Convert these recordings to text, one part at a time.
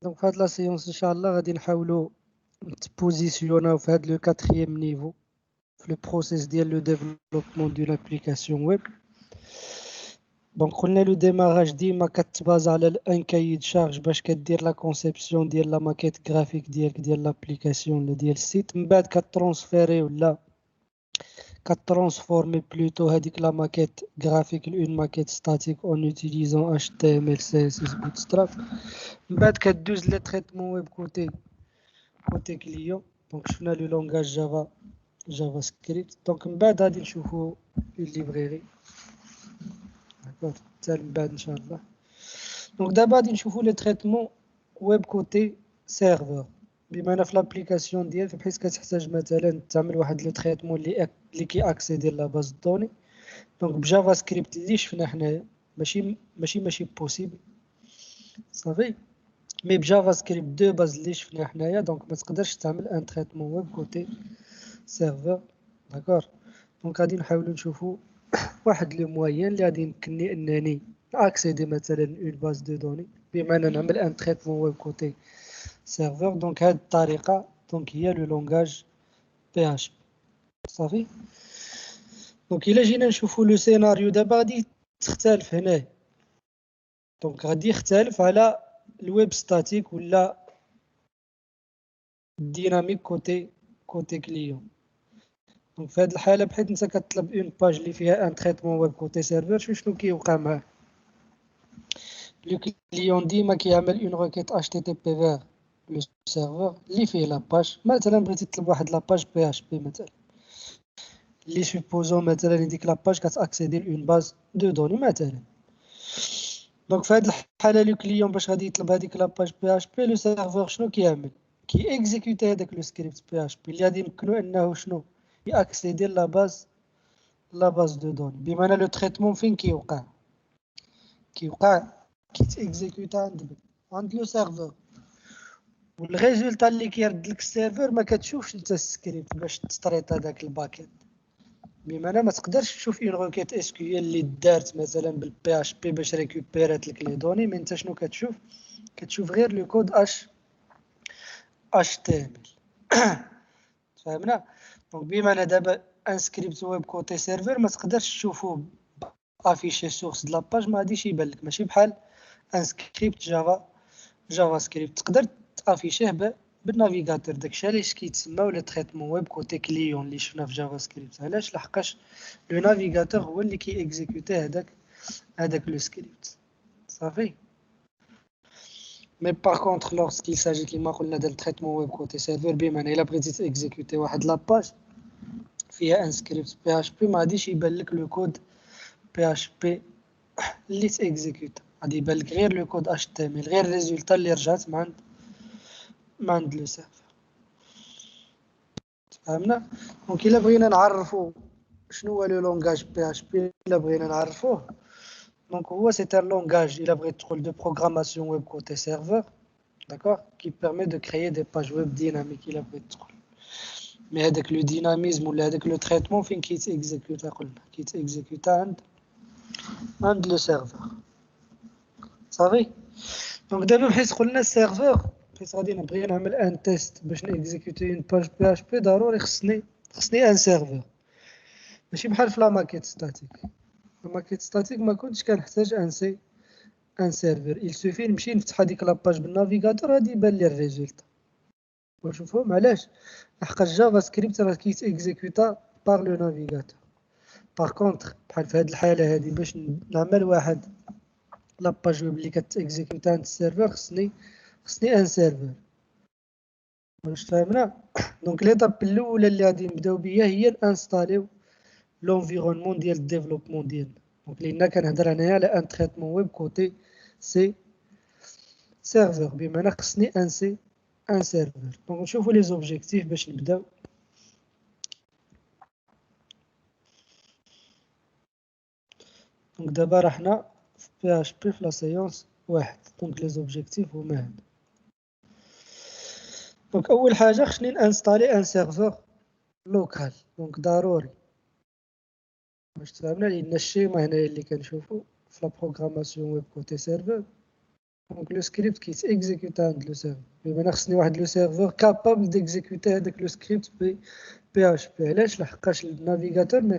دونك في هاد لا سيونس ان شاء الله غادي نحاولوا نتبوزيسيوناو في هاد لو 4e نيفو في لو بروسيس ديال لو ديفلوبمون دون ابليكاسيون ويب. دونك قلنا لو ديماراج ديما كتباز على ان كاي د شارج باش كدير لا كونسيبسيون ديال لا ماكيت غرافيك ديالك ديال لابليكاسيون ولا ديال السيت، من بعد كترونسفيري ولا كترانسفورمي بلوتو هذيك لا ماكيت غرافيك لون ماكيت ستاتيك اون اوتيليزون HTML CSS Bootstrap. من بعد كدوز لي تريتمون ويب كوتي كليون. دونك شفنا لو لونغاج جافا سكريبت. دونك من بعد غادي نشوفو الليبريري داكور حتى من بعد ان شاء الله. دونك دابا غادي نشوفو لي تريتمون ويب كوتي سيرفر. بما ان في لابليكاسيون ديالك بحيث كتحتاج مثلا تعمل واحد لو تريتمون اللي كي اكسيدي لا باز دوني. دونك بجافا سكريبت اللي شفنا حنايا ماشي بوسيبل صافي. مي بجافا سكريبت دو باز اللي شفنا حنايا دونك ما تقدرش تعمل ان تريتمون ويب كوتي سيرفر داكور. دونك غادي نحاولوا نشوفوا واحد لو موين اللي غادي يمكنني انني اكسيدي مثلا اون باز دو دوني بما ان نعمل ان تريتمون ويب كوتي سيرفر. دونك هاد الطريقه دونك هي لو لونغاج PHP صافي. دونك الا جينا نشوفوا لو سيناريو دابا غادي تختلف هنا. دونك غادي يختلف على الويب ستاتيك ولا الديناميك كوتي كليون. دونك في هذه الحاله بحيث انت كتطلب اون باج اللي فيها ان تريتمون ويب كوتي سيرفر، شنو كيوقع معاه؟ لو كليون ديما كيعمل اون روكيت HTTP vers لو سيرفر اللي فيه لا باج. مثلا بغيتي تطلب واحد لا باج PHP مثلا اللي سوبوزون مثلا ديك لا باج كتاكسيدي لون باز دو دوني مثلا. دونك في هذه الحاله لو كليون باش غادي يطلب هذيك لا باج PHP لو سيرفر شنو كيعمل؟ كي اكزيكوتي هذاك لو سكريبت PHP اللي غادي يمكنو انه شنو ياكسيدي لا باز دو دوني. بما ان لو تريتمون فين كيوقع كيتيكزيكوتا عند لو سيرفر، والريزولتا اللي كيرد لك السيرفر ما كتشوفش انت السكريبت باش تستريط هذاك الباكيت. بما ان ما تقدرش تشوف اون روكيت اس كيو اللي دارت مثلا بالبي اش بي باش ريكوبيرات لك لي دوني، مي انت شنو كتشوف غير لو كود اش تي ام ال. فهمنا؟ دونك بما ان دابا ان سكريبت ويب كوتي سيرفر ما تقدرش تشوفوه افيشي سورس د لاباج، ما غاديش يبان لك. ماشي بحال ان سكريبت جافا سكريبت تقدر تافيشيه بالنافيغاتور. داكشي علاش كيتسمى لو تريتمون ويب كوتي كليون اللي شفنا في جافا سكريبت. علاش؟ لحقاش لو نافيغاتور هو اللي كي اكزيكوتي هذاك لو سكريبت صافي. مي باغ كونطخ لورسكيل ساجي كيما قلنا ديال تريتمون ويب كوتي سيرفر، بما الا بغيتي تاكزيكوتي واحد لاباج فيها ان سكريبت PHP ما غاديش يبان لك لو كود PHP اللي تاكزيكوتا، غادي يبان لك غير لو كود HTML، غير الريزولتا اللي رجعت من عند لو سيرفر. فهمنا؟ دونك الا بغينا نعرفو شنو هو لو لونغاج PHP، الا بغينا نعرفوه دونك هو سي ان لونغاج الا بغيت تدخل دو بروغراماسيون ويب كوتي سيرفر داكور كي بيرمي دو كريي دي باج ويب ديناميك الا بغيت تدخل. مي هذاك لو ديناميزم ولا هذاك لو تريتمون فين كيتيكزيكوتا؟ قلنا كيتيكزيكوتا عند لو سيرفر صافي. دونك دابا بحيث قلنا السيرفر، بحيث غادي نبغي نعمل ان تيست باش نيكزيكوتي اون باج PHP ضروري خصني ان سيرفر. ماشي بحال في لا ماكيت ستاتيك. لا ماكيت ستاتيك ما كنتش كنحتاج ان سيرفر، il suffit نمشي نفتح هذيك لاباج بالنافيغاتور غادي يبان لي الريزولتا ونشوفهم. علاش؟ لحقاش جافا سكريبت راه كيتيكزيكوتا بار لو نافيغاتور. باغ كونطخ بحال في هذه الحاله هذه باش نعمل واحد لاباج ويب اللي كتيكزيكوتا عند السيرفر خصني ان سيرفر. واش فهمنا؟ دونك ليطاب الاولى اللي غادي نبداو بها هي انستاليو لونفيرونمون ديال الديفلوبمون ديالنا. دونك لينا كنهضر هنايا على ان تريتمون ويب كوتي سيرفر، بما ان خصني ان سيرفر. دونك نشوفوا لي زوبجيكتيف باش نبداو. دونك دابا راه حنا في PHP في لا سيونس واحد. دونك لي زوبجيكتيف هما هاد. دونك اول حاجه خصني نانستالي ان سيرفر لوكال. دونك ضروري باش تفهمنا لان الشيما هنايا اللي كنشوفو في لا بروغراماسيون ويب كوتي سيرفر دونك لو سكريبت كيتيكزيكوتا عند لو سيرفر، بمعنى خصني واحد لو سيرفور كابابل ديكزيكوتا هذاك لو سكريبت بي اش بي. علاش؟ لحقاش النافيغاتور ما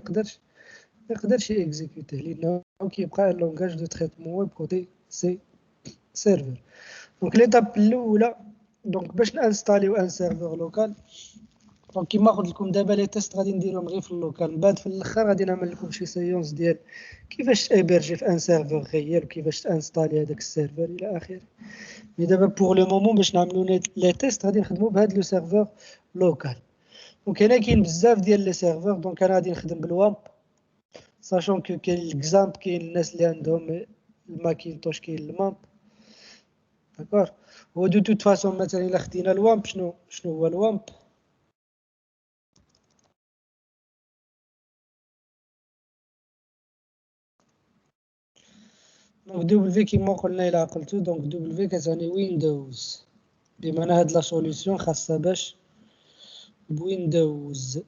يقدرش يكزيكوتيه، لانه كيبقى لونغاج دو تريتمون ويب كوتي سي سيرفر. دونك ليتاب الاولى، دونك باش نانستاليو ان سيرفر لوكال، دونك كيما قلت لكم دابا لي تيست غادي نديرهم غير في اللوكال، من بعد في الاخر غادي نعمل لكم شي سيونس ديال كيفاش تايبرجي في ان سيرفر غير، وكيفاش تانستالي هذاك السيرفر الى اخره. مي دابا بوغ لو مومون باش نعملوا لي تيست غادي نخدموا بهذا لو سيرفر لوكال. دونك هنا كاين بزاف ديال لي سيرفر، دونك انا غادي نخدم بالوامب، ساشون كو كاين الاكزامبل، كاين الناس اللي عندهم الماكينتوش، كاين المامب، داكور. هو دو توت فاسون مثلا الا خدينا الوامب، شنو هو الوامب؟ دونك دبليو كيما قلنا الى عقلتو، دونك دبليو كتعني ويندوز، بمعنى هاد لا سوليسيون خاصها باش بويندوز.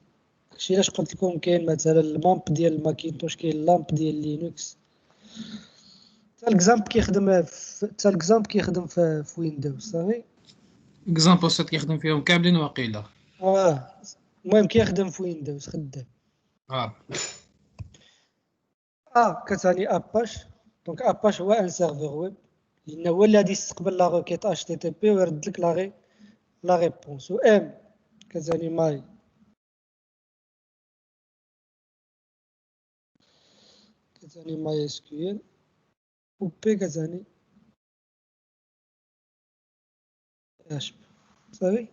داكشي علاش قلت لكم كاين مثلا المامب ديال الماكينتوش، كاين اللامب ديال لينكس. حتى الاكزامبل كيخدم في ويندوز، صافي. اكزامبل سيت كيخدم فيهم كاملين واقيلا. المهم كيخدم في ويندوز، خدام. كتعني اباش، دونك اباش هو ان سيرفور ويب، لأنه هو اللي غادي يستقبل لا روكيت اش تي تي بي ويرد لك لا ريبونس. و ام كتعني ماي اس كيو ال، و بي كتعني اش بي، صافي.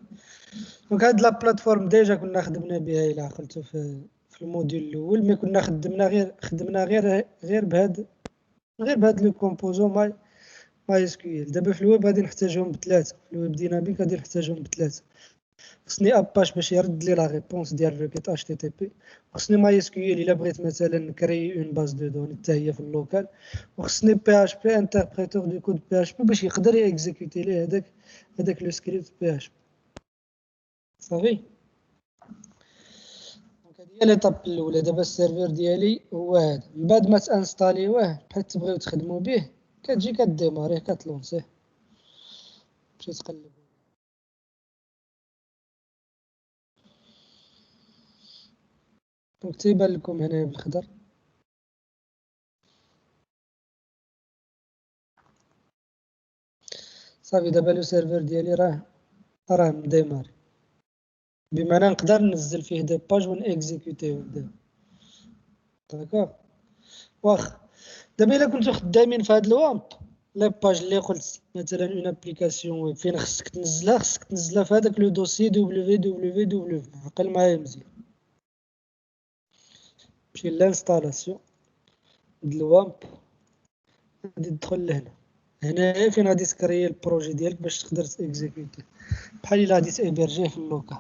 دونك هاد لا بلاتفورم ديجا كنا خدمنا بها الى عقلتو في الموديول الاول، مي كنا خدمنا غير بهاد لو كومبوزون ماي اس كيو ال. دابا في الويب غادي نحتاجهم بثلاثه، في الويب ديناميك غادي نحتاجهم بثلاثه. خصني اباش باش يرد لي لا ريبونس ديال الريكيت اش تي تي بي، خصني ماي اس كيو ال الا بغيت مثلا نكري اون باز دو دوني حتى هي في اللوكال، وخصني بي اش بي انتربريتور دو كود بي اش بي باش يقدر يكزيكوتي ليه هذاك لو سكريبت بي اش بي، صافي. دونك هذه هي ليطاب الاولى. دابا السيرفر ديالي هو هذا، من بعد ما تانستاليوه بحال تبغيو تخدموا به، كتجي كديماريه كتلونسيه تمشي تقلب. دونك تيبان لكم هنايا بالخضر، صافي. دابا لو سيرفر ديالي راه مديماري، بمعنى نقدر ننزل فيه دي باج ونكزيكوتيهم دابا، داكوغ. واخا دابا الا كنتو خدامين في هاد الوامب، لي باج اللي قلت مثلا اون ابليكاسيون ويب فين خصك تنزلها في هذاك لو دوسي www. عقل معايا مزيان، مشي لانستالاسيون د الوامب، غادي تدخل لهنا. هنايا فين غادي تكري البروجي ديالك باش تقدر تيكزيكوتي، بحال الا غادي تايبرجيه في اللوكال.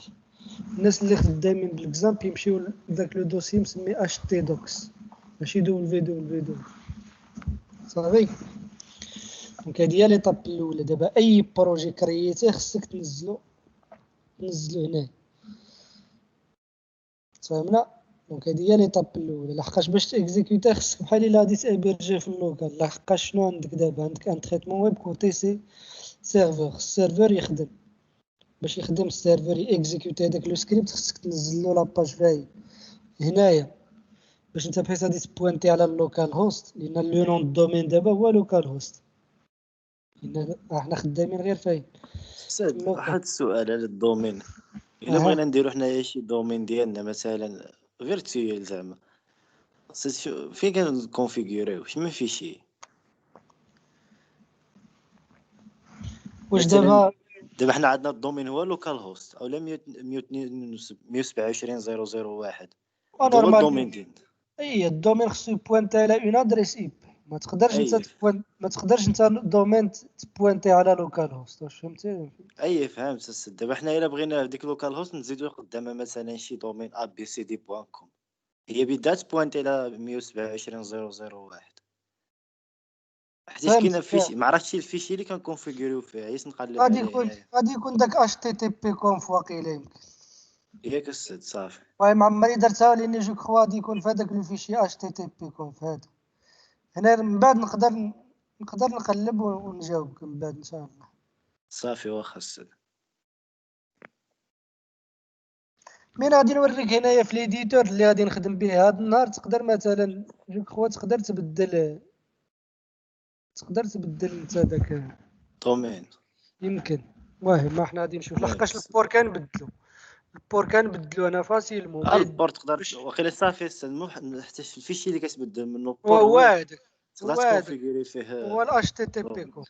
الناس اللي خدامين بالاكزامبل يمشيو لذاك لو دوسي مسمي اش تي دوكس، ماشي www، صافي. دونك هادي هي ليطاب الاولى. دابا اي بروجي كرييتيه خصك تنزلو هنا، فهمنا؟ دونك هادي هي ليطاب الاولى، لحقاش باش تاكزيكوتي خصك بحال الا غادي تايبرجي في اللوكال. لحقاش شنو عندك دابا؟ عندك ان تريتمون ويب كوتي سي سيرفور، السيرفور يخدم، باش يخدم السيرفور ياكزيكوتي هذاك لو سكريبت خصك تنزل له لاباج فاي هنايا، باش انت بحيث غادي تبوانتي على اللوكال هوست، لان لو نون دومين دابا هو لوكال هوست، لان احنا خدامين غير فاين ساد. واحد السؤال على الدومين، الا بغينا نديرو حنايا شي دومين ديالنا مثلا فيرتويال زعما، فين كنكونفيغوريو ما في شي؟ واش دابا حنا عندنا الدومين هو لوكال هوست او 127.0.0.1 هذا هو الدومين ديالنا. اي الدومين خصو يبوانتي على اون ادريس اي بي، ما تقدرش انت دومين تبوانتي على لوكال هوست. واش فهمتي؟ فهمت السد. دابا حنا الا بغينا ديك لوكال هوست نزيدو قدامها مثلا شي دومين abcd.com، هي بدات بوانتي على 127.0.0.1، حيت كاينه فيشي ما عرفتش الفيشي اللي كنكونفيغوريو فيه، عييت نقلب عليه. غادي يكون داك اش تي تي بي كونف واقيلا، يمكن ياك السد. صافي. المهم عمري درتها، لاني جو كخوا غادي يكون في هذاك لو فيشي اش تي تي بي كونف هذا. هنا من بعد نقدر نقدر نقلب ونجاوبك من بعد ان شاء الله. صافي واخا السيد. مين غادي نوريك هنايا في ليديتور اللي غادي نخدم به هذا النهار. تقدر مثلا جو كخوا تقدر تبدل انت داك دومين يمكن. المهم ما حنا غادي نشوف لحقاش البور كنبدلو انا فاسيلمون البور تقدر واخيلا صافي السيد مو حتى في الفيشي اللي كتبدل منه البور هو هذاك تقدر تكونفيغوري فيه هو الاش تي تي بي كون.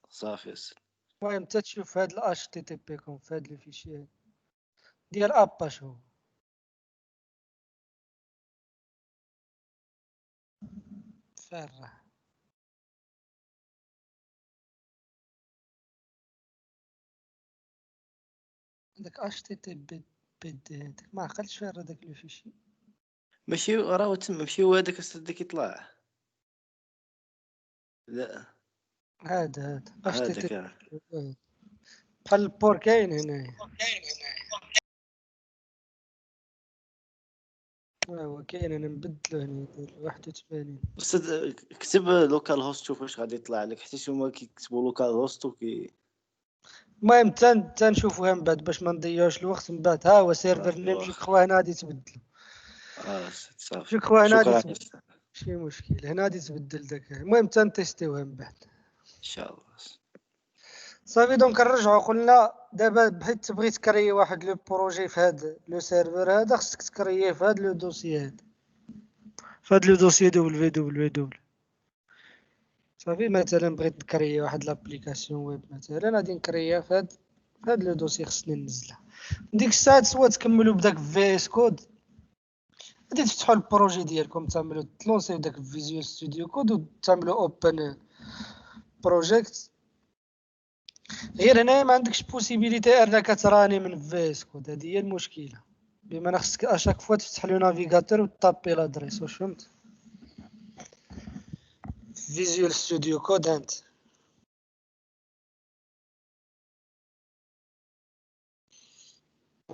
صافي السيد. المهم انت تشوف هاد الاش تي تي بي كون في هاد الفيشي ديال اباش هو فرح داك اش تي تي بي هذاك ما عقلتش فين راه داك الفيشي. ماشي راه تما ماشي هو هذاك السيد اللي كيطلع. لا هذا اش تي تي هذاك بحال البور كاين هنايا. هو كاين انا نبدلو هنا 81. استاذ كتب لوكال هوست شوف واش غادي يطلع لك حيت هما كيكتبوا لوكال هوست المهم تنشوفوها من بعد باش ما نضيعوش الوقت. من بعد ها هو سيرفر نيم جو كخوا هنا غادي تبدلو. صافي جو كخوا هنا غادي شكرا تبدل ماشي مشكل. هنا غادي تبدل داك. المهم تنتيستيوها من بعد ان شاء الله. صافي. دونك نرجعو قلنا دابا بحيث تبغي تكري واحد لو بروجي في هاد لو سيرفر هذا خصك تكريه في هاد لو دوسي هذا في هاد لو دوسي www. صافي مثلا بغيت نكري واحد لابليكاسيون ويب مثلا غادي نكريها في هاد لو دوسي خصني ننزلها. ديك الساعه سوا تكملوا بداك في اس كود غادي تفتحوا البروجي ديالكم تعملوا تلونسيو داك فيزيوال ستوديو كود وتعملوا اوبن بروجيكت. غير هنايا ما عندكش بوسيبيليتي انك تراني من في اس كود. هذه هي المشكله. بما خصك اشاك فوا تفتح لو نافيغاتور وتابي لادريس. واش فهمت؟ فيزيوال ستوديو كود انت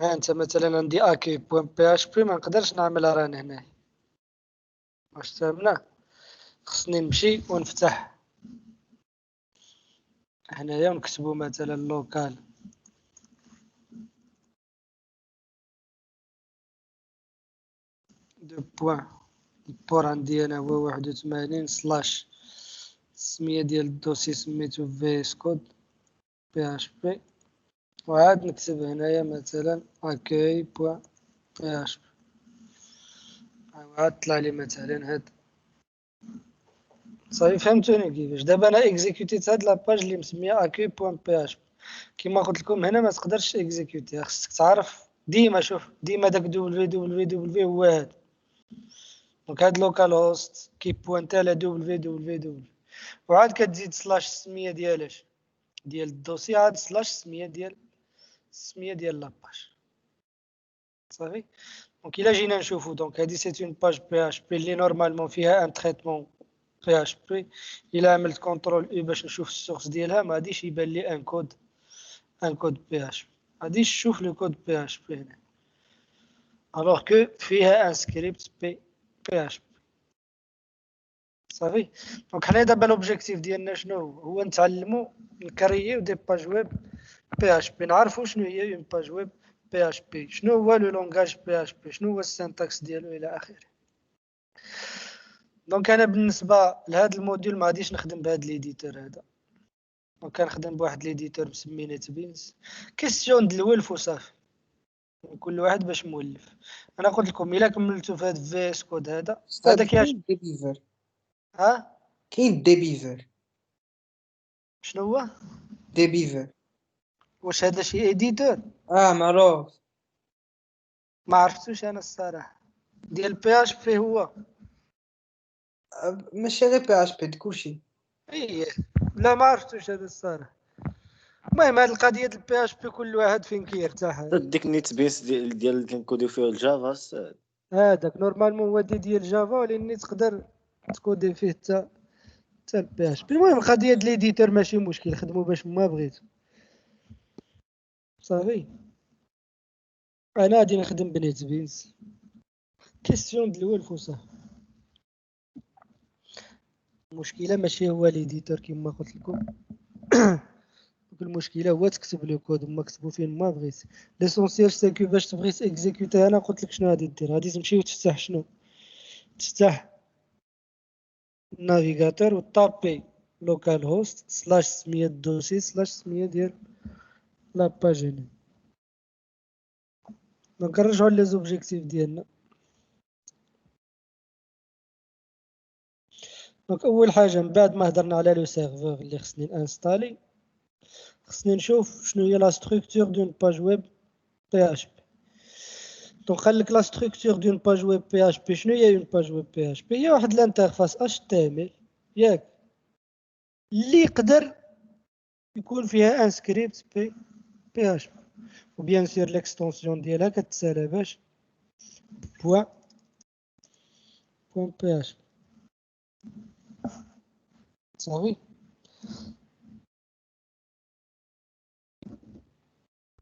انت مثلا عندي اكي بوين بي اش بي ما نقدرش نعملها ران هنا. واش فهمنا؟ خصني نمشي ونفتح هنايا ونكتبو مثلا لوكال دو بوين. البور عندي انا هو 81 سلاش السمية ديال الدوسي سميتو في اس كود بي اش بي. وعاد نكتب هنايا مثلا اكاي بوين بي اش بي. عاد طلع لي مثلا هاد. صافي فهمتوني كيفاش. دابا انا اكزيكوتيت هاد لاباج اللي مسميه اكاي بوين بي اش بي. كيما قلت لكم هنا ما تقدرش اكزيكوتيها. خصك تعرف ديما شوف ديما داك www هو هاد. دونك هاد لوكال هوست كيبوانتا على www وعاد كتزيد سلاش السميه ديالاش ديال الدوسي عاد سلاش السميه ديال لاباج. صافي. دونك الا جينا نشوفو دونك هادي سيت اون باج بي اش بي اللي نورمالمون فيها ان تريتمون بي اش بي. الا عملت كونترول اي باش نشوف السورس ديالها ما غاديش يبان لي ان كود بي اش بي. غادي نشوف لو كود بي اش بي هنا الوغ كو فيها ان سكريبت بي اش بي. صافي. دونك حنا دابا لوبجيكتيف ديالنا شنو هو نتعلمو نكرييو دي باج ويب بي اش بي. نعرفو شنو هي اون باج ويب بي اش بي شنو هو لو لونغاج بي اش بي شنو هو السينتاكس ديالو الى اخره. دونك انا بالنسبه لهاد الموديول ما غاديش نخدم بهاد ليديتور هذا. دونك كنخدم بواحد ليديتور مسمي نيت بينز. كيستيون د الولف وصافي. كل واحد باش مولف. انا قلت لكم الا كملتو في هاد في اس كود هذا كاين ديبيفر. ها كاين ديبيفر. شنو هو ديبيفر واش هذا شي ايديتور؟ معروف. ما عرفتوش انا الصراحه. ديال بي اش بي هو ماشي غير بي اش بي كلشي. ايه. لا ما عرفتوش هذا الصراحه. المهم هاد القضيه ديال البي اش بي كل واحد فين كيرتاح. ديك نيت بيس ديال اللي كنكوديو فيه الجافا هذاك نورمالمون هو ديال جافا ولكن تقدر تكودي فيه حتى البي اش بي. المهم القضيه ديال ليديتور ماشي مشكل خدمو باش ما بغيتو. صافي. انا غادي نخدم بنيت بينز كيستيون د الولف وصافي. المشكلة ماشي هو ليديتور كيما قلت لكم. المشكلة هو تكتب لو كود وما كتبو فين ما بغيت. ليسونسيال سي كو باش تبغي اكزيكوتي انا قلت لك شنو غادي دير، غادي تمشي وتفتح شنو، تفتح النافيغاتور وطابي لوكال هوست سلاش سمية الدوسي سلاش سمية ديال لاباج هنا. دونك نرجعو لي زوبجيكتيف ديالنا. دونك اول حاجه من بعد ما هضرنا على لو سيرفور اللي خصني انستالي، خصني نشوف شنو هي لا ستركتور دون باج ويب بي اش بي. دونك خليك لا ستركتور دون باج ويب بي اش بي. شنو هي اون باج ويب بي اش بي؟ هي واحد الانترفاس اش تي ام ال ياك اللي يقدر يكون فيها ان سكريبت بي اش بي، وبيان سور ليكستونسيون ديالها كتسالى باش بوان بي اش بي. صافي.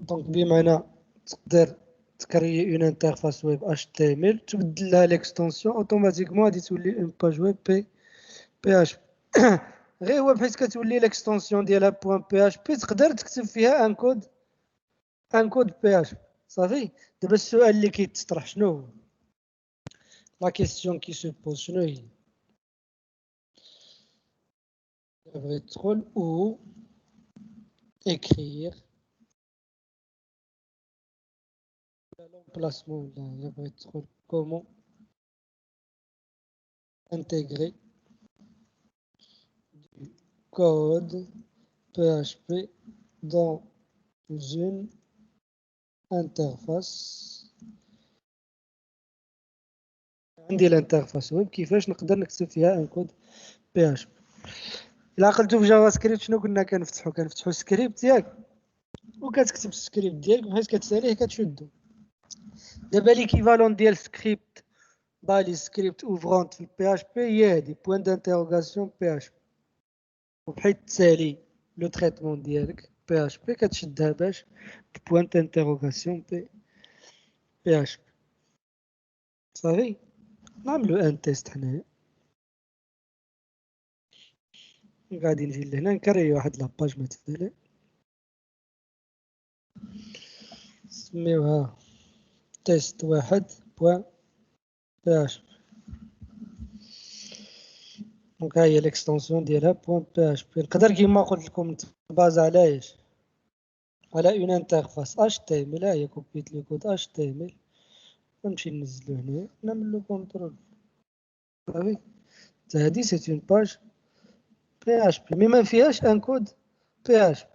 دونك بمعنى تقدر تكري اون انترفاس ويب اش تي ام ال تبدل لها ليكستونسيون اوتوماتيكمون غادي تولي اون باج ويب بي اش بي. غير هو بحيث كتولي ليكستونسيون ديالها بوان بي اش بي تقدر تكتب فيها ان كود بي اش بي. صافي. دابا السؤال اللي كيتطرح شنو هو؟ لا كيسيون كي سو بوز شنو هي؟ بغيت تدخل او écrire l'emplacement là, va être comment intégrer du code PHP dans une interface. عندي الانترفاس ويب كيفاش نقدر نكتب فيها ان كود بي اش بي. الا عقلتو في جافا سكريبت شنو كنا كنفتحو سكريبت ياك، وكتكتب السكريبت ديالك بحيث كتساليه كتشدو. دابا ليكيفالون ديال سكريبت بالي سكريبت اوفرونت في البي اش بي هي هادي بوين دانتيروغاسيون بي اش بي، وبحيث تسالي لو تريتمون ديالك بي اش بي كتشدها باش بوين دانتيروغاسيون بي اش بي. صافي. نعملو ان تيست حنايا. غادي نجي لهنا نكري واحد لاباج مثلا نسميوها تيست واحد بوين بي اش بي. دونك ها هي ليكستونسيون ديالها بوين بي اش بي. نقدر كيما قلت لكم نتبازا على ايش؟ على اون انترفاس اش تي ام ال. هي كوبيت لو كود اش تي ام ال ونمشي ننزلو هنا نعملو كونترول. صافي. هادي سي اون باج بي اش بي مي ما فيهاش ان كود بي اش بي.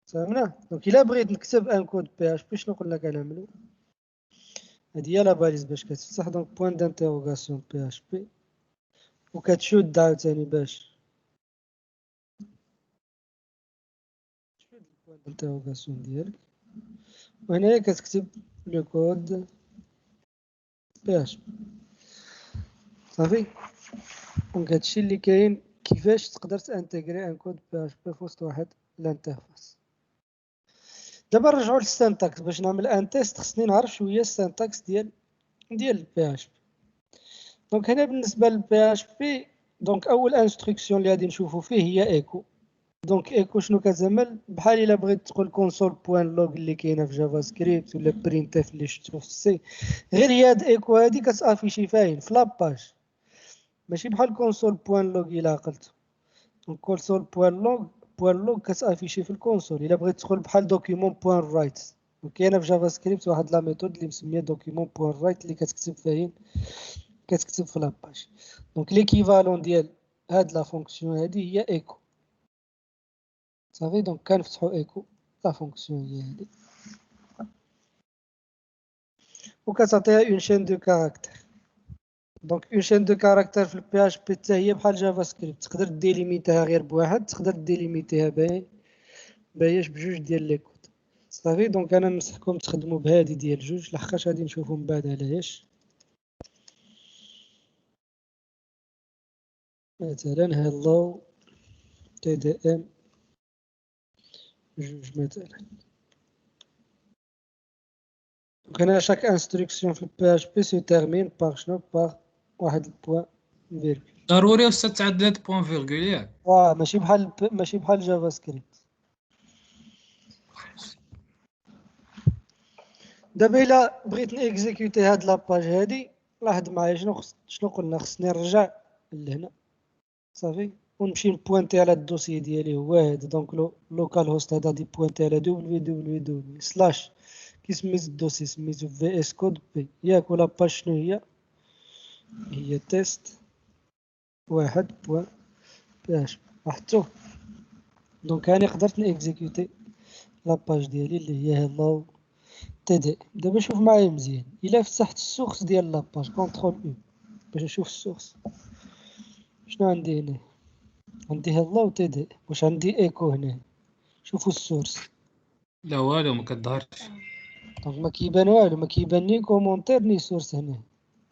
فهمنا؟ دونك الا بغيت نكتب ان كود بي اش بي شنو قلنا كنعملو؟ هادي هي لا باليز باش كتفتح. دونك بوين دانتيروغاسيون بي اش بي وكتشد عاوتاني باش تشد البوين دانتيروغاسيون ديالك، وهنايا كتكتب لو كود بي اش بي. صافي. دونك هادشي اللي كاين كيفاش تقدر تانتيغري ان كود بي اش بي فوسط واحد الانترفاس. دابا نرجعو للسانتاكس. باش نعمل ان تيست خصني نعرف شنو هي السانتاكس ديال البي اش بي. دونك هنا بالنسبه للبي اش بي دونك اول انستركسيون اللي غادي نشوفو فيه هي ايكو. دونك ايكو شنو كتعمل؟ بحال الا بغيت تدخل كونسول بوين لوغ اللي كاينه في جافا سكريبت ولا برينت اف اللي شفتو في السي، غير هي هاد ايكو هادي كتافيشي فاين في لاباج، ماشي بحال كونسول بوين لوغ الا عقلتو. دونك كونسول بوين لوغ كتافيشي في الكونسول. الا بغيت تدخل بحال دوكيمون بوين رايت، وكاينه في جافا سكريبت واحد لا ميثود اللي مسميه دوكيمون بوين رايت اللي كتكتب فاين كتكتب في لاباج. دونك ليكيفالون ديال هاد لا فونكسيون هادي هي ايكو. صافي. دونك كنفتحو ايكو لا فونكسيون هي هادي وكتعطيها اون شين دو كاركتير. دونك اون شين دو كاركتير في البي اش بي حتى هي بحال جافا سكريبت، تقدر ديليميتيها غير بواحد، تقدر ديليميتيها باياش بجوج ديال لي كود. صافي. دونك انا ننصحكم تخدموا بهادي ديال جوج لحقاش غادي نشوفو من بعد علاش. مثلا هالو تي دي ام جوج مثلا. دونك هنا شاك انستركسيون في البي اش بي سو تيرمين باغ شنو؟ باغ واحد البوان فيرغول. ضروري أستاذ تعدلات بوان فيرغول ياك. ماشي بحال جافا سكريبت. دابا الا بغيت نيكزيكوتي هاد لاباج هادي، لاحظ معايا شنو قلنا. خصني نرجع لهنا صافي، ونمشي نبوينتي على الدوسي ديالي هو هذا. دونك لوكال هوست هذا دي بوينتي على www سلاش كي سميت الدوسي سميتو في اس كود بي ياك. ولا باج شنو هي تيست 1.ph لاحظتو. دونك هاني قدرت نيكزيكوتي لاباج ديالي اللي هي هلو تي دي. دابا شوف معايا مزيان، الا فتحت السورس ديال لاباج كونترول او باش نشوف السورس شنو عندي هنا. عندي هلو تي دي، واش عندي ايكو هنا؟ شوفوا السورس. لا والو ما كظهرش. دونك ما كيبان والو، ما كيبان ني كومونتير ني سورس هنا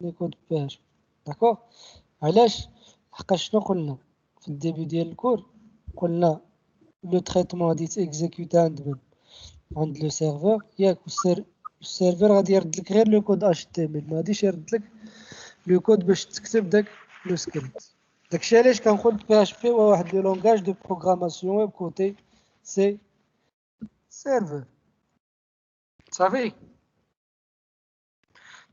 ني كود باج. داكوغ. علاش؟ حقاش شنو قلنا في الديبي ديال الكور؟ قلنا لو تريتمون غادي تيكزيكوتا عند لو سيرفور ياك. السيرفور غادي يرد لك غير لو كود اش تي ام ال، ما غاديش يرد لك لو كود باش تكتب داك لو سكريبت. داكشي علاش كنقول بي اش بي هو واحد لو لونغاج دو بروغراماسيون ويب كوتي سي سيرفور صافي.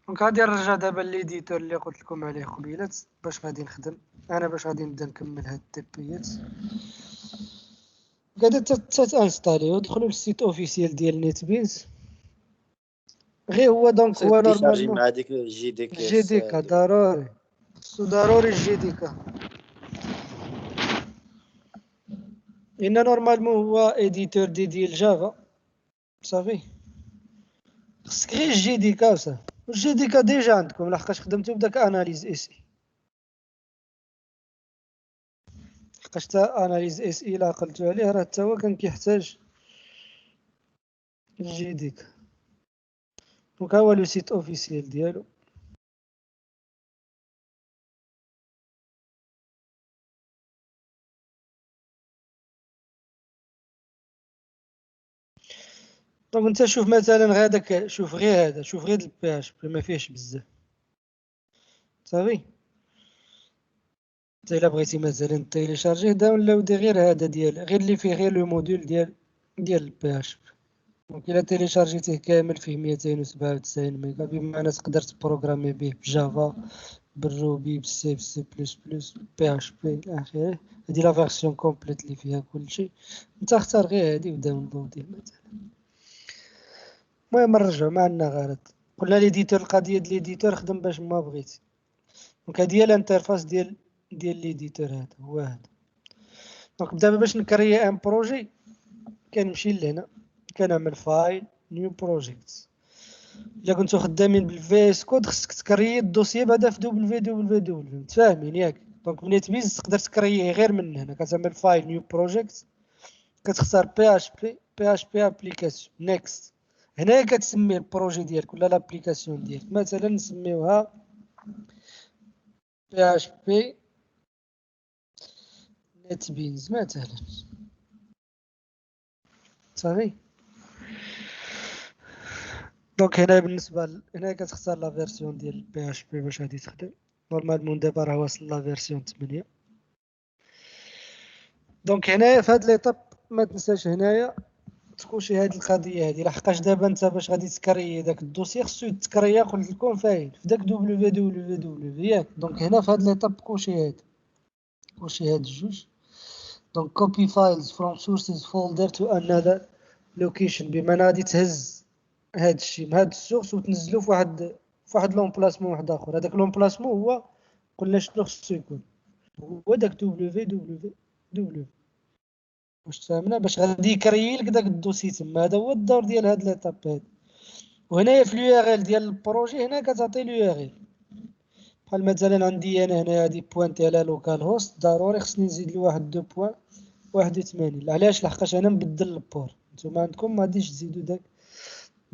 دونك غادي نرجع دابا ليديتور اللي قلت لكم عليه قبيلات باش غادي نخدم انا، باش غادي نبدا نكمل هاد التيبيات. قاعده تانستالي ودخلوا للسيت اوفيسيال ديال نيت بينز. غير هو دونك هو تيشارجي نورمالمون مع ديك جي دي كي جي اس دي كا اللي ضروري، خصو ضروري الجي دي كا. ان نورمالمون هو اديتور ديال جافا صافي. خصك غير الجي دي كا وصافي. الجي دي كا ديجا عندكم لحقاش خدمتو بداك اناليز اس اي. لحقاش تا اناليز اس اي لا عقلتو عليه راه تا هو كان كيحتاج الجي دي كا. دونك ها هو لو سيت اوفيسيال ديالو. دونك انت شوف مثلا غير هذاك، شوف غير هذا، شوف غير البي اش بي ما فيهش بزاف صافي. انت الا بغيتي مثلا تيليشارجيه داونلودي غير هذا ديال غير اللي فيه غير لو موديل ديال البي اش بي. دونك الا تيليشارجيتيه كامل فيه 297 ميغا، بمعنى تقدر تبروغرامي به بجافا بالروبي بالسي بالسي بلس بلس بي اش بي الى اخره. هادي لا فيرسيون كومبليت اللي فيها كلشي. انت اختار غير هادي وداونلوديه مثلا. المهم نرجعو ما عندنا غرض. قلنا ليديتور القضيه ديال ليديتور خدم باش ما بغيتي. دونك هادي هي الانترفاس ديال ليديتور هذا هو هذا. دونك دابا باش نكري ان بروجي كنمشي لهنا كنعمل فايل نيو بروجيكت. الا كنتو خدامين بالفي اس كود خصك تكري الدوسيي بعدا في www متفاهمين ياك. دونك بنيت بيز تقدر تكريه غير من هنا. كتعمل فايل نيو بروجيكت كتختار بي اش بي ابليكاسيون نيكست. هنايا كتسمي البروجي ديالك ولا لابليكاسيون ديالك. مثلا نسميوها بي اش بي نت بينز مثلا صافي. دونك هنا بالنسبه هنا كتختار لا فيرسيون ديال بي اش بي باش غادي تخدم. نورمالمون دابا راه واصل لا فيرسيون 8. دونك هنايا في هاد ليطاب ما تنساش هنايا تكوشي هاد القضيه هادي، لحقاش دابا انت باش غادي تكري داك الدوسي خصو يتكريا قلت لكم فاين في داك www ياك. دونك هنا في هاد ليطاب كوشي هاد الجوج. دونك copy files from sources folder to another location، بمعنى غادي تهز هاد الشيء من هاد السورس وتنزلو في واحد لومبلاسمون واحد اخر. هذاك لومبلاسمون هو قلنا شنو خصو يكون، هو داك www. واش تفهمنا؟ باش غادي يكري لك داك الدوسي تما. هذا هو الدور ديال هاد ليطاب هادي. وهنايا في اليو ار ال ديال البروجي هنا كتعطي اليو ار ال. بحال مثلا عندي انا هنا هادي بوينتي على لوكال هوست، ضروري خصني نزيد له واحد 2.81. علاش؟ لحقاش انا مبدل البور. نتوما عندكم ما غاديش تزيدو داك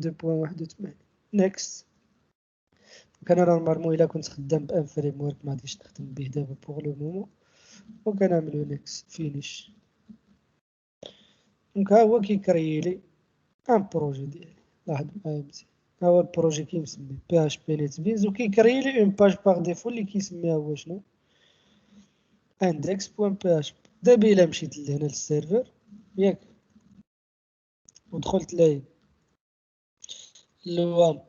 2.81. نيكست. كان نورمالمون الا كنت خدام بان فريم ورك ما غاديش نخدم به دابا بوغ لو مومون. وكنعملو نيكست فينيش. دونك ها هو كيكري لي ان بروجي ديالي. لاحظ معايا مزيان، ها هو البروجي كيسمي بي اش بي نيت بينز وكيكري لي اون باج باغ ديفو اللي كيسميها هو شنو index.php. دابا إلا مشيت لهنا للسيرفر ياك ودخلت ليه الوامب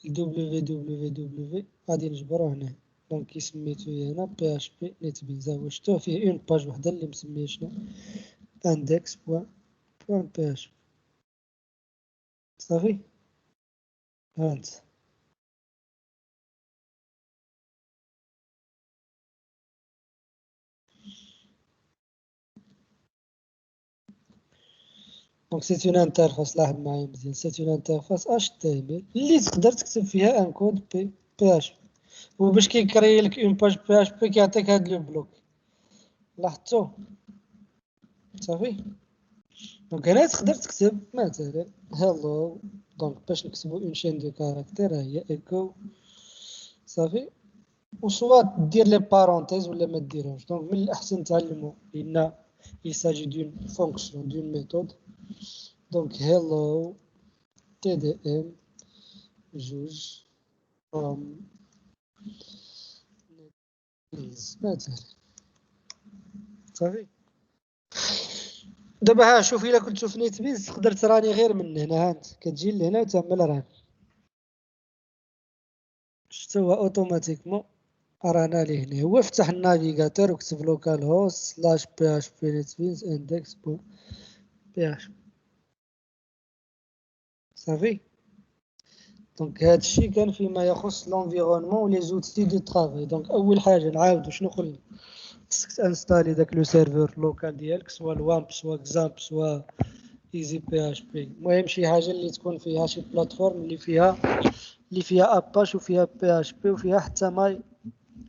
www غادي نجبرو هنا دونك سميتو هنا PHP NetBeans. هو شفتوه فيه اون باج وحده اللي مسميه شنو index.php صافي. هانت دونك سيت اون انترفاس. لاحظ معايا مزيان، سيت اون انترفاس HTML اللي تقدر تكتب فيها ان كود PHP. وباش كيكري لك اون باج PHP كيعطيك هاد لو بلوك، لاحظتو صافي. دونك هنا تقدر تكتب مثلا hello. دونك باش نكتبو اون شين دو كاركتير هي ايكو صافي. وسوا دير لي بارونتيز ولا ما ديرهمش. دونك من الاحسن تعلمو لان il s'agit d'une fonction d'une méthode. دونك hello tdm جوج from مثلا صافي. دابا ها شوف الا كنت في نيت بيز تقدر تراني غير من هنا. هانت كتجي لهنا وتعمل ران. شتو هو اوتوماتيكمون رانا ليه هنا. هو فتح النافيغاتور وكتب لوكال هوست سلاش بي اش بي نيت بيز اندكس بو بي اش صافي. دونك هادشي كان فيما يخص لونفيرونمون ولي زوتي دو طرافاي. دونك اول حاجه نعاودو شنو قلنا، خصك تانستالي داك لو سيرفور لوكال ديالك سوا الوامب سوا اكزامب سوا ايزي بي اش بي. المهم شي حاجه اللي تكون فيها شي بلاتفورم اللي فيها اباش وفيها بي اش بي وفيها حتى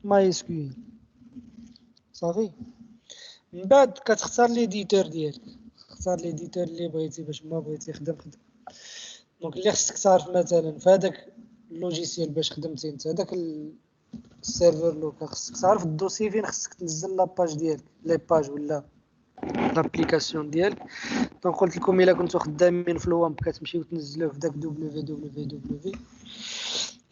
ماي اس كيو صافي. من بعد كتختار ليديتور ديالك، اختار ليديتور اللي بغيتي باش ما بغيتي يخدم. دونك اللي خصك تعرف مثلا في هذاك اللوجيسيال باش خدمتي انت هذاك السيرفر لوكال خصك تعرف الدوسي فين خصك تنزل لاباج ديالك لي باج ولا لابليكاسيون ديالك. دونك قلت لكم الا كنتو خدامين في الوامب كتمشيو تنزلوه في داك www.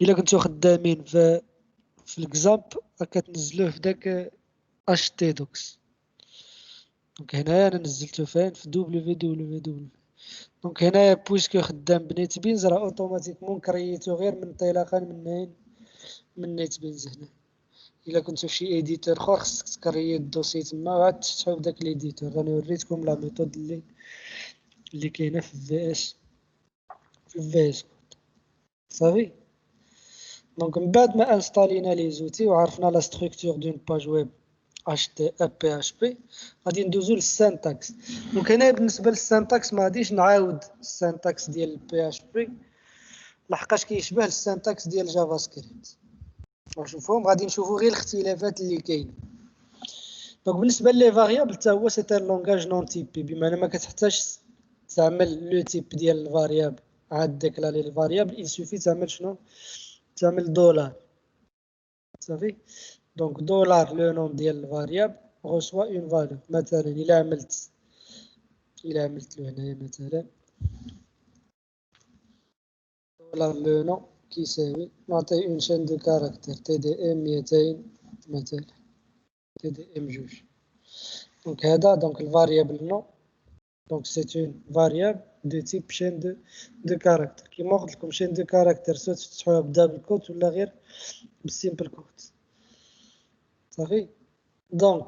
الا كنتو خدامين في الاكزامب كتنزلوه في داك htdocs. دونك هنايا انا نزلته فين في www. دونك هنايا بويسكو خدام بنيت بينز راه اوتوماتيكمون كرييتو غير من انطلاقا من نيت بينز. هنا الا كنتو في شي اديتور اخر خصك تكريي الدوسي تما وعاد تفتحو بداك ليديتور. راني وريتكم لا ميثود اللي كاينه في في اس صافي. دونك من بعد ما انستالينا لي زوتي وعرفنا لا ستركتور دون باج ويب PHP غادي ندوزو للسانتاكس. دونك هنا بالنسبه للسانتاكس ما غاديش نعاود السانتاكس ديال PHP لحقاش كيشبه السانتاكس ديال جافا سكريبت. نشوفوهم غادي نشوفو غير الاختلافات اللي كاين. دونك بالنسبه لي فاريابل حتى هو سي ان لونغاج نون تيبي، بمعنى ما كتحتاجش تعمل لو تيب ديال الفاريابل عاد ديكلاري الفاريابل. il suffit تعمل شنو، تعمل دولار صافي. دونك دولار لو نوم ديال الفاريابل reçoit une valeur. مثلا الا عملت له هنايا مثلا دولار لو نوم كيساوي نعطيه اون شين دو كاركتير TDM 200 مثلا TDM جوج. دونك هذا دونك الفاريابل نو. دونك سي اون فاريابل دو تيب شين دو كاركتير. كيما قلت لكم شين دو كاركتير سواء تفتحوها بدابل كوت ولا غير بالسيمبل كوت صافي. دونك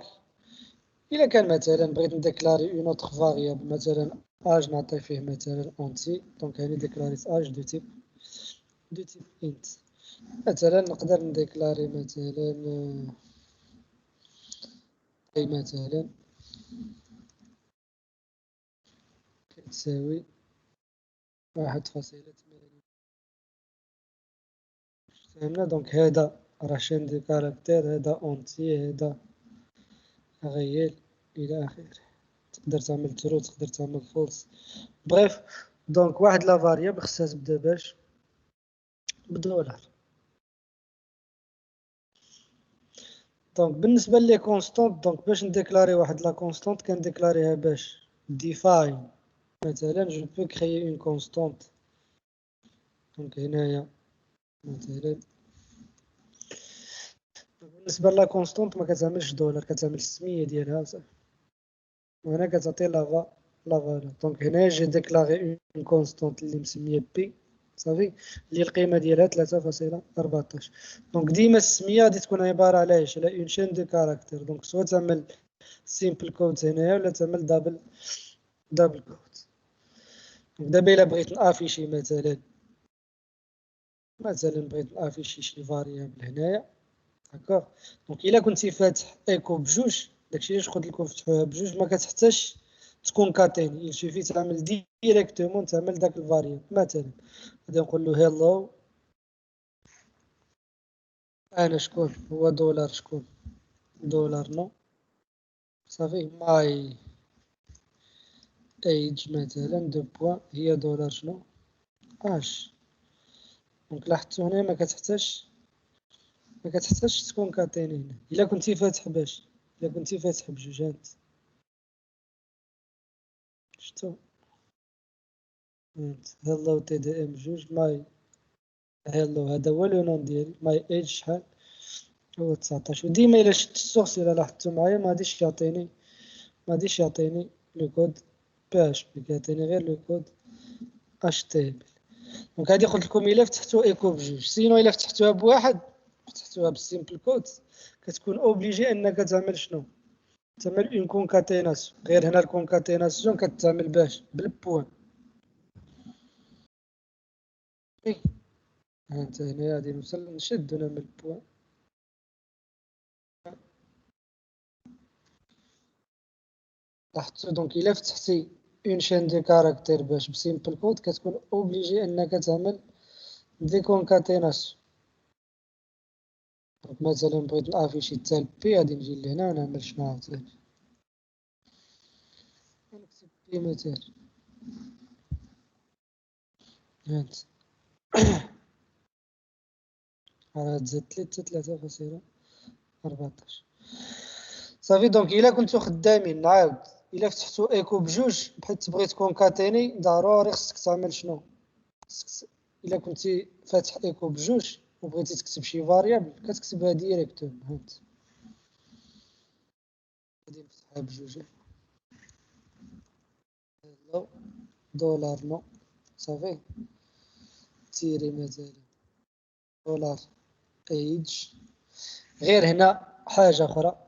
الا كان مثلا بغيت نديكلاري اون اوتر فاريابل مثلا اج نعطي فيه مثلا اونتي. دونك هاني ديكلاريت اج دو تيب انت. مثلا نقدر نديكلاري مثلا اي مثلا كتساوي 1.8. فهمنا. دونك هذا راه شين دو كاركتير، هذا اونتي، هذا غيال الى اخره. تقدر تعمل ترو تقدر تعمل فولس بريف. دونك واحد لا فاريابل خصها تبدا باش بدولار. دونك بالنسبه لي كونستانت، دونك باش نديكلاري واحد لا كونستانت كنديكلاريها باش ديفاين مثلا جو بو كريي اون كونستانت. دونك هنايا مثلا بالنسبه لا كونستونت ما كتعملش دولار، كتعمل السميه ديالها صافي، وهنا كتعطي لا فالور. دونك هنا جي ديكلاري اون كونستونت اللي مسميه بي صافي، اللي القيمه ديالها 3.14. دونك ديما السميه غادي تكون عباره على ايش؟ على اون شين دو كاركتير. دونك سواء تعمل سيمبل كود هنايا ولا تعمل دبل كود. دابا الا بغيت نافيشي مثلا بغيت نافيشي شي فاريابل هنايا هكا، دونك الا كنتي فاتح ايكو بجوج، داكشي علاش قلت لكم فتحوها بجوج، ما كتحتاجش تكون كاتيني، يلسوفي تعمل ديريكتومون تعمل داك الفاريابل. مثلا غادي نقول له هيلو، انا شكون هو دولار، شكون دولار نو صافي، ماي ايج مثلا دو بوان هي دولار شنو اش. دونك لاحظتوا هنا ما كتحتاجش تكون كاتيني هنا الا كنتي فاتح الا كنتي فاتح بجوج. هانت شفتوا هيلو تي دي ام جوج ماي هيلو، هذا هو لو نون ديالي، ماي ايج شحال هو 19. وديما الا شفت السورس الا لاحظتوا معايا ما غاديش يعطيني لو كود بي اش بي، كيعطيني غير لو كود اش تي ام. دونك هادي قلت لكم الا فتحتو ايكو بجوج، سينو الا فتحتوها بواحد، فتحتوها بالسيمبل كود، كتكون اوبليجي انك تعمل شنو؟ تعمل اون كونكاتيناسيون. غير هنا الكونكاتيناسيون كتعمل باش بالبوان. هانت هنا غادي نوصل نشد هنا من البوان. لاحظتوا دونك الا فتحتي اون شين دو كاركتير باش بسيمبل كود كتكون اوبليجي انك تعمل دي كونكاتيناسيون. دونك مثلا بغيت نافيشي حتى بي، غادي نجي لهنا ونعمل شنو عاوتاني، نكتب بي مثلا. هانت راه تزادت لي حتى 3.14 صافي. دونك الا كنتو خدامين نعاود الا فتحتو ايكو بجوج بحيث تبغي تكونكاتيني ضروري خصك تعمل شنو؟ الا كنتي فاتح ايكو بجوج وبغيتي تكتب شي فاريابل كتكتبها ديريكتوم. هانت غادي نفتحها بجوج، هيلو دولار نو صافي، تيري مثلا دولار ايج. غير هنا حاجة أخرى،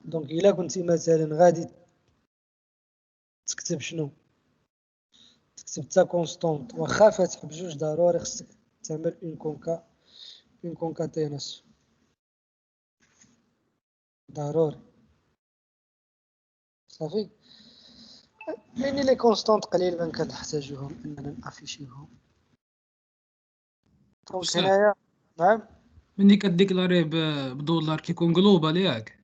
دونك إلا كنتي مثلا غادي تكتب شنو؟ تكتب تا كونستونت واخا فاتح بجوج، ضروري خصك تعمل اون كونكاتيناسيون ضروري صافي. لأن لي كونستونت قليلا كنحتاجوهم أننا نافيشيوهم. دونك أستاذ، هنايا نعم. ملي كديكلاريه بدولار كيكون جلوبال ياك،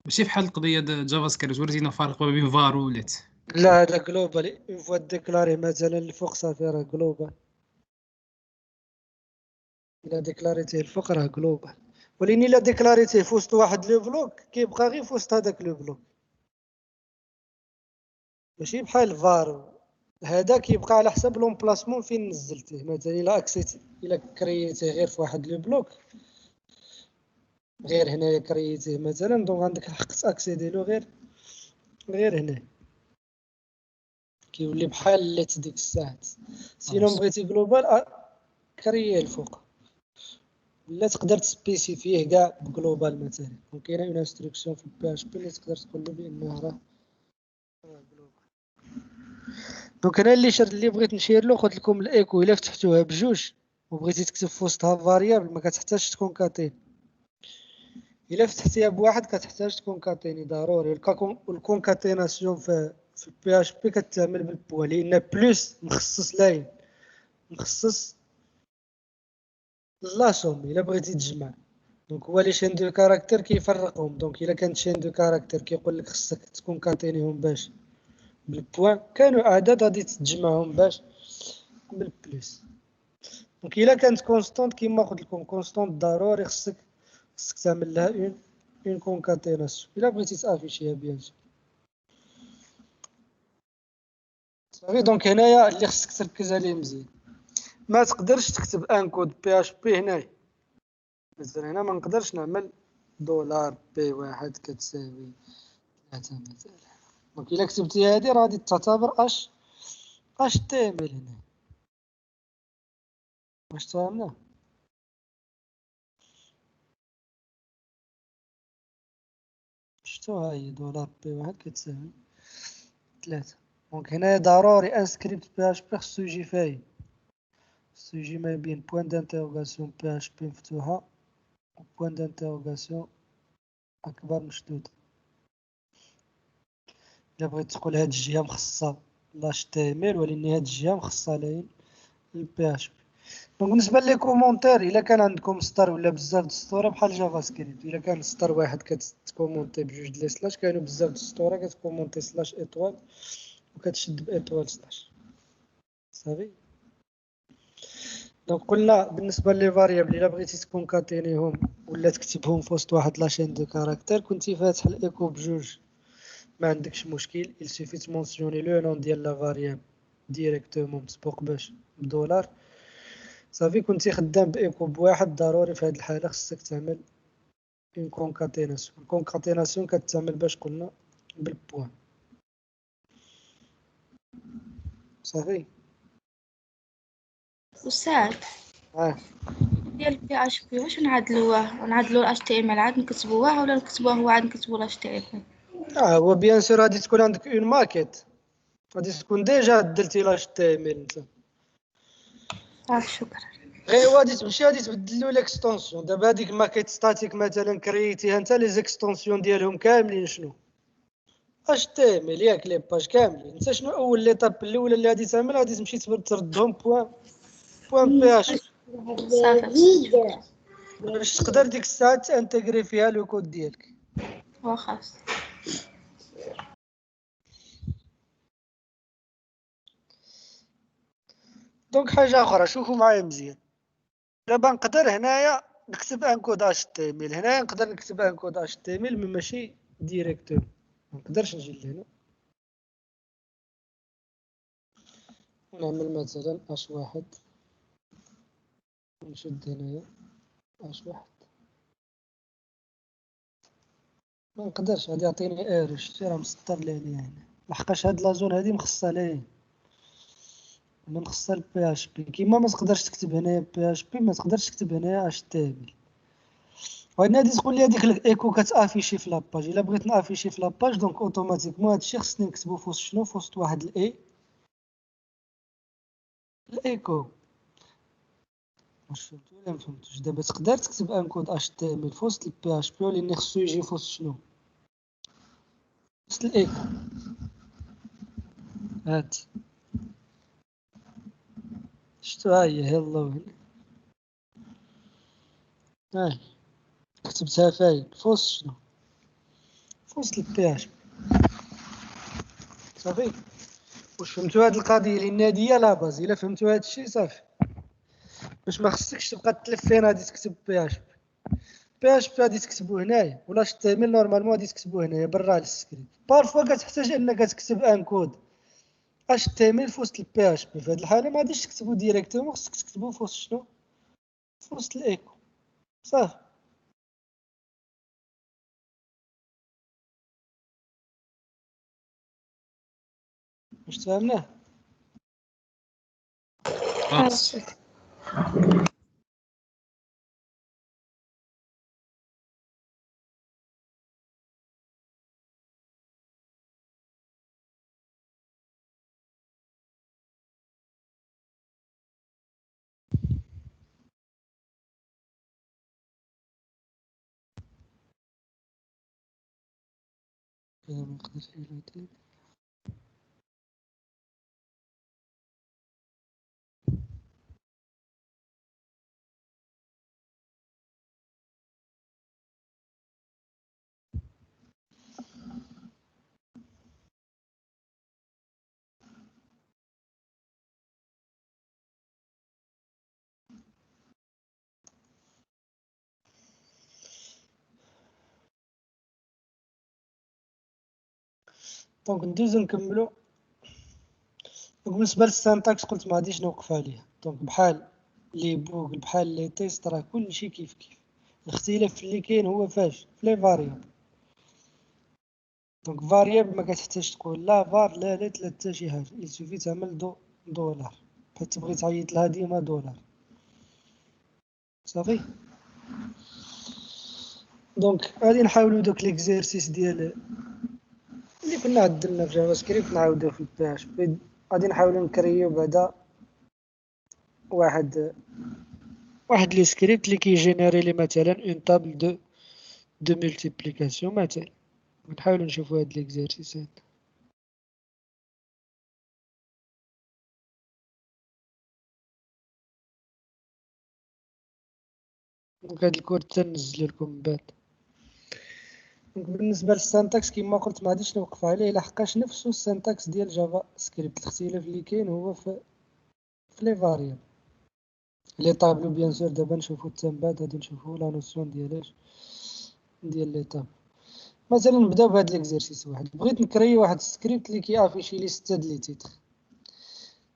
ماشي بحال القضيه جافا سكريبت. وريتينا فرق ما بين فار وليت. لا هذا جلوبال، اون فوا ديكلاري مثلا الفوق صافي راه جلوبال. إلا ديكلاريتيه الفوق راه جلوبال، ولكن إلا ديكلاريتيه في وسط واحد لو بلوك كيبقى غير في وسط هذاك لو بلوك، ماشي بحال فار. هذا كيبقى على حسب لومبلاسمون فين نزلتيه. مثلا الا اكسيتي الا كرييتيه غير في واحد لو بلوك، غير هنايا كرييتيه مثلا، دونك عندك الحق تاكسيدي له غير هنا، كيولي بحال ليت ديك الساعات. سينو بغيتي جلوبال كرييه الفوق، ولا تقدر تسبيسيفيه كاع بجلوبال مثلا. دونك كاينه اون انستركسيون في البي اش بي اللي تقدر تقول له بانه راه جلوبال. دونك انا اللي بغيت نشير له، قلت لكم الايكو الا فتحتوها بجوج وبغيتي تكتب في وسطها فاريابل ما كتحتاجش تكون كاتين. الا فتحتيها بواحد كتحتاج تكون كاتيني ضروري. الكونكاتيناسيون في البي اش بي كتعمل بالبوا، لان بلوس مخصص لاين مخصص لا سوم الا بغيتي تجمع. دونك هو لي شين دو كاركتير كيفرقهم. دونك الا كانت شين دو كاركتير كيقول لك خصك تكون كاتينيهم باش بالبوان، كانوا اعداد غادي تجمعهم باش بالبلوس. دونك الا كانت كونستونت كيما قلت لكم كونستونت ضروري خصك تعمل لها اون كونكاتيناسيون الا بغيتي تافيشيها بيان سور صافي. دونك هنايا اللي خصك تركز عليه مزيان، ما تقدرش تكتب ان كود بي اش بي هنايا. مثلا هنا ما نقدرش نعمل دولار بي واحد كتساوي 3 مثلا. دونك إلا كتبتي هادي راه غادي تعتبر اش تي ام ال هنا. واش تفهمنا؟ شتو هاهي دولار بي واحد كتساوي 3. دونك هنايا ضروري ان سكريبت بي اش بي خصو يجي فايد، خصو يجي ما بين بوان دانتيروغاسيون بي اش بي مفتوحة و بوان دانتيروغاسيون أكبر مشدودة. إلا بغيت تقول هاد الجهة مخصصة لاش تي ام ال ولكن هاد الجهة مخصصة لين البي اش بي. دونك بالنسبة لي كومونتير، إلا كان عندكم سطر ولا بزاف د السطور بحال جافا سكريبت، إلا كان سطر واحد كتكومونتي بجوج د لي سلاش، كاينو بزاف د السطور كتكومونتي سلاش إيطوال وكتشد بإيطوال سلاش صافي. دونك قلنا بالنسبة لي فاريابل إلا بغيتي تكونكاتينيهم ولا تكتبهم في وسط واحد لاشين دو كاركتير، كنتي فاتح الإيكو بجوج ما عندكش مشكل. il suffit تمونسيوني لو نون ديال لا فاريابل ديريكتومون مسبوق باش بدولار صافي. كنتي خدام بإيكو بواحد، ضروري في هاد الحالة خصك تعمل اون كونكاتيناسيون. الكونكاتيناسيون كتعمل باش قلنا بالبوان صافي. أستاذ ديال بي اش بي واش نعدلوه الاش تي ام ال عاد نكتبوه ولا نكتبوه هو عاد نكتبو الاش تي ام ال؟ هو بيان سور غادي تكون عندك اون ماكيت، غادي تكون ديجا عدلتي لاش تي ام ال انت، صافي شكرا. غير غادي تمشي غادي تبدلو ليكستونسيون. دابا هاديك ماكيت ستاتيك مثلا كريتيها انت، لي زيكستونسيون ديالهم كاملين شنو اش تي ام ال ياك لي باج كاملين. انت شنو اول ليطاب الاولى اللي غادي تعمل، غادي تمشي تردهم بوان بي اش صافي باش تقدر ديك الساعه تانتيغري فيها لو كود ديالك. واخا. دونك حاجه اخرى شوفوا معايا مزيان. دابا نقدر هنايا نكتب ان كود اش تي ام ال، هنايا نقدر نكتب ان كود اش تي ام ال مي ماشي ديريكتور. ما نقدرش نجي لهنا ونعمل مثلا اش واحد ونشد هنايا اش واحد، ما نقدرش. غادي يعطيني ايرور. شتي راه مسطر لي عليها هنا، لحقاش هاد لازون هادي مخصصه ليه انا مخصصه البي اش بي. كيما ما تقدرش تكتب هنايا بي اش بي ما تقدرش تكتب هنايا اش تي ام ال. وهنا غادي تقول لي هذيك الايكو كتافيشي في لاباج. الا بغيت نافيشي في لاباج دونك اوتوماتيكمون هادشي خصني نكتبو في وسط شنو، في وسط واحد الايكو. واش فهمتوا ولا ما فهمتوش؟ دابا تقدر تكتب ان كود اش تي ام ال في وسط البي اش بي ولكن خصو يجي في وسط شنو، في وسط الايكو. هاد شتو ها هي هيلو هنا، هاي كتبتها فاين في وسط شنو، في وسط البي اش بي صافي. واش فهمتوا هاد القضيه؟ لان هادي هي لا باز. الا فهمتوا هاد الشيء صافي باش ما خصكش تبقى تلف فين غادي تكتب بي اش بي. بي اش بي غادي تكتبو هنايا ولا شتعمل نورمالمون غادي تكتبو هنايا برا على السكريبت. بارفوا كتحتاج انك تكتب ان كود اش تي ام ال في وسط البي اش بي. في هاد الحاله ما غاديش تكتبو ديريكتومون، خصك تكتبو في وسط شنو، في وسط الايكو صافي. واش تفهمناه؟ خلاص كذا ما نقدرش نعيد. دونك ندوزو نكملو. دونك بالنسبه للسانتاكس قلت ما غاديش نوقف عليه. دونك بحال لي بوغ بحال لي تيست راه كلشي كيف كيف. الاختلاف اللي كاين هو فاش في لي فاريابل. دونك فاريابل ما كتحتاج تقول لا فار لا لت لا حتى شي حاجه، يسوفي تعمل دولار بحال تبغي تعيط لها ديما دولار صافي. دونك غادي نحاولوا دوك ليكزيرسيس ديال اللي كنا عدلنا في جافا سكريبت نعاودوه في البي اش بي. غادي نحاولوا نكريو بعدا واحد لو سكريبت اللي كيجينيري لي مثلا اون تابل دو ملتيبليكاسيون مثلا. نحاولوا نشوفوا هاد ليكزيرسيس هاد. دونك هاد الكود تنزل لكم من بعد. دونك بالنسبه للسانتاكس كما قلت ما غاديش نوقف عليه لحقاش نفسه السانتاكس ديال جافا سكريبت. الاختلاف اللي كاين هو في لي فاريابل لي طابلو. بيان سور دابا نشوفو حتى من بعد غادي نشوفو لا نوسيون ديال لي طابلو. مثلا نبداو بهاد ليكزيرسيس واحد. بغيت نكري واحد السكريبت اللي كيافيشي لي 6 د لي تيتر.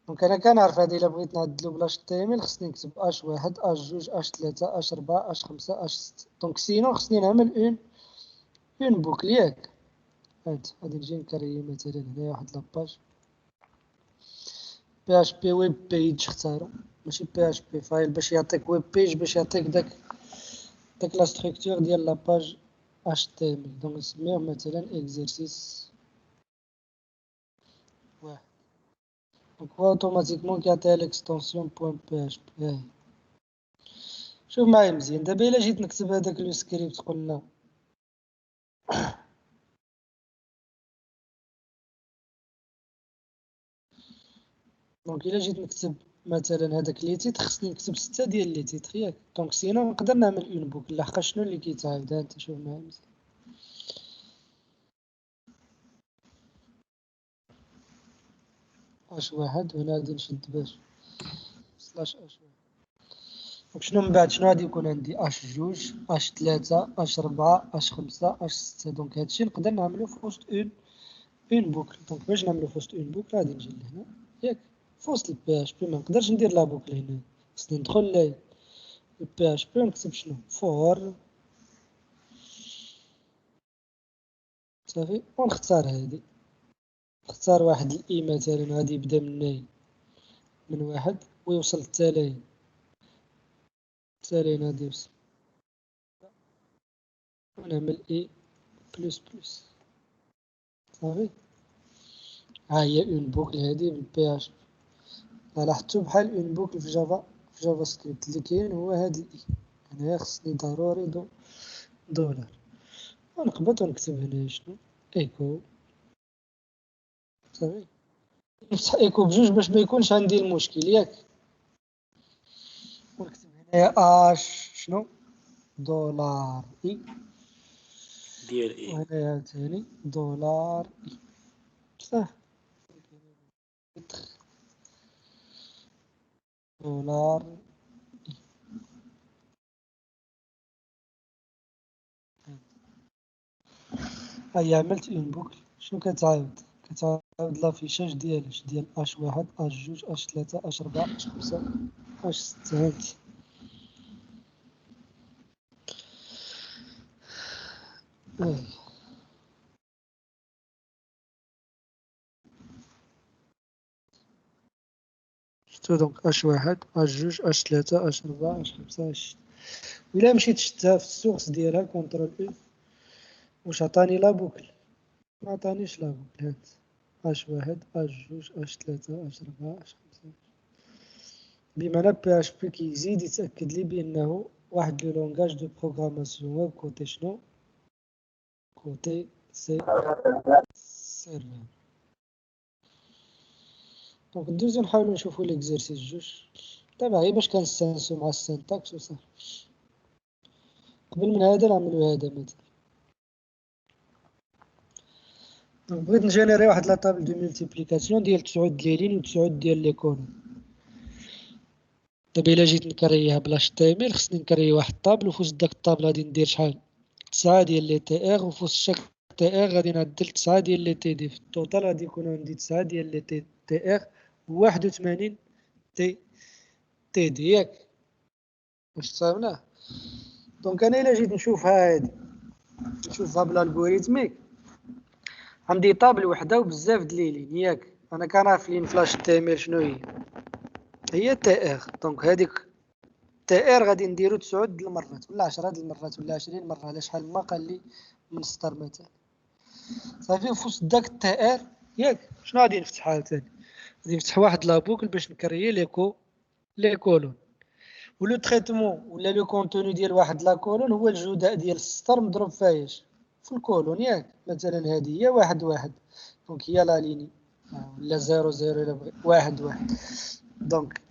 دونك انا كنعرف هادي الا بغيت نعدلو بلا HTML خصني نكتب H1 H2 H3 H4 H5 H6. دونك سينو خصني نعمل اون بوكل ياك. غادي نجي نكري مثلا هنايا واحد لاباج PHP ويب بيج اختارو ماشي PHP فايل باش يعطيك ويب بيج باش يعطيك داك لا ستركتور ديال لاباج HTML. دونك نسميوه مثلا اكزرسيس واحد. دونك هو اوتوماتيكمون كيعطيها ليكستونسيون .php. هاهي شوف معايا مزيان. دابا الا جيت نكتب هذاك لو سكريبت قلنا دونك الا جيت نكتب مثلا هذاك لي تيتر خصني نكتب 6 ديال لي تيتر ياك. دونك سينو نقدر نعمل اون بوكل لحقاش شنو اللي كيتعاود. ها انت شوف معايا مزيان. H1 هنا غادي نشد باش سلاش H1. دونك شنو من بعد شنو غادي يكون عندي H2 H3 H4 H5 H6. دونك هادشي نقدر نعملو في وسط اون بوكل. دونك باش نعملو في وسط اون بوكل غادي نجي لهنا ياك في وسط البي اش بي. ما نقدرش ندير لا بوكل هنا خصني ندخل البي اش بي ونكتب شنو فور صافي ونختار هادي. نختار واحد الاي مثلا غادي يبدا من واحد ويوصل التالي غادي يوصل ونعمل اي بلس بلس صافي. ها هي اون بوكل هادي بالبي اش بي. لاحظتو بحال اون بوكل في جافا سكريبت اللي كاين هو هاد الاي. هنايا خصني ضروري دولار ونقبض ونكتب هنا شنو ايكو صافي. نفتح ايكو بجوج باش ما يكونش عندي المشكل ياك. ونكتب هنايا اش شنو دولار اي ديال ايه وهنايا ثاني دولار اي صح. دولار هيا عملت اون بوكل. شنو كتعاود لافيشاج ديال H1 H2 H3 H4 H5 H6. هادي شفتو. دونك H1 H2 H3 H4 H5 H6. وإلا مشيت شتها في السورس ديالها كونترول اي واش عطاني لا بوكل؟ ما عطانيش لا بوكل. هاد H1 H2 H3 H4 H5. بمعنى بي اش بي كيزيد يتاكد لي بانه واحد لو لونغاج دو بروغراماسيون ويب كوتي شنو كوتي سيرفر. دونك ندوزو نحاولو نشوفو ليكزيرسيس جوج. دابا غير باش كنستانسو مع السينتاكس وصافي. قبل من هذا نعملو هذا مثلا. دونك بغيت نجينيري واحد لا طابل دو ملتيبليكاسيون ديال 9 ديال لين و9 ديال لي كولون. دابا الا جيت نكريها بلا HTML خصني نكري واحد الطابل وفوق داك الطابل غادي ندير شحال 9 ديال لي تي ار وفوق شاك تي ار غادي نعدل 9 ديال لي تي دي. في التوتال غادي يكون عندي 9 ديال لي تي ار و81 تي دي ياك واش تصاوبناه. دونك انا الا جيت نشوفها هادي نشوفها بالالغوريثميك، عندي طابل وحده وبزاف د ليلين ياك. انا كنعرف لين فلاش تيميل شنو هي تي ار. دونك هذيك تي ار غادي نديرو 9 د المرات ولا 10 د المرات ولا 20 مره على شحال ما قال لي من سطر مثلا. صافي في وسط داك تي ار ياك شنو غادي نفتح عاوتاني؟ غادي نفتح واحد لابوكل باش نكريي لي كولون، ولو تريتمون ولا لو كونتوني ديال واحد لا كولون هو الجداء ديال السطر مضروب فايش في الكولون ياك. مثلا هذه هي واحد واحد، دونك هي لا ليني ولا 0 0 الا بغيت واحد واحد. دونك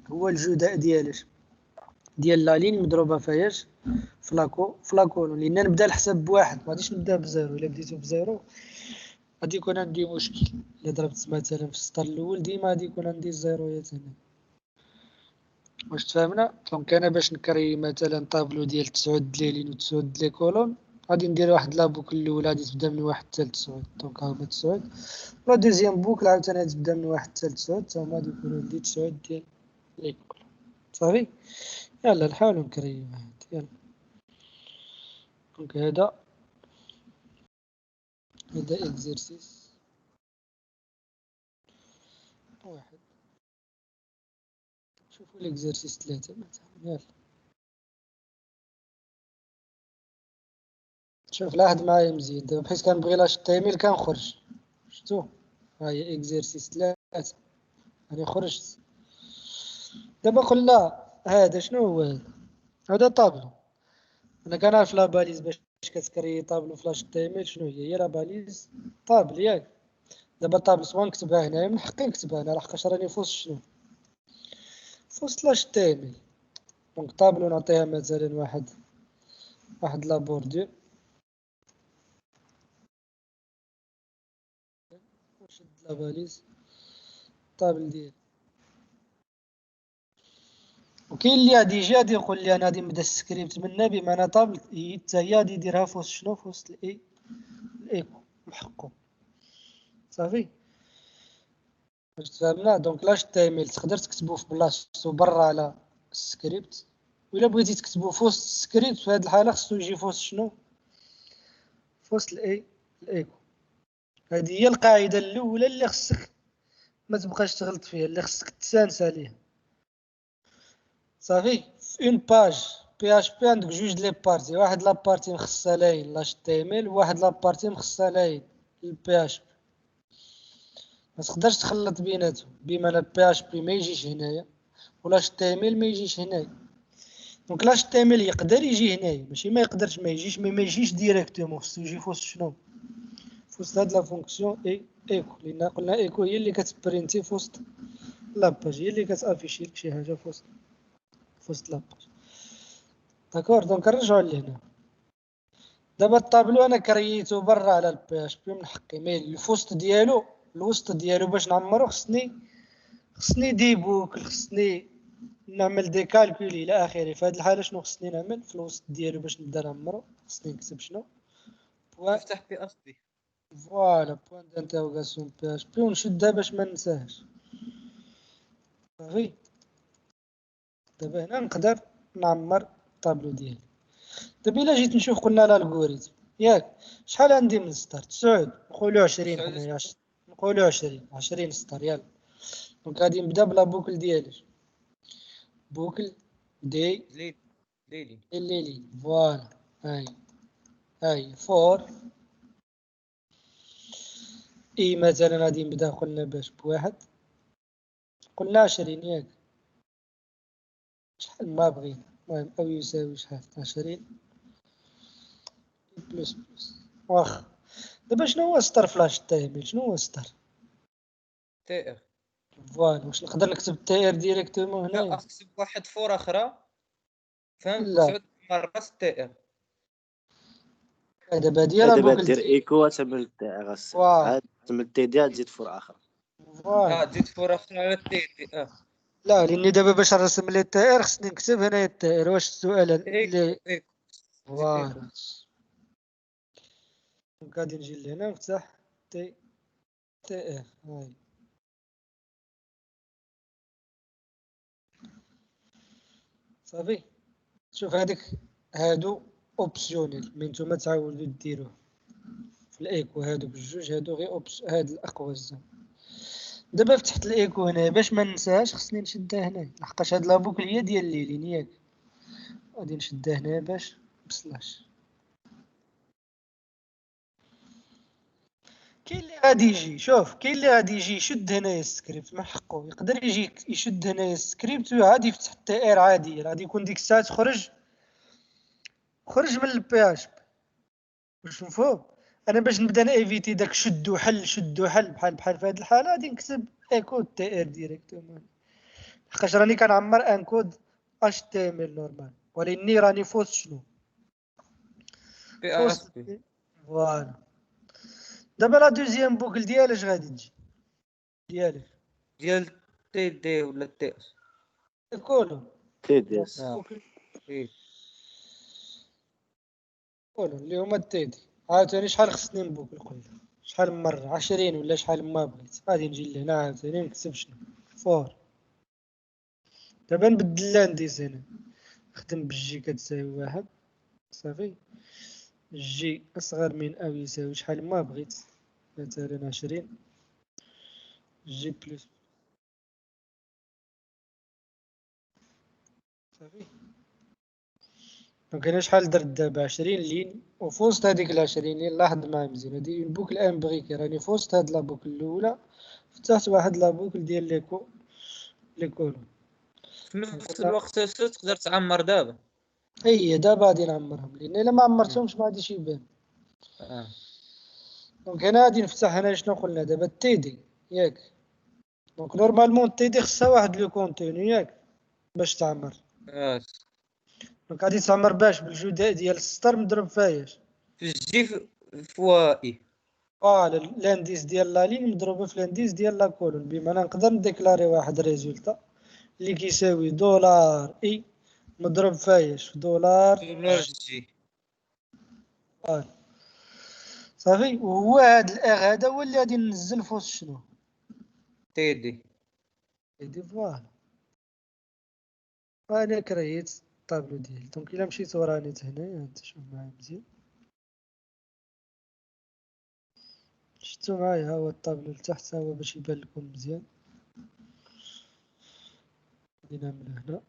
هو الجداء ديال لا لين مضروبه فايش في لاكولون، لان نبدا الحساب بواحد ما غاديش نبدا بزيرو. الا بديتو بزيرو غادي يكون عندي مشكل. الا ضربت مثلا في السطر الاول ديما غادي يكون عندي الزيرويات هنا. واش تفهمنا؟ دونك انا باش نكري مثلا طابلو ديال 9 د لين و 9 د لي كولون غادي ندير واحد لابوكل الاولى غادي تبدا من 1 حتى ل 9. دونك ها هما 9. لا دوزيام بوكل عاوتاني غادي تبدا من 1 حتى ل 9، تا هما غادي يكونوا عندي 9 ديال لي كولون. صافي يلا نحاولوا نكريو هاد. يلا دونك هذا اكزرسيس واحد. شوفوا الاكزرسيس 3 مثلا. يلا شوف لاحظ معايا مزيان دابا بحيث كنبغي لاش تايميل كنخرج. شفتو ها هي اكزرسيس 3 راني خرجت. دابا قلنا هذا شنو هو هذا طابلو. انا كنعرف لا باليز باش كتكري طابلو فلاش تايميل شنو هي لا باليز طابل ياك. دابا طابل سواء نكتبها هنايا من حقي نكتبها هنا لحقاش راني فوسط شنو فوسط لاش تايميل. دونك طابلو نعطيها مثلا واحد لابوردور نشد لا باليز طابل ديال. وكاين اللي غادي يجي غادي يقول لي انا غادي نبدا السكريبت من بمعنى طابل حتى هي غادي يديرها في وسط شنو في وسط الايكو بحقو. صافي واش تفهمنا؟ دونك لاش تايميل تقدر تكتبو في بلاصتو برا على السكريبت، ولا بغيتي تكتبو في وسط السكريبت في هاد الحاله خصو يجي في وسط شنو في وسط الايكو. هذه هي القاعده الاولى اللي خصك ما تبقاش تغلط فيها، اللي خصك تسانس عليها. صافي في اون باج بي اش بي عندك جوج لي بارتي، واحد لا بارتي مخصصه لاين لاش تي ام ال وواحد لا بارتي مخصصه لاين البي اش بي. ما تقدرش تخلط بيناتهم بمعنى البي اش بي ما يجيش هنايا ولاش تي ام ال ما يجيش هنايا. دونك لاش تي ام ال يقدر يجي هنايا ماشي ما يقدرش ما يجيش، ما يجيش ديريكتومون خصو يجي في وسط شنو في وسط هاد لا فونكسيون ايكو. لان قلنا ايكو هي اللي كتبرينتي في وسط لاباج، هي اللي كتافيشي لك شي حاجه في وسط لاباج. داكور دونك نرجعو لهنا. دابا الطابلو انا كرييتو برا على البي اش بي من حقي، مي الوسط ديالو باش نعمرو خصني ديبوك، خصني نعمل دي كالكول الى اخره. في هذه الحاله شنو خصني نعمل في الوسط ديالو باش نبدا نعمرو؟ خصني نكتب شنو افتح بي اس بي. فوالا بوان دانتيروغاسيون بي اش بي ونشدها باش ما ننساهاش. صافي دابا هنا نقدر نعمر الطابلو ديالي. دابا الا جيت نشوف قلنا الالغوريثم ياك شحال عندي من سطر 9 نقولوا 20 حنايا نقولوا 20 سطر. يلا دونك غادي نبدا بلا بوكل ديالي بوكل ليلي الليلي فوالا هاي فور اي مثلا غادي نبدا قلنا باش بواحد قلنا 20 ياك شحال ما بغينا المهم او يساوي شحال 20 بلس واخا. دابا شنو هو سطر فلاش تايميل؟ شنو هو سطر تي ار؟ فوالا واش نقدر نكتب تي ار ديريكتومون لا هنايا؟ اكتب واحد فور اخرى فهم لا 9 مرات تي ار. دابا ديال دابا بوكل دير ايكو تعمل غاس فوالا عاد تعمل تي دي تزيد فور اخر. تزيد فور اخرى على تي دي لا لاني دابا باش نرسم لي تي ار خصني نكتب هنايا التي ار. واش السؤال اللي ايكو زيد فوالا ايكو. دونك غادي نجي لهنا نفتح تي ار هاي صافي شوف هادو اوبسيونيل مي نتوما تعاودوا ديروه في الايكو. هادو بجوج هادو غير هاد الاقوى الزعما. دابا فتحت الايكو هنا باش ما ننساهاش خصني نشدها هنا لحقاش هاد لابوكل هي ديال الليلين ياك. غادي نشدها هنا باش مبسلاش. كاين اللي غادي يجي شوف كاين اللي غادي يجي يشد هنايا السكريبت من حقه يقدر يجي يشد هنايا السكريبت وعادي يفتح التي ار عادي. غادي يكون ديك الساعه خرج من البي اش بي. واش مفهوم؟ انا باش نبدا نيفيتي داك شد وحل بحال في هذه الحاله غادي نكتب ايكو تي ار ديريكتومون لحقاش راني كنعمر ان كود اش تي ام ال نورمال ولكني راني فوت شنو بي اس بي فوالا. دابا لا دوزيام بوكل ديالك غادي تجي ديالك ديال تي دي ولا تي اس كولو تي دي اس. إيه. كولو اللي هما التيدي. عاوتاني شحال خصني نبوكل كلها شحال من مرة 20 ولا شحال ما بغيت. غادي نجي لهنا عاوتاني نكتب شنو فور. دابا نبدل لانديس هنا نخدم بالجي كتساوي 1 صافي. جي أصغر من أو يساوي شحال ما بغيت مثلا 20 جي بلس صافي. دونك هنا شحال درت دابا 20 لين وفوسط هاديك 20 لين. لاحظ معايا مزيان هادي اون بوكل ان بغيكي راني فوسط هاد لابوكل الاولى فتحت واحد لابوكل ديال لي كولون. في نفس الوقت تقدر تعمر دابا. هي دابا غادي نعمرهم لان الا ما عمرتهمش ما غاديش يبان. دونك هنا غادي نفتح هنا شنو قلنا دابا التيدي ياك. دونك نورمالمون التيدي خصها واحد لو كونتوني ياك باش تعمر. دونك غادي تعمر باش بالجداء ديال السطر مضروب فياش في الجي فوائي. فوالا لانديس ديال لا لين مضروبه في لانديس ديال لا كولون. بمعنى نقدر نديكلاري واحد ريزولتا اللي كيساوي دولار اي مضروب فياش في دولار جي. صافي. وهو هاد الاغ هذا هو اللي غادي ننزل فوق شنو تيدي. فوالا. انا كريت الطابلو ديالي. دونك الا مشيت وراني هنايا انت شوف معايا مزيان شفتو معايا. ها هو الطابلو لتحت ها هو باش يبان لكم مزيان. غادي نعمل هنا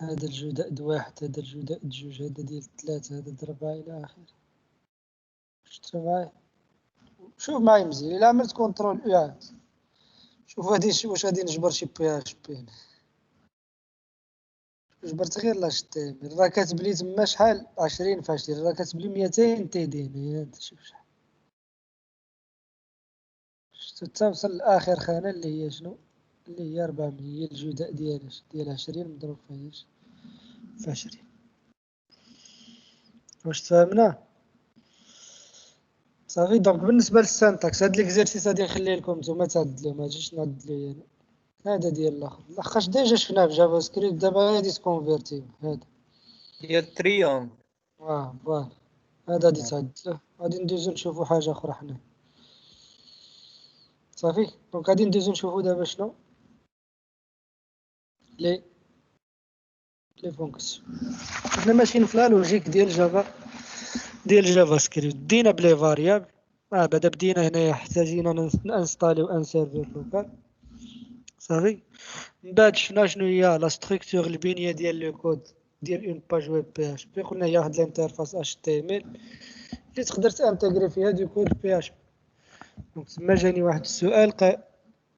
هذا الجداء واحد هذا الجداء جوج هذا ديال 3 هذا 4 الى اخره. شفتو معايا؟ شوف معايا مزيان. الا عملت كونترول او عاد شوف واش غادي نجبر شي بي اش بي. جبرت غير لاش تي راه كاتب لي تما شحال 20 في 20 راه كاتب لي 200 تي دي هنا. انت شوف شحال شفتو توصل لاخر خانه اللي هي شنو اللي هي 400 هي الجداء ديال 20 مضروب في 20. واش تفهمنا صافي. دونك بالنسبه للسانتاكس هاد ليكزيرسيس غادي نخليه لكم نتوما تعدلوه ما تجيش نعدلو انا. هذا ديال الاخر لحقاش ديجا شفناه في جافا سكريبت. دابا غادي تكونفيرتيو هذا ديال تريون. فوالا هذا غادي تعدلوه. غادي ندوزو نشوفو حاجه اخرى حنا صافي. دونك غادي ندوزو نشوفو دابا شنو لي فونكسيون. حنا ماشيين في لا لوجيك ديال جافا سكريبت. بدينا بلي فاريابل بعدا بدينا هنايا حتاجينا نانستاليو ان سيرفر لوكال صافي. من بعد شفنا شنو هي لا ستركتور البنيه ديال لو كود ديال اون باج ويب بي اش بي. قلنا هي واحد الانترفاس اش تي ام ال اللي تقدر تانتيغري فيها دو كود بي اش بي. دونك تما جاني واحد السؤال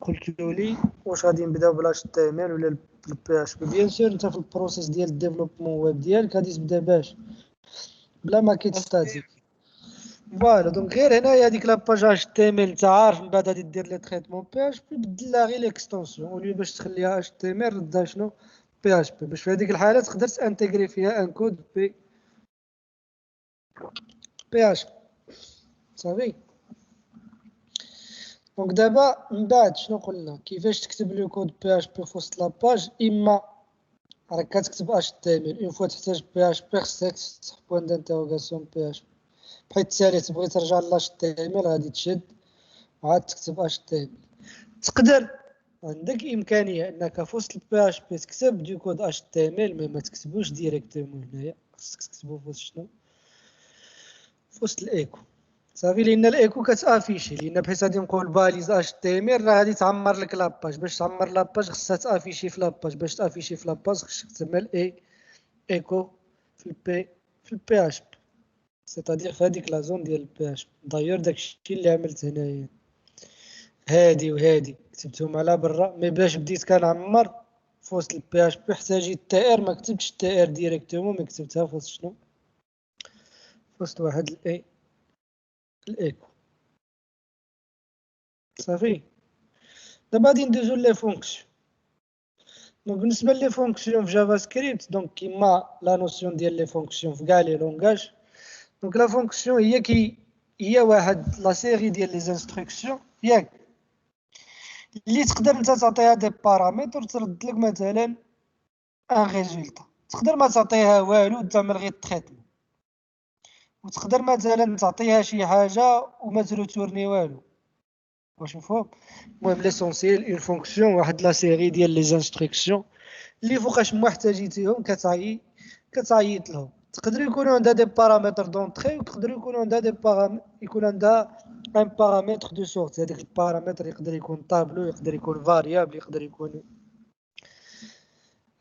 قلت له لي واش غادي نبداو بلا اتش تي ام ال ولا بالبي اش بي. بيان سور انت في البروسيس ديال الديفلوبمون ويب ديالك غادي تبدا باش بلا ماكيت ستاتيك. فوالا دونك غير هنايا هذيك لاباج اش تي ام ال انت عارف من بعد غادي دير لي تريتمون بي اش بي بدل لها غير ليكستونسيون اوليو باش تخليها اش تي ام ال ردها شنو بي اش بي باش في هذيك الحاله تقدر تانتيغري فيها ان كود بي اش بي صافي. دونك دابا من بعد شنو قلنا كيفاش تكتب لو كود بي اش بي في وسط لاباج. اما راك كتكتب اش تي ام ال اون فوا تحتاج بي اش بي خصك تفتح بوين دانتيروغاسيون بي اش بي بحيث التالي تبغي ترجع لاش تي ام ال غادي تشد وعاد تكتب اش تي ام. تقدر عندك امكانيه انك في وسط البي اش بي تكتب دو كود اش تي ام ال، ما تكتبوش ديريكتومون هنايا، خصك تكتبو في وسط شنو، في وسط الايكو صافي. لان الايكو كتافيشي، لان بحيث غادي نقول باليز اش تي ام ال راه غادي تعمر لك لاباج، باش تعمر لاباج خصها تافيشي في لاباج، باش تافيشي في لاباج خصك تسمى ايكو في البي اش بي، سيتادير في هذيك لا زون ديال البي اش بي. دايور داكشي اللي عملت هنايا، هادي وهادي كتبتهم على برا، مي باش بديت كنعمر في وسط البي اش بي احتاجيت تي ار، ما كتبتش تي ار ديريكتومون، مي كتبتها في وسط شنو، في وسط واحد الايكو صافي. دابا غادي ندوزو لي فونكسيون. دونك بالنسبه لي فونكسيون في جافا سكريبت، دونك كيما لا نوسيون ديال لي فونكسيون في كاع لي لونغاج، دونك لا فونكسيون هي واحد لا سيري ديال لي انستركسيون ياك، اللي تقدر انت تعطيها دي بارامتر ترد لك مثلا ان ريزولتا. تقدر ما تعطيها والو تعمل غير التريتمون، وتقدر مثلا تعطيها شي حاجه وما تروتورني والو، واش مفهوم. المهم ليسونسييل اون فونكسيون واحد لا سيري ديال لي انستركسيون اللي فوقاش ما احتاجيتيهم كتعيط لهم. تقدر يكونوا عندها دي بارامتر دونطري، وتقدر يكونوا عندها دي يكون عندها ان بارامتر دو سورت. هذاك البارامتر يقدر يكون طابلو، يقدر يكون فاريابل، يقدر يكون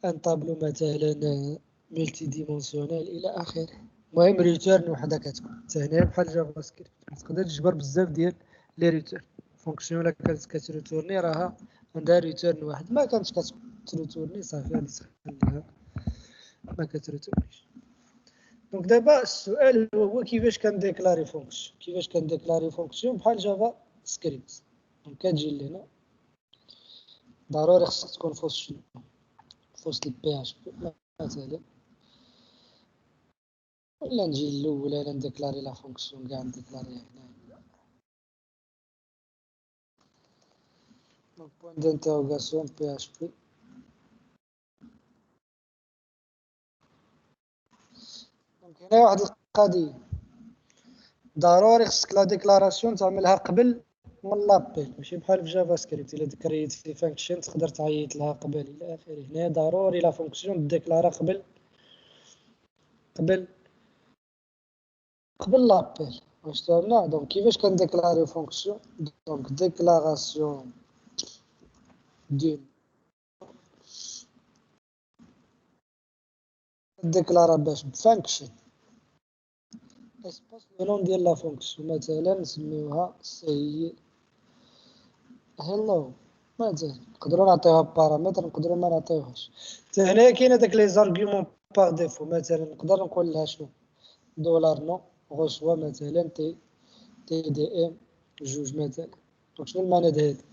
ان طابلو مثلا ملتي ديمونسيونيل الى اخره. المهم ريتيرن وحده كتكون حتى هنا بحال جافا سكريبت، تقدر تجبر بزاف ديال لي ريتيرن. فونكسيون لا كانت كتريتورني راها عندها ريتيرن واحد، ما كانتش كتريتورني صافي غادي تخليها ما كتريتورنيش. دونك دابا السؤال هو كيفاش كنديكلاري فونكسيون، كيفاش كنديكلاري فونكسيون بحال جافا سكريبت. دونك كتجي لهنا ضروري خصك تكون في وسط شنو، في وسط البي اش بي مثلا، ولا نجي الاول انا نديكلاري لا فونكسيون كاع نديكلاريها هنا. دونك بوين دانتيروغاسيون بي اش بي. دونك هنا واحد القضيه ضروري خصك لا ديكلاراسيون تعملها قبل من لابيل، ماشي بحال في جافا سكريبت الا كريت في فانكشن تقدر تعيط لها قبل الى اخره. هنا ضروري لا فونكسيون ديكلارا قبل لابيل. واش فهمنا؟ دونك كيفاش كنديكلاريو فونكسيون، دونك ديكلاراسيون دون ديكلارا باش بفانكشن اسباس لو نون ديال لا فونكسيون، مثلا نسميوها سي هيلو مثلا. نقدروا نعطيوها بارامتر، نقدروا ما نعطيوهاش. حتى هنا كاين هذاك لي زارغيومون باغ ديفو، مثلا نقدر نقول لها شنو دولار نو غوسوا مثلا تي دي ام جوج مثلا. دونك شنو المعنى د هادي،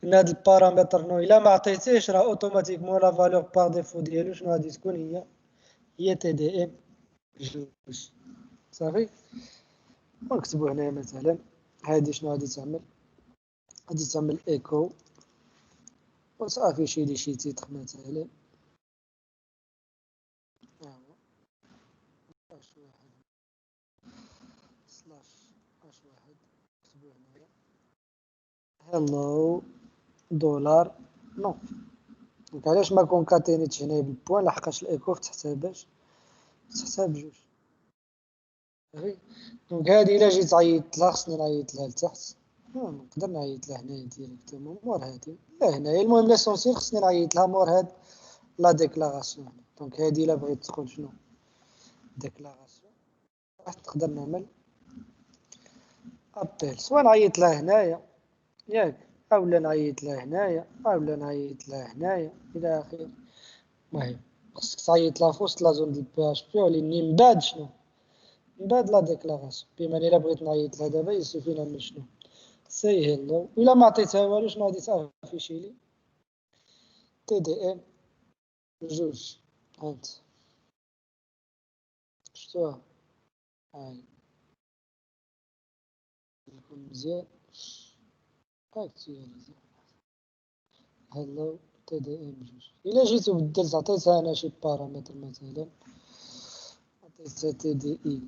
ان هاد البارامتر نو الا ما عطيتيهش راه اوتوماتيكمون لا فالور باغ ديفو ديالو شنو غادي تكون، هي تي دي ام جوج صافي. ونكتبو هنا مثلا هادي شنو غادي تعمل، غادي تعمل ايكو وتافيشي لي شي تيتر مثلا اش واحد سلاش اش واحد، نكتبو هنايا هلو دولار نو. دونك علاش ما كونكاتينيتش هنايا بالبوان، لحقاش الايكو فتحتها باش فتحتها بجوج صافي. دونك هادي الا جيت عيطت لها خصني نعيط لها لتحت، نقدر نعيط لها هنايا ديريكتومون مور هادي لا هنايا. المهم ليسونسيال خصني نعيط لها مور هاد لا ديكلاراسيون. دونك هادي الا بغيت تقول شنو ديكلاراسيون راح تقدر نعمل ابيل، سواء نعيط لها هنايا ياك، اولا نعيط لها هنايا، اولا نعيط لها هنايا الى اخره. المهم خصك تعيط لها في وسط لا زون ديال بي اش بي، ولاني من بعد شنو، من بعد لا ديكلاراسيون. بما الا بغيت نعيط لها دابا يسوفي نعمل شنو سي هيلو، الا ما عطيتها والو شنو غادي تافيشي لي تي دي ام جوج. هانت شفتوها هاي يكون مزيان هاك هي مزيان هلو تي دي ام جوج. الا جيت وبدلت عطيتها انا شي بارامتر مثلا عطيتها تي دي اي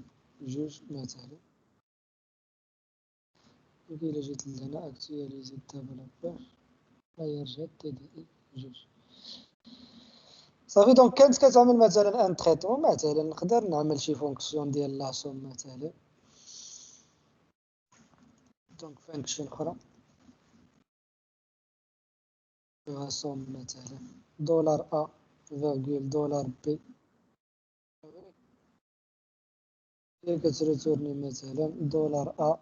جوج مثلا. إلا جيت لهنا أكتواليزي الديفلوبور غيرجع تي دي إي جوج. صافي دونك كانت كتعمل مثلا ان تريتمون، مثلا نقدر نعمل شي فونكسيون ديال لاصوم مثلا، دونك فانكشن اخرى لاصوم مثلا دولار ا فيرغول دولار بي، هي كتريتورني مثلا دولار ا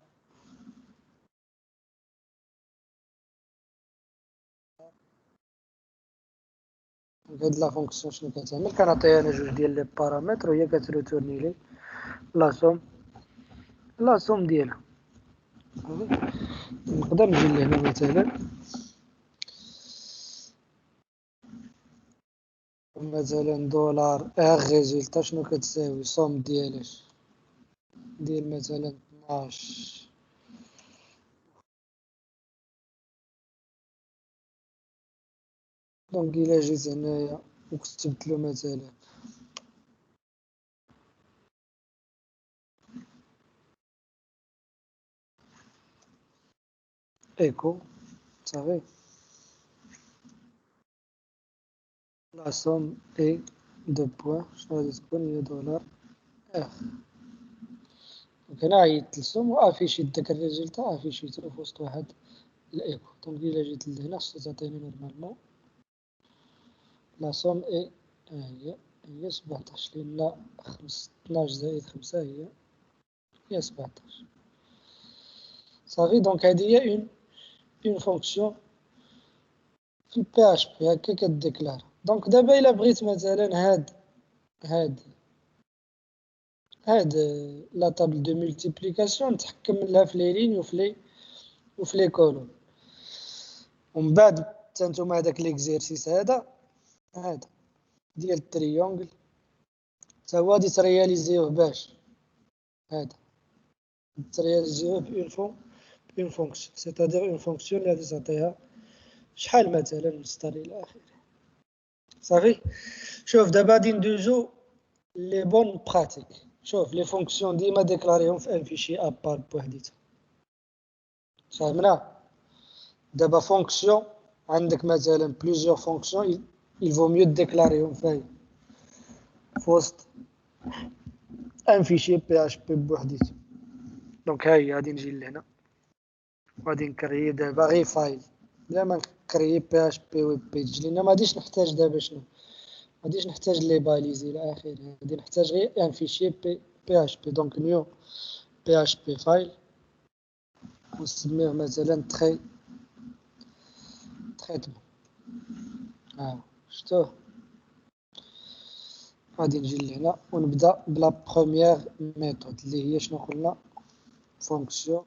هاد لا فونكسيون شنو كتعمل، كنعطيها انا جوج ديال لي بارامتر وهي كتريتورني لي لاصوم ديالها. نقدر نجي لهنا مثلا دولار ار ريزولتا شنو كتساوي صوم ديالاش ديال مثلا 12 دونك إلا جيت هنايا وكتبتلو مثلا ايكو صافي لا سوم اي دو بوان شنو غادي تكون هي دولار ار. دونك هنا عيطت للسوم وافيشيت داك الريزولتا افيشيتو في وسط واحد الايكو. دونك إلا جيت لهنا خصها تعطيني نورمالمون لا سوم اي هي 17 لأن 12 زائد 5 هي 17. صافي دونك هادي هي اون فونكسيون في البي اش بي هكا كديكلار. دونك دابا إلا بغيت مثلا هاد لا طابل دو مولتيبليكاسيون نتحكم لها في لي لين وفي لي كولوم، ومن بعد حتى نتوما هداك ليكزيرسيس هذا ديال التريونغل تا هو غادي ترياليزيوه باش هذا ترياليزيوه بأون فونكسيون، سيتادير اون فونكسيون اللي غادي تعطيها شحال مثلا مستر الى اخره. صافي شوف دابا غادي ندوزو لي بون براتيك. شوف لي فونكسيون ديما ديكلاريهم في ان فيشي ابار بوحديتها. فهمنا دابا فونكسيون عندك مثلا بليزيور فونكسيون il vaut mieux ديكلاريهم في وسط ان فيشي بي اش بي بوحديته. دونك هاهي غادي نجي لهنا غادي نكري دابا غير فايل بلا ما نكري بي اش بي ويب بيج، لان ما غاديش نحتاج دابا شنو ما غاديش نحتاج لي باليزي الى اخره، غادي نحتاج غير ان فيشي بي اش بي. دونك نيو بي اش بي فايل ونسميه مثلا تريتمون. شفتوه غادي نجي لهنا ونبدا بلا بروميير ميثود اللي هي شنو قلنا فونكسيون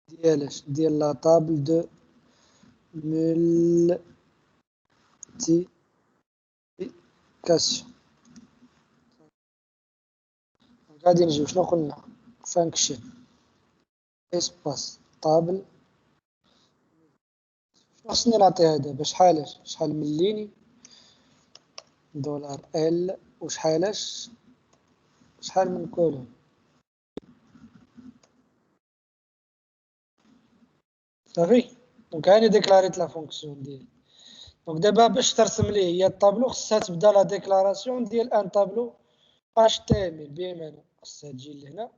ديالاش ديال لا طابل دو مولتيبليكاسيون. غادي نجيو شنو قلنا فانكشن اسباس طابل شنو خصني نعطيها دابا شحال من ليني دولار ال وشحال من كولوم. صافي دونك هاني ديكلاريت لا فونكسيون ديالي. دونك دابا باش ترسم ليه هي الطابلو خصها تبدا لا ديكلاراسيون ديال ان طابلو اش تي ام ال بمعنى خصها تجي لهنا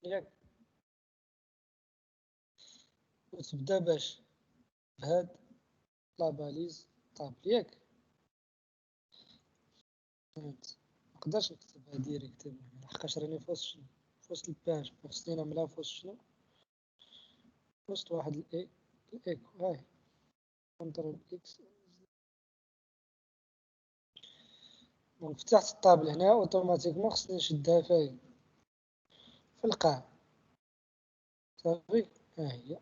ياك وتبدا باش بهاد لا باليز طابل ياك. مقدرش نكتبها ديريكتومون لحقاش راني في وسط الباج، خصني نعملها في وسط شنو في وسط واحد الايكو. هاي كنترول اكس دونك فتحت الطابل هنا اوتوماتيكمون خصني نشدها فين في القاع. صافي ها هي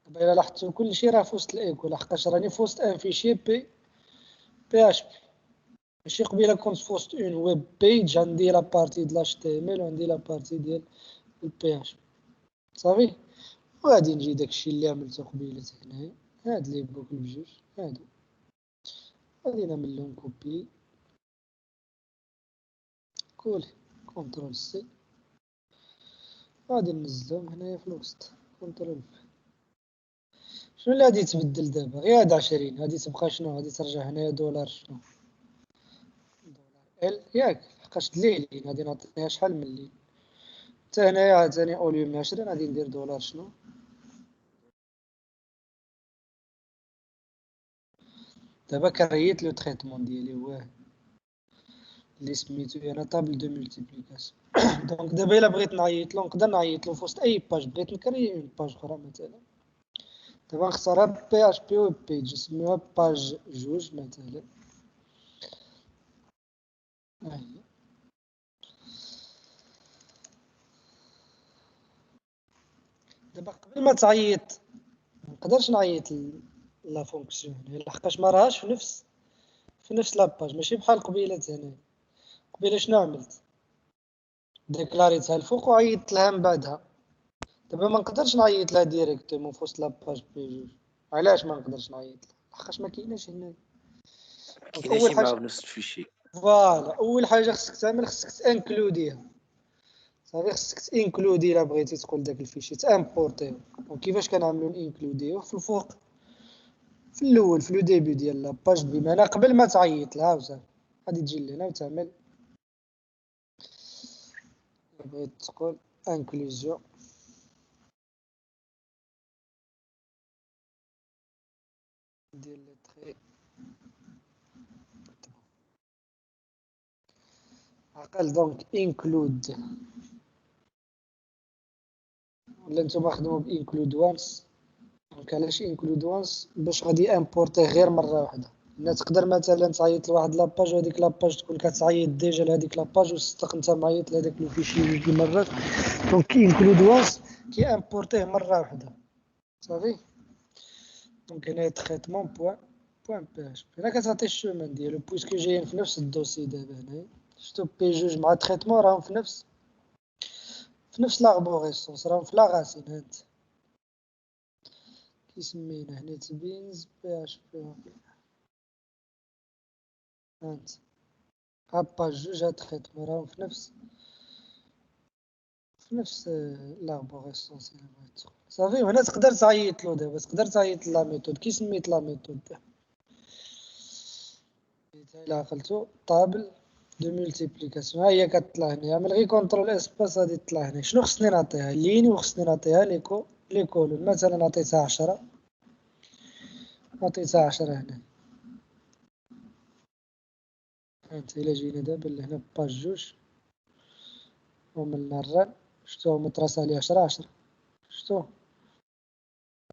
دابا الا لاحظتو كلشي راه في وسط الايكو لحقاش راني في وسط ان فيشي بي اش بي. ماشي قبيله كنت في وسط اون ويب بيج عندي لا بارتي ديال الاش تي ام ال وعندي لا بارتي ديال البي اش بي. صافي وغادي نجي داكشي اللي عملتو قبيله هنايا هاد لي بوكل بجوج هادو غادي نعمل لهم كوبي كولي كنترول سي غادي ننزلهم هنايا في الوسط كنترول في. شنو اللي غادي يتبدل دابا؟ غير هاد 20 غادي تبقى شنو؟ غادي ترجع هنايا دولار شنو؟ دولار ال ياك لحقاش الليلين غادي نعطيها شحال من الليل. حتى هنايا عاوتاني اوليو من 20 غادي ندير دولار شنو؟ دابا كريت لو تريتمون ديالي واه اللي سميتو انا طابل دو ملتيبليكاسيون. دونك دابا الا بغيت نعيط له نقدر نعيط له في وسط اي باج، بغيت نكري اون باج اخرى مثلا. دابا نختارها بي اش بي ويب بيج نسميوها باج جوج مثلا. هاهي دابا قبل ما تعيط منقدرش نعيط لا فونكسيون هنا لحقاش ما راهاش في نفس لاباج، ماشي بحال قبيله هنا. قبيله شنو عملت؟ ديكلاريتها الفوق وعيطت لها من بعدها. دابا ما نقدرش نعيط لها ديريكتومون في وسط لاباج بي جوج. علاش ما نقدرش نعيط لها؟ لحقاش ما كايناش هنا. كايناشي معاه في نفس الفيشي. فوالا اول حاجه خصك تعمل خصك تانكلوديها صافي. خصك تانكلودي الا بغيتي تقول داك الفيشي تامبورتيو. وكيفاش كنعملو انكلوديو في الفوق في الاول في لو ديبي ديال لاباج بمعنى قبل ما تعيط لها وصافي. غادي تجي لهنا وتعمل بغيت تقول انكلوزيون ديال لي تري عقل. دونك انكلود ولا نتوما خدموا بانكلود وانس. دونك علاش انكلود وانس؟ باش غادي امبورتي غير مره واحده. لا تقدر مثلا تعيط لواحد لاباج وهاديك لاباج تكون كتعيط ديجا لهاديك لاباج وصدق انت معيط لهداك لو فيشي جوج مرات. دونك انكلود وانس كي امبورتيه مره واحده صافي. دونك هنا تريتمون بوان بي اش بي. هنا كتعطي الشومان ديالو بويسكو جايين في نفس الدوسي. دابا هنايا شفتو بي جوج مع تريتمون راهم في نفس لاربوريسونس راهم في لاغاسين. هانت كي سمينا هنا تبينز بي اش بي. هانت باج جوج هاد تريتمون راهم في نفس لاربوريسونس الا بغيتو صافي. وهنا تقدر تعيط له. دابا تقدر تعيط لا ميثود كي سميت لا ميثود الا عقلتو طابل دو ملتيبليكاسيون. ها هي كتطلع هنا من غير كونترول اسباس غادي تطلع هنا. شنو خصني نعطيها؟ لين وخصني نعطيها لي كولون. مثلا عطيتها 10 عطيتها 10 هنا. هانت الا جينا دابا لهنا باج جوج ومن الران شتو متراسا لي 10 شتو.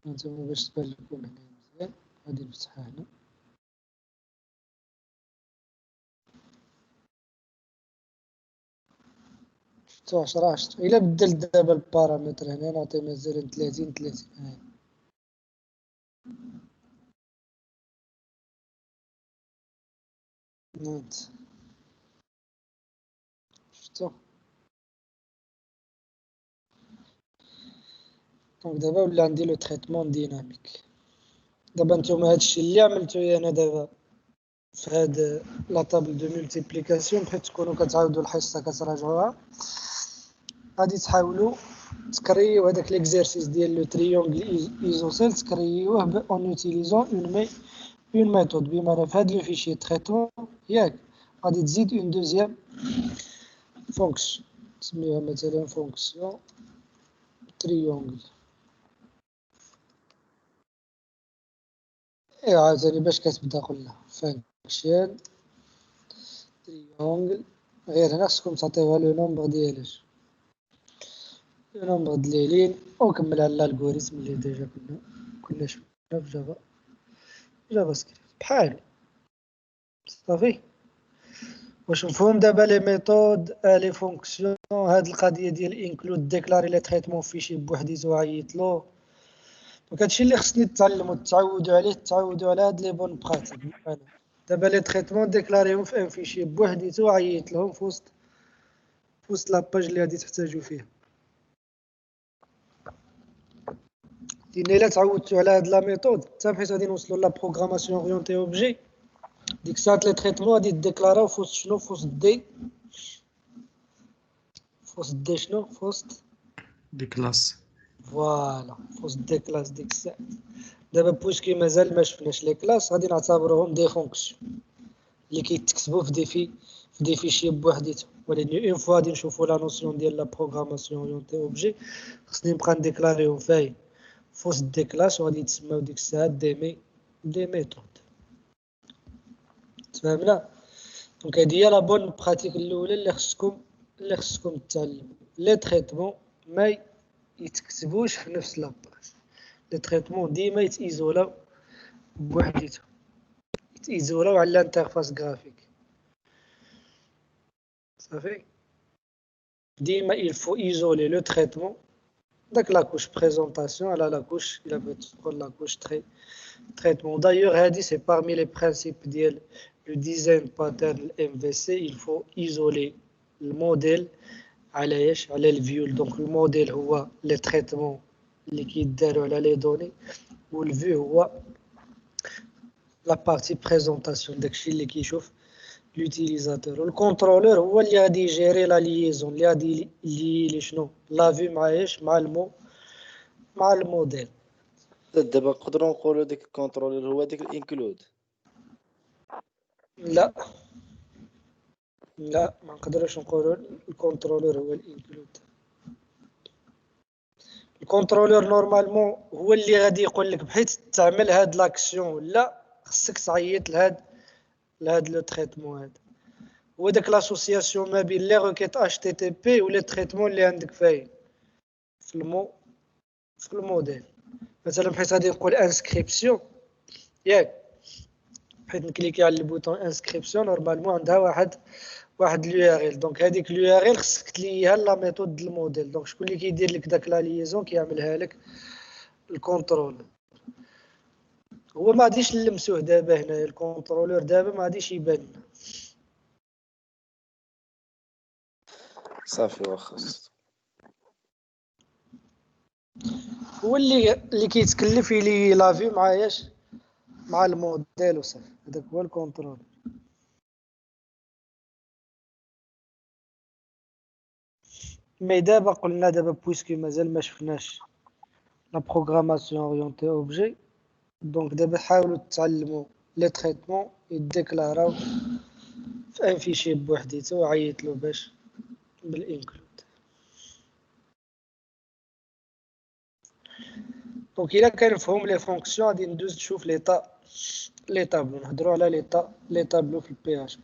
هانتوما باش تبان لكم هنا مزيان غادي نفتحها هنا. شتو 10 الا بدلت دابا البارامتر هنا نعطي مثلا 30 هاي. هانت شتو. دونك دابا ولا عندي لو تريتمون ديناميك. دابا نتوما هادشي اللي عملتو انا دابا في هاد لا طابل دو ملتيبليكاسيون بحيث تكونوا كتعاودوا الحصه كتراجعوها. غادي تحاولوا تكريو هذاك ليكزيرسيس ديال لو تريونغل ايزوسيل تكريوه اون اوتيليزون اون ميثود. بمعنى في هاد لو فيشي تريتمون ياك غادي تزيد اون دوزيام فونكسيون نسميوها مثلا فونكسيون تريونغل. ايوا عاوتاني باش كتبدا قلنا فانكشن تريونغل. غير هنا خصكم تعطيوها لو نومبر ديالاش لو نومبر د ليلين وكمل على الالغوريثم اللي ديجا كنا شفنا في جافا سكريبت بحالو صافي. واش مفهوم دابا لي ميثود لي فونكسيون؟ هاد القضيه ديال انكلود ديكلاري لي تريتمون فيشي بوحديتو عيط له. دونك هادشي اللي خصني تتعلموا تعودوا عليه تعودوا على هاد لي بون براتيك. دابا لي تريتمون ديكلاريهم في ان فيشي بوحديتو عيط لهم في وسط لاباج اللي غادي تحتاجوا فيها. لان الا تعودتوا على هاد لا ميثود حتى بحيث غادي نوصلوا لا بروغراماسيون اورينتي اوبجي ديك الساعه لي تريتمون غادي ديكلاراو في وسط شنو في وسط دي فوسط دي شنو فوسط دي كلاس. فوالا فوسط دي كلاس ديك الساعة. دابا بويسكي مازال ما شفناش لي كلاس غادي نعتبروهم دي فونكسيون اللي كيتكتبوا في دي فيشي بوحديتهم. ولكن اون فوا غادي نشوفوا لا نوسيون ديال لا بروغراماسيون اورينتي اوبجي خصني نبقى نديكلاريهم فاين فوسط دي كلاس وغادي يتسماو ديك الساعة دي ميثود. تفهمنا؟ دونك هادي هي لا بون براتيك الاولى اللي خصكم تتعلموا. لي تريتمون ما يتكتبوش في نفس لاباج. لي تريتمون ديما يتيزولاو بوحديتهم، يتيزولاو على الانترفاس غرافيك صافي. ديما il faut isoler le traitement داك لا كوش بريزونطاسيون على لا كوش الا بغيت تقول لا كوش traitement. D'ailleurs هادي c'est parmi les principes ديال le design pattern MVC. il faut isoler الموديل على ايش على الفيول. دونك الموديل هو لي تريتمون اللي كيداروا على لي دوني والفيو هو لا بارتي بريزونطاسيون داكشي اللي كيشوف l'utilisateur. والكونترولور هو اللي غادي يجيري لا ليزون اللي غادي لي شنو لا في مع ايش مع الموديل. دابا نقدروا نقولوا ديك الكونترولر هو ديك الانكلود. لا ما نقدروش نقولوا الكونترولور هو الانكلود. الكونترولور نورمالمون هو اللي غادي يقول لك بحيث تعمل هاد لاكسيون ولا خصك تعيط لهاد لو تريتمون. هذا هو داك لاسوسياسيون ما بين لي روكيت اش تي تي بي و لي تريتمون اللي عندك فاين في الموديل. مثلا بحيث غادي نقول انسكريبسيون ياك، بحيث نكليكي على البوطون انسكريبسيون نورمالمون عندها واحد اليو ار ال. دونك هذيك اليو ار ال خصك تليها لا ميثود ديال الموديل. دونك شكون اللي كيدير لك داك لا ليزون كيعملها لك الكونترول. هو ما غاديش نلمسوه دابا هنا الكونترولور دابا ما غاديش يبان لنا صافي واخا. هو اللي كيتكلف لي لافي مع ايش مع الموديل وصافي. هذاك هو الكونترول. مي دابا قلنا دابا بويسكي مازال ما شفناش لا بروغراماسيون اورينتي اوبجي. دونك دابا حاولوا تعلموا لي تريتمون يديكلاراو في ان فيشي بوحديته وعيط له باش بالانكلود. دونك الا كنفهم لي فونكسيون غادي ندوز نشوف لي طابلو. نهضروا على لي طابلو في البي اش.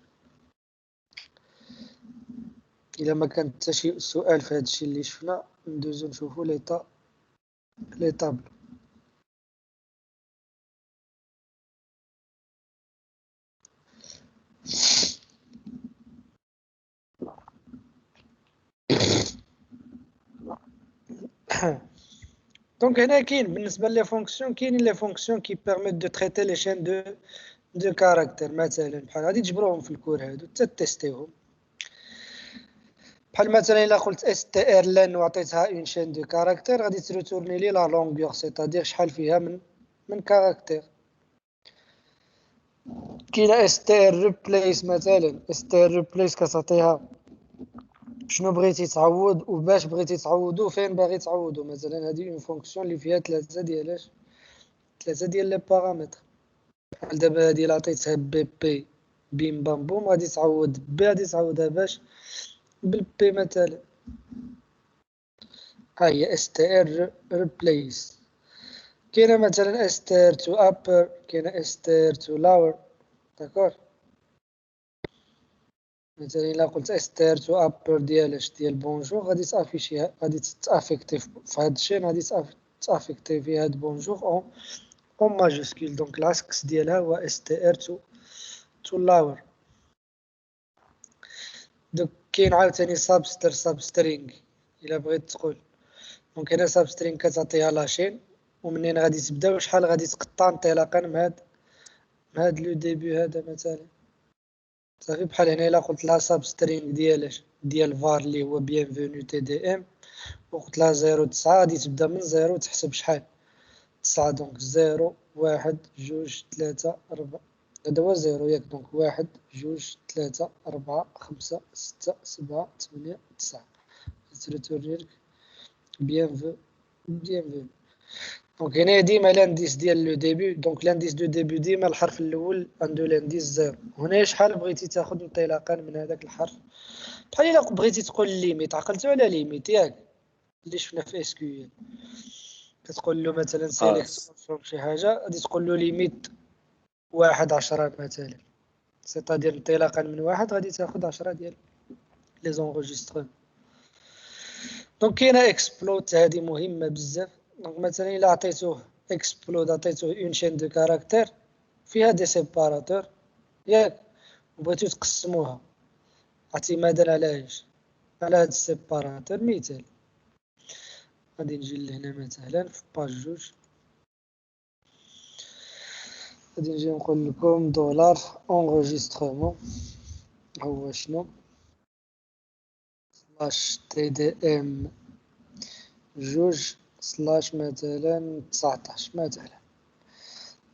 الا ما كان حتى شي سؤال في هادشي اللي شفنا ندوزو نشوفوا لي طابلو. دونك هنا كاين بالنسبه لي فونكسيون كاينين لي فونكسيون كي بيرميت دو تريتي لي شين دو كاركتير. مثلا بحال غادي تجبروهم في الكور هادو حتى تيستيوهم. بحال مثلا الا قلت اس تي ار لان وعطيتها اون شين دو كاركتير غادي تريتورني لي لا لونغور سيتادير شحال فيها من كاركتير. كاينه اس تي ار ريبليس مثلا. اس تي ار ريبليس كتعطيها شنو بغيتي تعوض وباش بغيتي تعوضو فين باغي تعوضو. مثلا هذه اون فونكسيون اللي فيها ثلاثه ديال لي بارامتر. بحال دابا هادي الا عطيتها بي بيم بام بوم غادي تعوض بي غادي تعوضها باش بالبي مثلا. ها هي اس تي ار ريبليس. كاينه مثلا اس تي ار تو ابر، كاينه اس تي ار تو لاور. داكور. مثلا الا قلت اس تي ار تو ابر ديال بونجور غادي تافيشي غادي تافيكتي في هاد الشين غادي تافيكتي في هاد بونجور اون ماجيسكول. دونك العكس ديالها هو اس تي ار تو لاور. دونك كاين عاوتاني سابسترينغ الا بغيت تقول. دونك هنا سابسترينغ كتعطيها لاشين ومنين غادي تبدا وشحال غادي تقطع انطلاقا من هاد لو ديبي هذا مثلا. صافي. بحال هنا الا قلت لها سابسترينغ ديال فار اللي هو بيانفوني تي دي ام وقلت لها 0 9 غادي تبدا من 0 تحسب شحال 9. دونك 0 1 2 3 4 هذا هو 0 ياك. دونك 1 2 3 4 5 6 7 8 9 تريتورني لك بيان دونك هنا ديما لانديس ديال لو ديبي. دونك لانديس دو ديبي ديما الحرف الاول عنده لانديس زيرو. هنا شحال بغيتي تاخذ انطلاقا من هذاك الحرف، بحال الا بغيتي تقول ليميت، عقلتو على ليميت ياك اللي شفنا في اس كيو. كتقول له مثلا سيليكت شي حاجه، غادي تقول له ليميت 1 10 مثلا، سيتادير انطلاقا من 1 غادي تاخذ 10 ديال لي زونغيسترمون. دونك كاينه اكسبلود، هذه مهمه بزاف. دونك مثلا الا عطيتوه اكسبلود، عطيتوه اون شين دو كاركتير فيها دي سيباراتور ياك، وبغيتو تقسموها اعتمادا على ايش؟ على هاد السيباراتور. مثال غادي نجي لهنا مثلا في باج 2 غادي نجي نقول لكم دولار انغيسترمون هو شنو سلاش تي دي ام 2 سلاش مثلا 19 مثلا.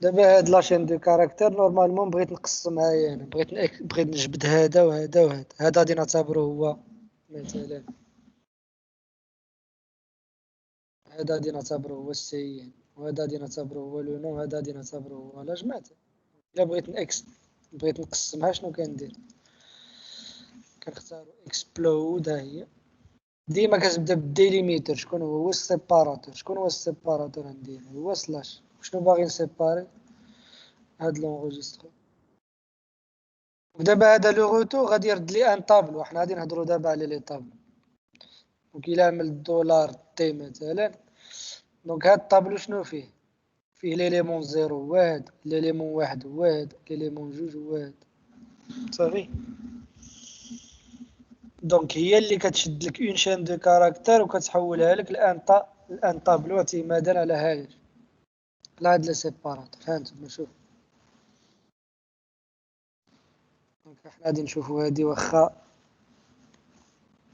دابا هاد لاشين دو كاركتير نورمالمون بغيت نقسمها انا، بغيت نجبد هذا وهذا وهذا. هذا غادي نعتبره هو مثلا، هذا غادي نعتبره هو السي، وهذا غادي نعتبره هو لو نو، هذا غادي نعتبره هو لا جمعت. الا بغيت نقسمها شنو كندير؟ كنختار اكسبلود. ها هي ديما كتبدا بالديليميتر. شكون هو السيباراتور؟ شكون هو السيباراتور عندي؟ هو سلاش. شنو باغي نسيباري؟ هاد لونغيستر. ودابا هذا لو غوتو غادي يرد لي ان طابلو. حنا غادي نهضروا دابا على لي طابلو. دونك الا عملت دولار تي مثلا، دونك هاد الطابلو شنو فيه؟ فيه ليليمون 0 هو هاد، ليليمون 1 هو هاد، ليليمون 2 هو هاد. صافي. دونك هي اللي كتشد لك اون شين دو كاركتير وكتحولها لك لان طابلو اعتمادا على هاد لي سيباراتور. فهمتوا؟ شوف دونك حنا غادي نشوفوا هادي، واخا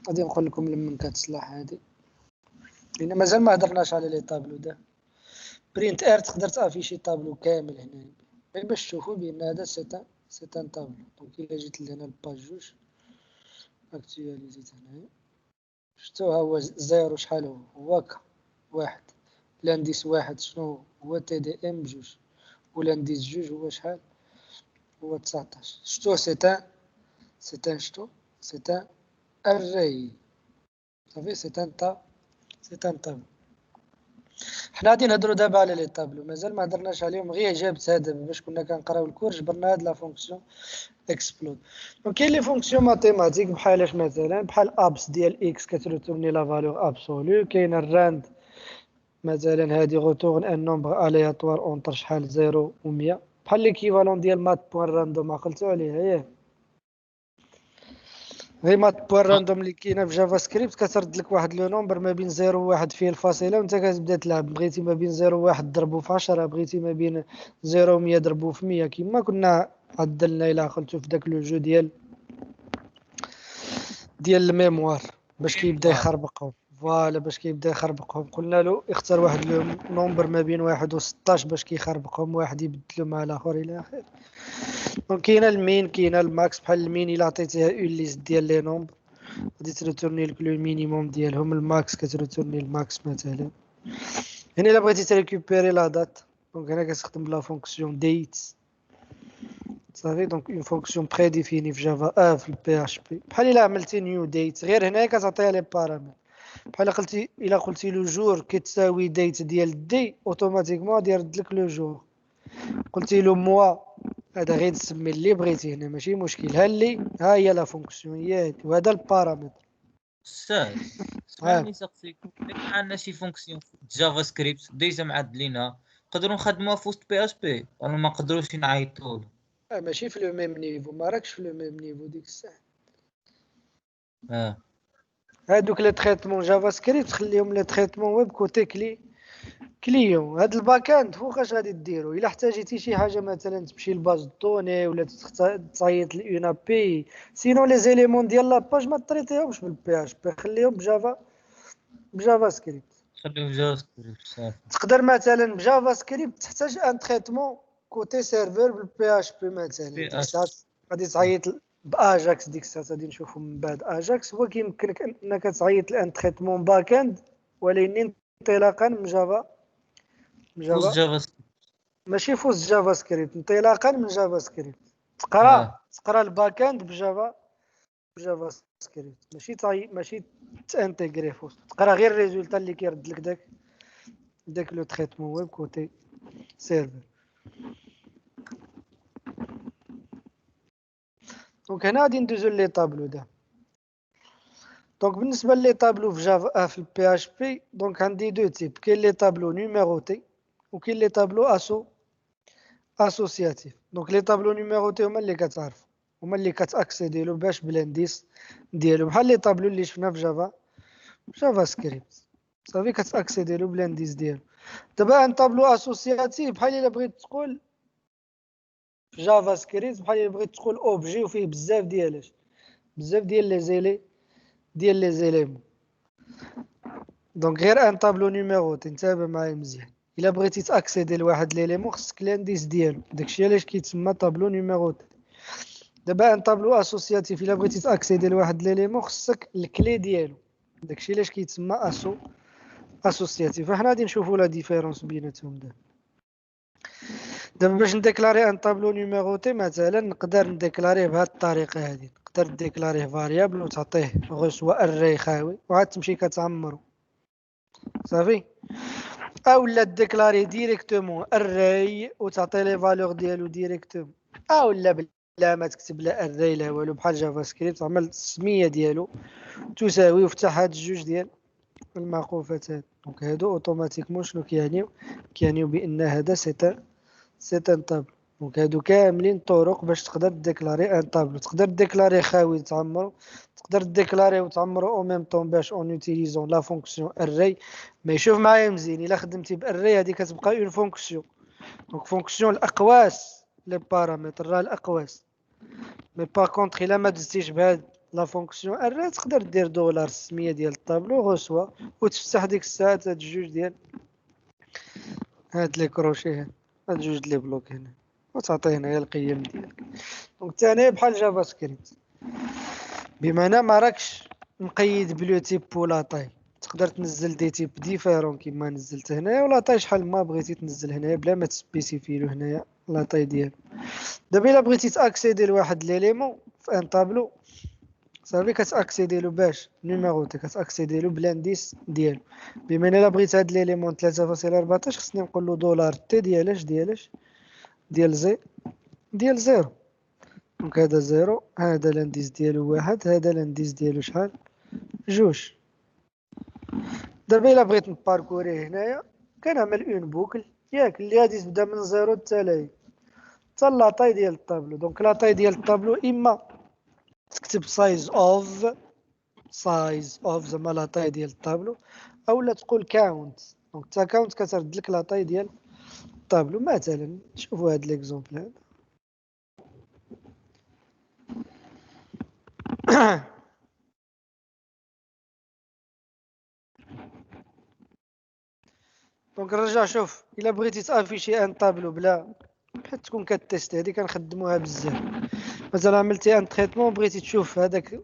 غادي نقول لكم لمن كتصلح هادي، لان مازال ما هضرناش على لي طابلو. دا برينت ار تقدر تافيشي طابلو كامل هنا غير باش تشوفوا بان هذا سيتان طابلو. دونك الا جيت لهنا الباج 2 اكتواليزيت هنايا، شفتوا ها هو 0 شحال هو هكا 1. لانديس 1 شنو هو؟ تي دي ام 2. ولانديس 2 هو شحال؟ هو 19. شفتوه سيتان شتو سيتان اري. صافي سيتان طابلو. حنا غادي نهضروا دابا على لي طابلو، مازال ما هضرناش عليهم، غير جابت هذا باش كنا كنقراو الكور جبرنا هاد لا فونكسيون اكسبلود. دونك كاين لي فونكسيون ماتيماتيك بحالاش مثلا بحال ابس ديال اكس كتريتورني لا فالور ابسولو. كاين الراند مثلا هادي غوتورن ان نومبر الياتوار اونطر شحال 0 و 100، بحال ليكيفالون ديال مات بوين راندوم عقلتو عليها ياك. غير مات بوين راندوم اللي كاينه في جافا سكريبت كترد لك واحد لو نومبر ما بين 0 و 1 فيه الفاصله، وانت كتبدا تلعب. بغيتي ما بين 0 و 1 ضربو في 10، بغيتي ما بين 0 و 100 ضربو في 100، كيما كنا عدلنا الى عقلتو في داك لو جو ديال الميموار باش كيبدا يخربقهم. فوالا باش كيبدا يخربقهم قلنا له اختار واحد لو نومبر ما بين 1 و 16 باش كيخربقهم، واحد يبدلو مع الاخر الى اخره. دونك كاينه المين كاينه الماكس. بحال المين الا عطيتيها اون ليست ديال لي نومبر غادي تريتورني لك لو مينيموم ديالهم. الماكس كتريتورني الماكس مثلا. هنا الا بغيتي تريكوبيري لا دات، دونك هنا كتستخدم لا فونكسيون ديت. صافي. دونك اون فونكسيون بري ديفيني في جافا في البي اش بي. بحال الا عملتي نيو ديت، غير هنا كتعطيها لي بارامتر. بحال قلتي الا قلتي لو جور كتساوي ديت ديال دي، اوتوماتيكمون غادي يرد لك لو جور. قلتي له موا، هذا غير تسمي اللي بغيتي هنا ماشي مشكل. ها هي لا فونكسيون هي، وهذا البارامتر. استاذ سمعني سقسيك، عندنا شي فونكسيون في جافا سكريبت ديجا معدلينها، نقدروا نخدموها في وسط بي اش بي ولا ما نقدروش نعيطوا له؟ ماشي في لو ميم نيفو، ما راكش في لو ميم نيفو ديك الساعه. هادوك لي تريتمون جافا سكريبت خليهم لي تريتمون ويب كوتي كليون. هاد الباكاند فوقاش غادي ديرو؟ الا احتاجيتي شي حاجه مثلا تمشي لباز دوني ولا تصايط لأون ابي، سينو لي زيليمون ديال لاباج ما تريتيهمش بالبي اش بي، خليهم بجافا سكريبت. خليهم جافا سكريبت صافي. تقدر مثلا بجافا سكريبت تحتاج ان تريتمون كوتي سيرفر بالبي اش بي مثلا. غادي تعيط باجاكس. ديك الساعه غادي نشوفوا من بعد اجاكس. هو كيمكنك انك تعيط لان تريتمون باك اند ولكن انطلاقا من جافا فوز جافا سكريبت. ماشي فوز جافا سكريبت، انطلاقا من جافا سكريبت آه. تقرا الباك اند بجافا سكريبت، ماشي تانتيغري فوز، تقرا غير الريزولتا اللي كيرد لك داك لو تريتمون ويب كوتي سيرفر. دونك هنا غادي ندوزو لي طابلو دا. دونك بالنسبه لي طابلو في جافا في البي اش بي، دونك عندي دو تيب، كاين لي طابلو نيميروتي وكاين لي طابلو اسوسياتيف. دونك لي طابلو نيميروتي هما اللي كتعرفوا، هما اللي كتاكسيدي له باش بالانديس ديالو، بحال لي طابلو اللي شفنا في جافا سكريبت صافي كتاكسيدي له بالانديس ديالو. دابا ان طابلو اسوسياتيف بحال الا بغيت تقول في جافا سكريبت بحال الا بغيت تقول اوبجي وفيه بزاف ديال لي زيليمون. دونك غير ان طابلو نيميروتي انتبه معايا مزيان، الا بغيتي تاكسيدي لواحد ليليمون خصك الانديس ديالو، داكشي علاش كيتسمى طابلو نيميروتي. دابا ان طابلو اسوسياتيف الا بغيتي تاكسيدي لواحد ليليمون خصك الكلي ديالو، داكشي علاش كيتسمى اسوسياتيف. فحنا غادي نشوفوا لا ديفيرونس بيناتهم. دابا باش نديكلاري ان طابلو نيميروتي مثلا نقدر نديكلاريه بهذه الطريقه هذه، نقدر نديكلاريه فاريابل وتعطيه غوسوا اري خاوي وعاد تمشي كتعمرو صافي، اولا ديكلاري ديريكتومون اري وتعطي لي فالور ديالو ديريكتومون، اولا بلا ما تكتب لا اري لا والو بحال جافا سكريبت عمل السميه ديالو تساوي وفتح هاد الجوج ديال المعقوفات هاد. دونك هادو اوتوماتيكمون شنو كيعنيو بان هذا سي ان طابلو. دونك هادو كاملين طرق باش تقدر ديكلاري ان طابلو. تقدر ديكلاري خاوي تعمرو، تقدر ديكلاري وتعمرو او ميم طون باش اون يوتيليزون لا فونكسيون اري. مي شوف معايا مزيان، الا خدمتي باري هادي كتبقى اون فونكسيون، دونك فونكسيون الاقواس لي بارامتر راه الاقواس. مي باغ كونطخ الا ما دزتيش بهاد لا فونكسيون اري تقدر دير دولار السميه ديال الطابلو غوسوا وتفتح ديك الساعه هاد الجوج ديال هاد لي كروشي هاد جوج لي بلوك هنا وتعطي هنايا القيم ديالك. دونك ثاني بحال جافا سكريبت بمعنى ما راكش مقيد بلو تيب ولا طاي، تقدر تنزل دي تيب ديفيرون كيما نزلت هنايا ولا طاي شحال ما بغيتي تنزل هنايا بلا ما تسبيسيفي له هنايا لا طاي ديالو. دابا الا بغيتي تاكسيدي لواحد ليليمون في ان طابلو صافي كتاكسيدي له باش نيميروتي كتاكسيدي له بالانديس ديالو. بمعنى الا بغيت هاد ليليمون 3.14 خصني نقول له دولار تي ديال زيرو. دونك هذا زيرو، هذا الانديس ديالو واحد، هذا الانديس ديالو شحال جوج. دابا الا بغيت نباركوري هنايا كنعمل اون بوكل ياك اللي غادي تبدا من زيرو التلاي حتى لاطاي ديال الطابلو. دونك لاطاي ديال الطابلو اما تكتب سايز اوف زعما لاطاي ديال الطابلو، اولا تقول كاونت. دونك تا كاونت كترد لك لاطاي ديال الطابلو. مثلا شوفوا هاد ليكزومبل هذا دونك رجع شوف الا بغيتي تافيشي ان طابلو بلا بحال تكون كتيست هادي كنخدموها بزاف. مثلا عملتي ان تريتمون بغيتي تشوف هذاك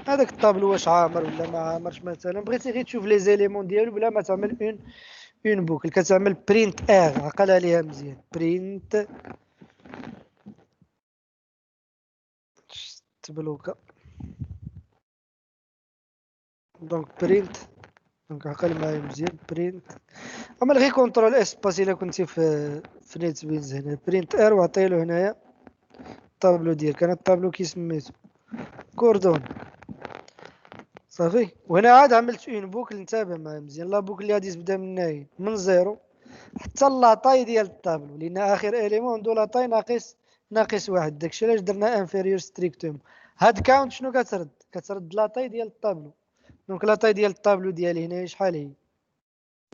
الطابلو واش عامر ولا ما عامرش، مثلا بغيتي غير تشوف لي زيليمون ديالو بلا ما تعمل اون بوكل، كتعمل برينت عقل عليها مزيان برينت تبلوكا. دونك برينت دونك عقل معايا مزيان برينت عمل غير كونترول اسباس الا كنتي في نيت بينز هنا برينت وعطيلو هنايا الطابلو ديالك. انا الطابلو كي سميتو كوردون صافي. وهنا عاد عملت اون بوكل انتبه معايا مزيان، لا بوكل اللي غادي تبدا من زيرو حتى لاطاي ديال الطابلو لان اخر اليمون عنده لاطاي ناقص واحد. داكشي علاش درنا انفيريور ستريكتوم. هاد كاونت شنو كترد لاطاي ديال الطابلو. دونك لاطاي ديال الطابلو ديالي هنايا شحال هي؟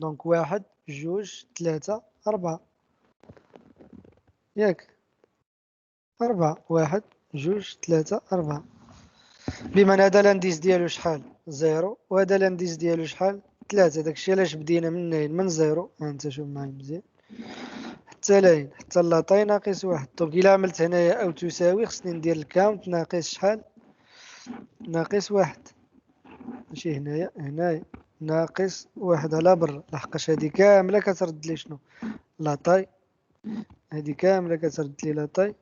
دونك 1 2 3 4 ياك 4 1 2 3 4. بمعنى هذا الانديس ديالو شحال زيرو وهذا الانديس ديالو شحال 3. داكشي علاش بدينا من زيرو. انت شوف معايا مزيان حتى لاين حتى لاطاي ناقص واحد. دونك الا عملت هنايا او تساوي خصني ندير الكاونت ناقص شحال؟ ناقص واحد. ماشي هنايا ناقص واحد على برا، لحقاش هادي كاملة كترد لي شنو؟ لاطاي. هادي كاملة كترد لي لاطاي.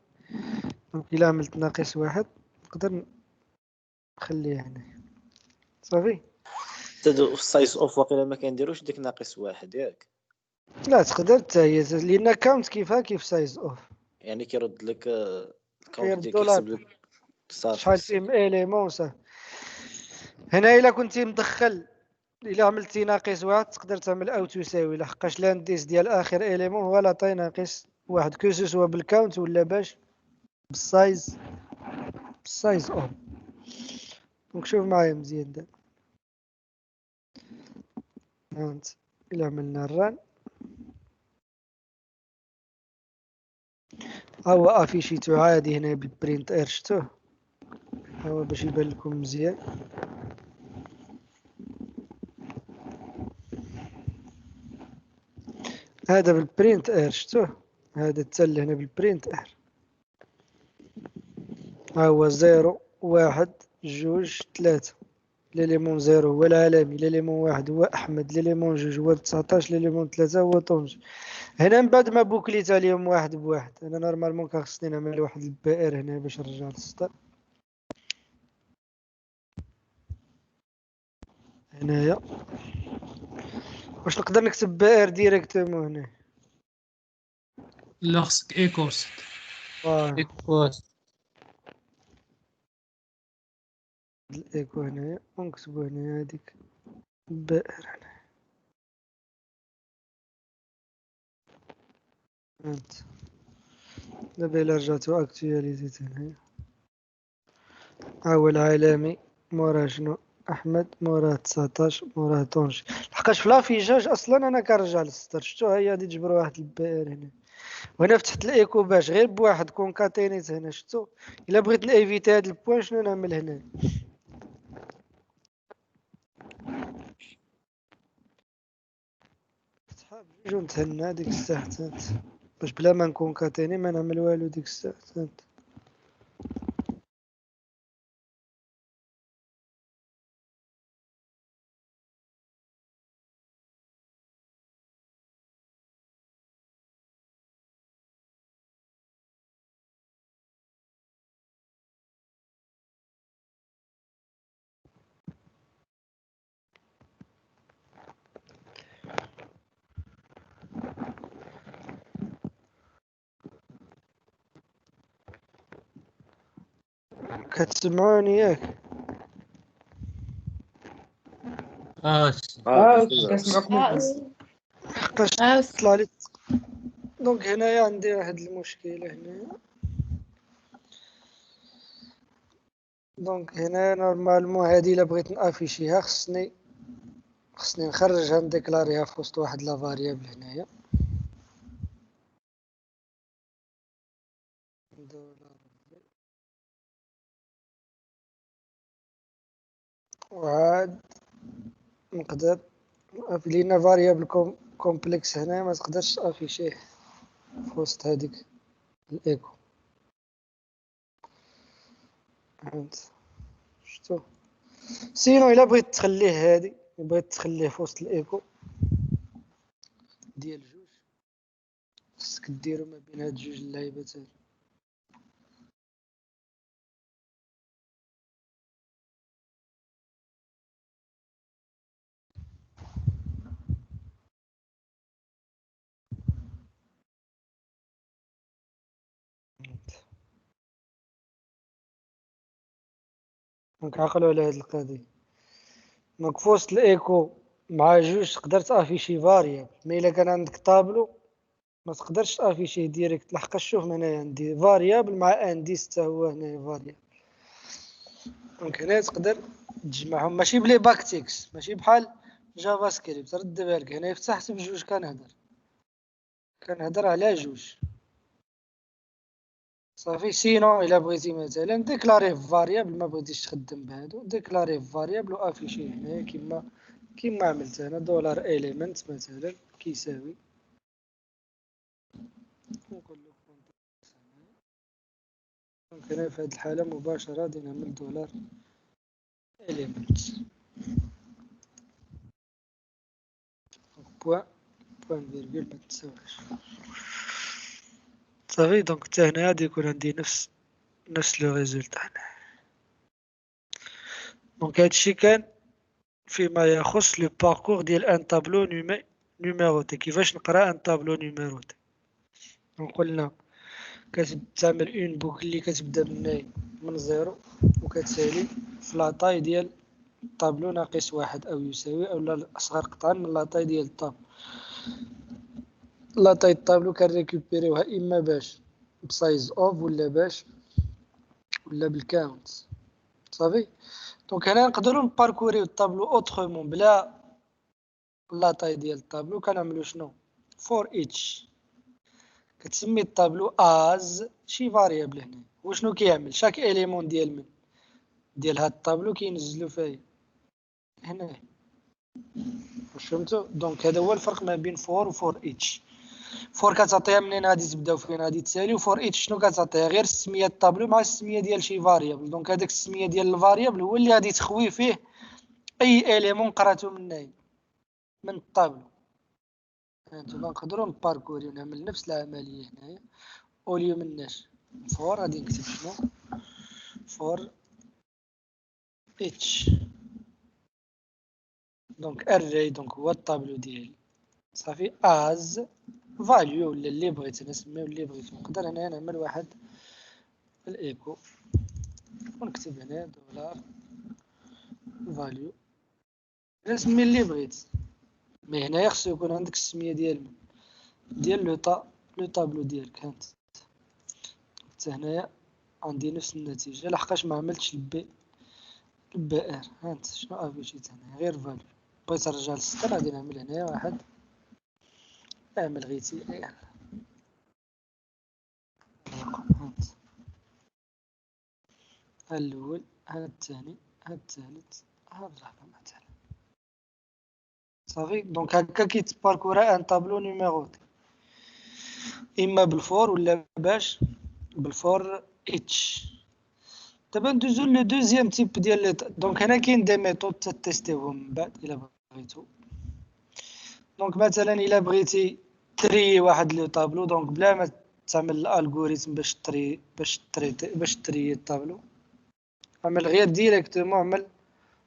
دونك الا عملت ناقص واحد نقدر نخليه هنايا صافي. تدو في السايز اوف واقيلا ما كنديروش ديك ناقص واحد ياك، لا تقدر حتى هي لان كاونت كيفها كيف سايز اوف. يعني كيرد لك الكاونت ديالك كيردو كيحسب لاطاي لك صافي. شحال فيهم اليمون صافي. هنا الا كنتي مدخل الا عملتي ناقص واحد تقدر تعمل او تساوي، لحقاش لانديس ديال اخر اليمون هو لاطاي ناقص واحد، كو سوا بالكاونت ولا باش بالسايز اوف. دونك شوف معايا مزيان دابا. هانت الا عملنا الران هو افيشيتو عادي هنا بالبرينت ار، شفتوه هو باش يبان لكم مزيان. هذا بالبرينت ار شفتوه، هذا التل هنا بالبرينت ار. ها هو 0 1 2 3. ليليمون 0 هو العالمي، ليليمون 1 هو احمد، ليليمون 2 هو 19، ليليمون 3 هو طونج. هنا من بعد ما بوكليت عليهم واحد بواحد، انا نورمالمون كان خصني نعمل واحد البي ار هنا باش نرجع للسطر. هنايا واش نقدر نكتب بي ار ديريكتومون هنا؟ لا خصك ايكوست. ايكوست الايكو هنايا ونكتبو هنا هاديك بي ار هنا. هانت دابا الا رجعتو اكتواليزيت هنايا، ها هو العالمي موراه شنو؟ احمد موراه 19 موراه طونج. لحقاش في لافيجاج اصلا انا كنرجع للسطر، شفتو هي غادي تجبر واحد البي ار هنا. وهنا فتحت الايكو باش غير بواحد كونكاتينيت هنا، شفتو الا بغيت نيفيتي هاد البوان شنو نعمل هنا؟ فتحها بجوج ونتهنى ديك الساعة تانت باش بلا ما نكونكاتيني ما نعمل والو ديك الساعة تانت. كتسمعوني ياك؟ كنسمعوك مزيان. لحقاش طلع لي. دونك هنايا عندي واحد المشكلة هنايا. دونك هنا نورمالمون هادي الا بغيت نافيشيها خصني نخرجها نديكلاريها في وسط واحد لا فاريابل هنايا. وعاد نقدر لينا فاريابل كومبلكس هنا ما تقدرش تافيشيه في وسط هذيك الايكو. فهمت شفتو؟ سينو الا بغيت تخليه هادي بغيت تخليه في وسط الايكو ديال جوج خصك ديرو ما بين هاد جوج اللعيبات هادو. دونك عقلوا على هاد القضية. دونك في وسط الايكو مع جوج تقدر تافيشي فاريابل، مي الا كان عندك طابلو ما تقدرش تافيشيه ديريكت. لحقاش شوف هنايا عندي فاريابل مع انديس حتى هو هنايا فاريابل. دونك هنا تقدر تجمعهم ماشي بلي باكتيكس، ماشي بحال جافا سكريبت. رد بالك هنا فتحت بجوج كنهضر على جوج صافي. سينو الا بغيتي مثلا ديكلاري في فاريابل ما بغيتيش تخدم بهادو ديكلاري في فاريابل وافيشي هنايا كيما عملت انا دولار اليمنت مثلا كيساوي دونك هنا في هذه الحالة مباشرة غادي نعمل دولار إليمنت بوان فيرغول ما تساويش صافي. دونك حتى هنا غادي يكون عندي نفس لو ريزولتا هنا. دونك هادشي كان فيما يخص لو باركور ديال ان طابلو نيميروتي، كيفاش نقرا ان طابلو نيميروتي. قلنا كتعمل اون بوكل اللي كتبدا من زيرو وكتسالي في لاطاي ديال الطابلو ناقص واحد او يساوي اولا اصغر قطعا من لاطاي ديال الطابلو. لاطاي الطابلو كنريكوبيريوها اما باش بسايز اوف ولا بالكاونت صافي. دونك هنا نقدروا نباركوريو الطابلو اوترومون بلا لاطاي ديال الطابلو. كنعملو شنو فور ايتش، كتسمي الطابلو از شي فاريابل. هنا وشنو كيعمل شاك اليمون ديال هاد الطابلو كينزلو فيه هنا. واش فهمتوا؟ دونك هذا هو الفرق ما بين فور وفور ايتش. فور كتعطيها منين غادي تبداو فين غادي تسالي، وفور ايتش شنو كتعطيها غير السميه الطابلو مع السميه ديال شي فاريابل. دونك هذاك السميه ديال الفاريابل هو اللي غادي تخوي فيه اي اليمون قراتو من الطابلو. هانتوما نقدروا نباركوريو نعمل نفس العمليه هنايا. اوليو مناش فور غادي نكتب شنو فور اتش. دونك اري دونك هو الطابلو ديالي صافي از فاليو ولا اللي بغيت نسميو اللي بغيت. نقدر هنا نعمل واحد الايكو ونكتب هنا دولار فاليو نسمي اللي بغيت. مي هنايا خصو يكون عندك السميه ديال لو طابلو ديالك. هانت حتى هنايا عندي نفس النتيجه لحقاش ما عملتش البي ار. هانت شنو افيشيت هنا غير فاليو. بغيت نرجع للسطر غادي نعمل هنايا واحد نعمل غير تي ار هانت الاول هذا الثاني هذا الثالث هذا الرابع مثلا صافي. دونك هكا كيتباركورا ان طابلو نيميروتي اما بالفور ولا باش بالفور اتش. دابا ندوزو لو دوزيام تيب ديال دونك هنا كاين دي ميثود تيستيوهم من بعد الا بغيتو. دونك مثلا الا بغيتي تري واحد لو طابلو دونك بلا ما تعمل الالغوريثم باش تري الطابلو عمل غير ديريكتومون عمل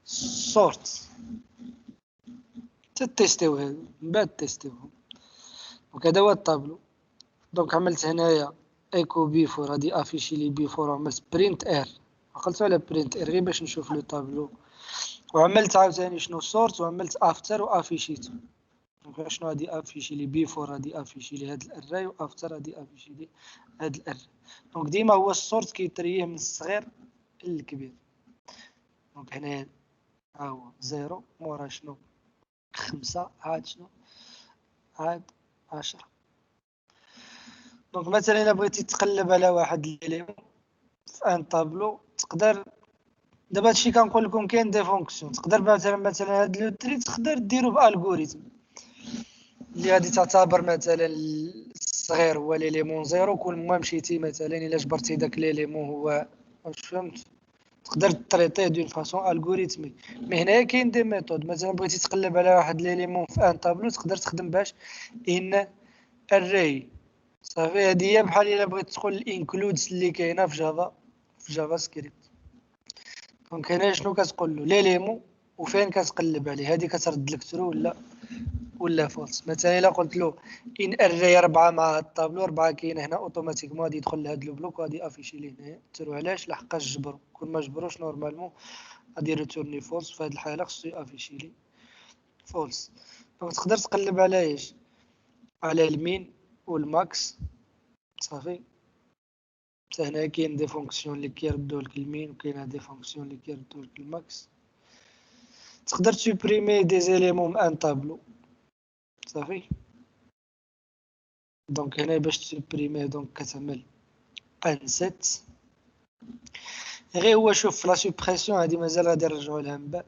سورت تيستيو هادو من بعد تيستيوهم. دونك هذا هو الطابلو. دونك عملت هنايا ايكو بيفور غادي افيشي لي بيفور وعملت برينت ار. عقلتو على برينت ار غير باش نشوف لو طابلو. وعملت عاوتاني شنو سورت وعملت افتر وافيشيتو. دونك شنو غادي افيشي لي بيفور غادي افيشي لي هاد الاري وافتر غادي افيشي لي هاد الاري. دونك ديما هو السورت كيتريه من الصغير للكبير. دونك هنا ها هو زيرو مورا شنو 5 عاد شنو عاد 10. دونك مثلا الا بغيتي تقلب على واحد ليليمون في ان طابلو تقدر دابا هادشي كنقول لكم كاين دي فونكسيون. تقدر مثلا هاد لو تري تقدر ديرو بالغوريثم اللي غادي تعتبر مثلا الصغير هو ليليمون زيرو. كل ما مشيتي مثلا الا جبرتي داك ليليمون هو واش فهمت تقدر تريطيه دون فاسون الغوريثمي. مي هنايا كاين دي ميثود. مثلا بغيتي تقلب على واحد ليليمون في ان طابلو تقدر تخدم باش ان اري صافي. هادي هي بحال الا بغيت تدخل الانكلودز اللي كاينه في جافا سكريبت. دونك هنا شنو كتقول له ليليمون وفين كتقلب عليه هادي كترد لك ترو ولا فولس. مثلا الا قلت له ان اري 4 مع الطابلو 4 كاين هنا اوتوماتيكمون غادي يدخل لهاد لو بلوك وغادي افيشي ليه هنايا ترو. علاش لحقاش جبرو كل ما جبروش نورمالمون غادي ريتورني فولس. في هاد الحاله خصو افيشي لي فولس. دونك تقدر تقلب على ايش على المين والماكس صافي. حتى هنا كاين دي فونكسيون اللي كيردو لك المين وكاين دي فونكسيون اللي كيردو لك الماكس. تقدر تسوبريمي دي زيليمون من ان طابلو صافي. دونك هنا باش تسوبريميه دونك كتعمل ان سيت غير هو. شوف لا سوبريسيون هادي مازال غادي نرجعو لها من بعد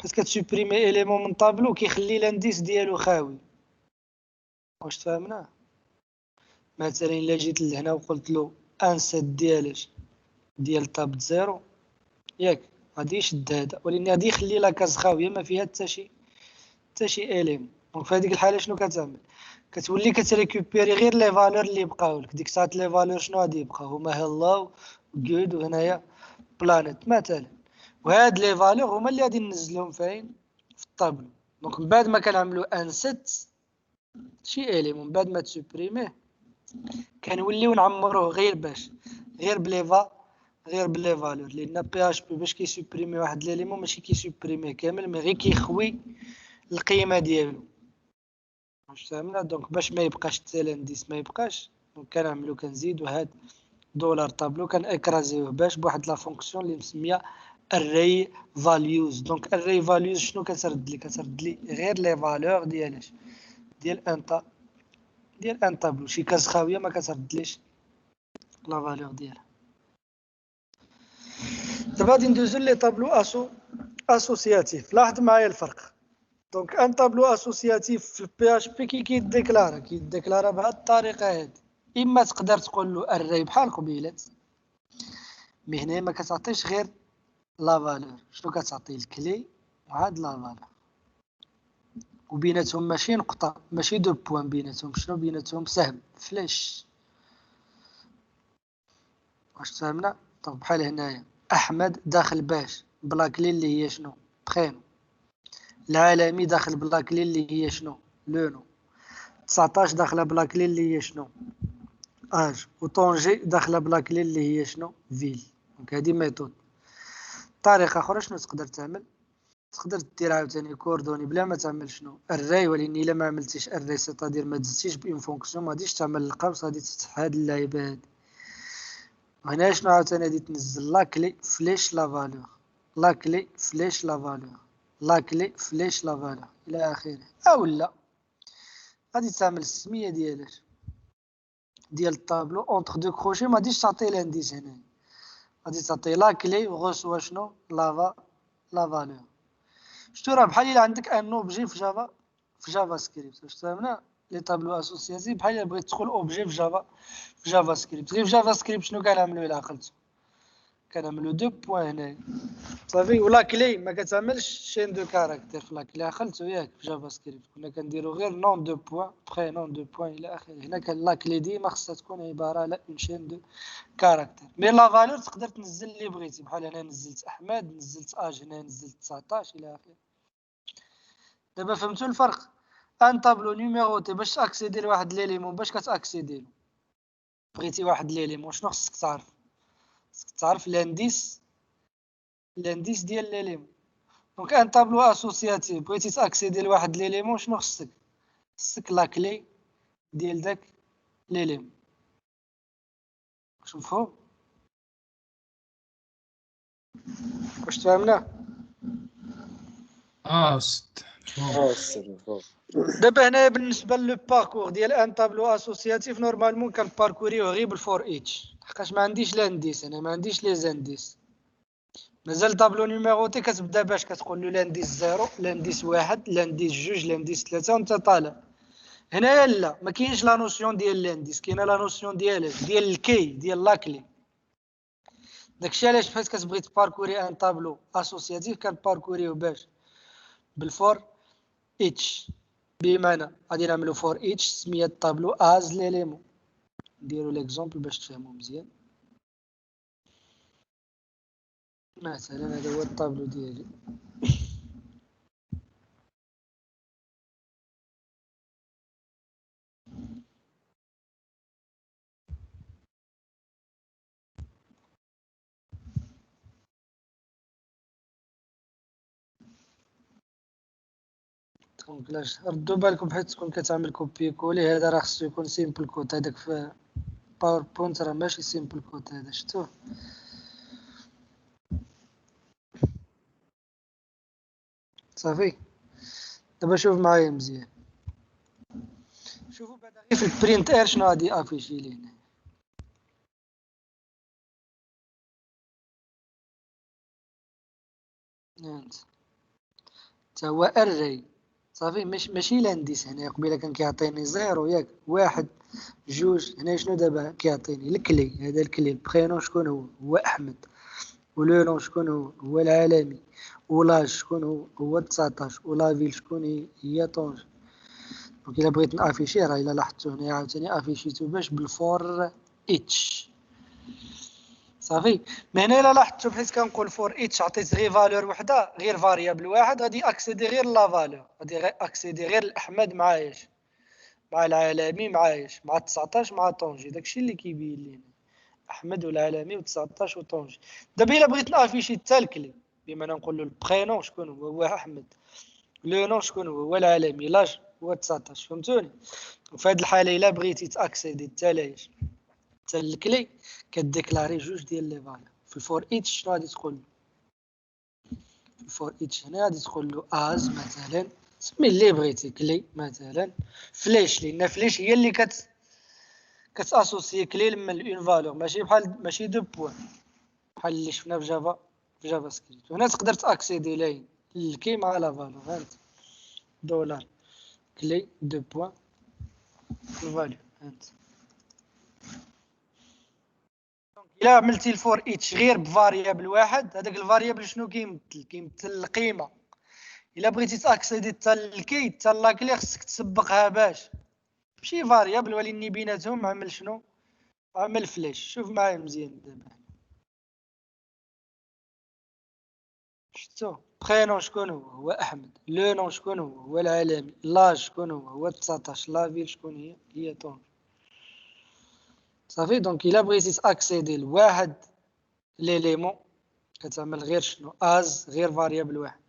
باسكو كتسوبريمي اليمون من طابلو كيخلي لانديس ديالو خاوي. واش تفهمنا؟ مثلا الا جيت لهنا وقلت له ان سيت ديال ديال تاب زيرو ياك، غادي يشد هذا، ولكن غادي يخلي لا كاز خاويه ما فيها حتى شي اليم. دونك في هذيك الحاله شنو كتعمل؟ كتولي كتريكوبيري غير لي فالور اللي بقاو لك. ديك الساعه لي فالور شنو غادي يبقاو؟ هما هيلو جود وهنايا بلانيت مثلا، وهاد لي فالور هما اللي غادي ننزلهم فين؟ في الطابلو. دونك من بعد ما كنعملوا ان سيت شي اليم، من بعد ما تسوبريميه كنوليو نعمروه غير بلي فالور، لان بي اش بي باش كيسوبريمي واحد ليليمون ماشي كيسوبريميه كامل، مي غير كيخوي القيمه ديالو. واش فهمنا؟ دونك باش ما يبقاش حتى الانديس ما يبقاش، دونك كنعملو كنزيدو هاد دولار طابلو كنأكرازيوه باش بواحد لا فونكسيون اللي مسميه array values. دونك array values شنو كترد لي غير لي فالور ديالاش ديال ان طابلو. شي كاس خاويه ما كتردليش لا فالور ديالها. دابا غادي ندوزو لي طابلو اسوسياتيف. لاحظ معايا الفرق. دونك ان طابلو اسوسياتيف في البي اش بي كيديكلارا بهاد الطريقه هادي. اما تقدر تقول له اري بحال قبيلات، مي هنا ما كتعطيش غير لا فالور، شنو كتعطي؟ الكلي وهاد لا فالور، وبيناتهم ماشي نقطه ماشي دو بوين، بيناتهم شنو؟ بيناتهم سهم فلاش. واش فهمنا؟ طب بحال هنايا احمد داخل باش بلاكلي اللي هي شنو؟ برينو. العالمي داخل بلاكلي اللي هي شنو؟ لونو. 19 داخله بلاكلي اللي هي شنو؟ اج. وطونجي داخله بلاكلي اللي هي شنو؟ فيل. دونك هادي ميثود. طريقه اخرى شنو تقدر تعمل؟ تقدر دير عاوتاني كوردوني بلا ما تعمل شنو؟ الراي، ولكن الا ما عملتيش الراي سيتادير ما دزتيش بين فونكسيون ما غاديش تعمل القوس، غادي تفتح هاد اللعيبه هادي. وهنا شنو عاوتاني غادي تنزل لاكلي فليش لا فالور، لاكلي فليش لا فالور، لاكلي فليش لا فالور الى اخره. اولا غادي تعمل السميه ديالاش ديال الطابلو اونتر دو كروشي، ما غاديش تعطي لانديس هنا، غادي تعطي لاكلي وغوسوا شنو؟ لا فالور. شتو راه بحال الا عندك ان اوبجي في جافا سكريبت. واش فهمنا؟ لي طابلو اسوسياتيف بحال الا بغيت تدخل اوبجي في جافا سكريبت. غير في جافا سكريبت شنو كنعملو الا عقلتو؟ كنعملو دو بوين هنايا صافي، ولا كلي ما كتعملش شين دو كاركتير في لاكلي. عقلتو ياك؟ في جافا سكريبت كنا كنديرو غير نون دو بوين برينون دو بوين الى اخره. هنا كان لاكلي ديما خصها تكون عباره على اون شين دو كاركتير. مي لا فالور تقدر تنزل اللي بغيتي، بحال هنا نزلت احمد، نزلت اج، هنا نزلت 19 الى اخره. دابا فهمتوا الفرق؟ ان طابلو نيميروتي باش تاكسيدي لواحد ليليمون، باش كتاكسيدي له بغيتي واحد ليليمون شنو خصك تعرف؟ خصك تعرف لانديس ديال ليليمون. دونك ان طابلو اسوسياتيف بغيتي تاكسيدي لواحد ليليمون شنو خصك لاكلي ديال داك ليليمون. واش مفهوم؟ واش فهمنا؟ ست دابا هنايا بالنسبه لو باركور ديال ان طابلو اسوسياتيف نورمالمون كنباركوريو غير بالفور ايتش، حقاش ما عنديش لانديس، انا ما عنديش لي زانديس. مازال طابلو نيميروتي كتبدا باش كتقول له لانديس 0 لانديس 1 لانديس 2 لانديس 3 وانت طالع. هنايا لا، ما كاينش لا نوسيون ديال لانديس، كاينه لا نوسيون ديال الكي ديال لاكلي. داكشي علاش فاش كتبغي تباركوري ان طابلو اسوسياتيف كنباركوريو باش بالفور اتش، بمعنى غادي نعملو فور اتش سميه الطابلو از ليليمون. نديرو ليكزومبل باش تفهمو مزيان. مثلا هذا هو الطابلو ديالي، دونك ردوا بالكم حيت تكون كتعمل كوبي كولي، هذا راه خصو يكون سيمبل كود. هذاك في باوربوينت راه ماشي سيمبل كود، هذا شفتوه. صافي دابا شوف معايا مزيان، شوفوا بعدا غير في البرينت ار شنو غادي افيشي لي هنا. تا هو اري صافي، ماشي لانديس. هنا قبيله كان كيعطيني 0 ياك 1 جوج. هنا شنو دابا كيعطيني الكلي، هذا الكلي البرينون شكون هو احمد، ولو نون شكون هو العالمي، ولاج شكون هو 19، ولا فيل شكون هي طنجة. دونك الا بغيت نافيشي راه الا لاحظتو هنا عاوتاني افيشيتو باش بالفور اتش صافي. من هنا الا لاحظتو بحيث كنقول فور اتش عطيت غير فالور وحده، غير فاريابل واحد، غادي اكسيدي غير لا فالور، غادي اكسيدي غير الاحمد معاياش، مع العالمي معاياش، مع 19 مع طونجي. داكشي اللي كيبين لينا احمد والعالمي و19 وطونجي. دابا الا بغيت نافيشي حتى الكلي، بما نقول له البرينون شكون هو احمد، لو نون شكون هو العالمي، لاج هو 19. فهمتوني؟ وفي هذه الحاله الا بغيتي تاكسيدي حتى لاش حتى الكلي كديكلاري جوج ديال لي فالور. في الفور اتش شنو غادي تقول له؟ في الفور اتش هنا غادي تقول له از مثلا، سمي اللي بغيتي، كلي مثلا، فلاش، لان فلاش هي اللي كتاسوسي كلي لما اون فالور، ماشي دو بوين بحال اللي شفنا في جافا سكريبت. هنا تقدر تاكسيدي لاين الكي مع لا فالور، هانت دولار كلي دو بوين الفاليو، هانت. الا عملتي الفور اتش غير بفاريابل واحد، هذاك الفاريابل شنو كيمثل القيمه. الا بغيتي تاكسيدي حتى الكي حتى لاكلي خصك تسبقها باش ماشي فاريابل، ولكن بيناتهم عمل شنو؟ عمل فلاش. شوف معايا مزيان دابا، شفتو برينون شكون هو احمد، لو نون شكون هو العالمي، لاج شكون هو 19، لا فيل شكون هي طنجة. صافي. دونك الا بغيتي تاكسيدي لواحد ليليمون كتعمل غير شنو؟ از غير فاريابل واحد.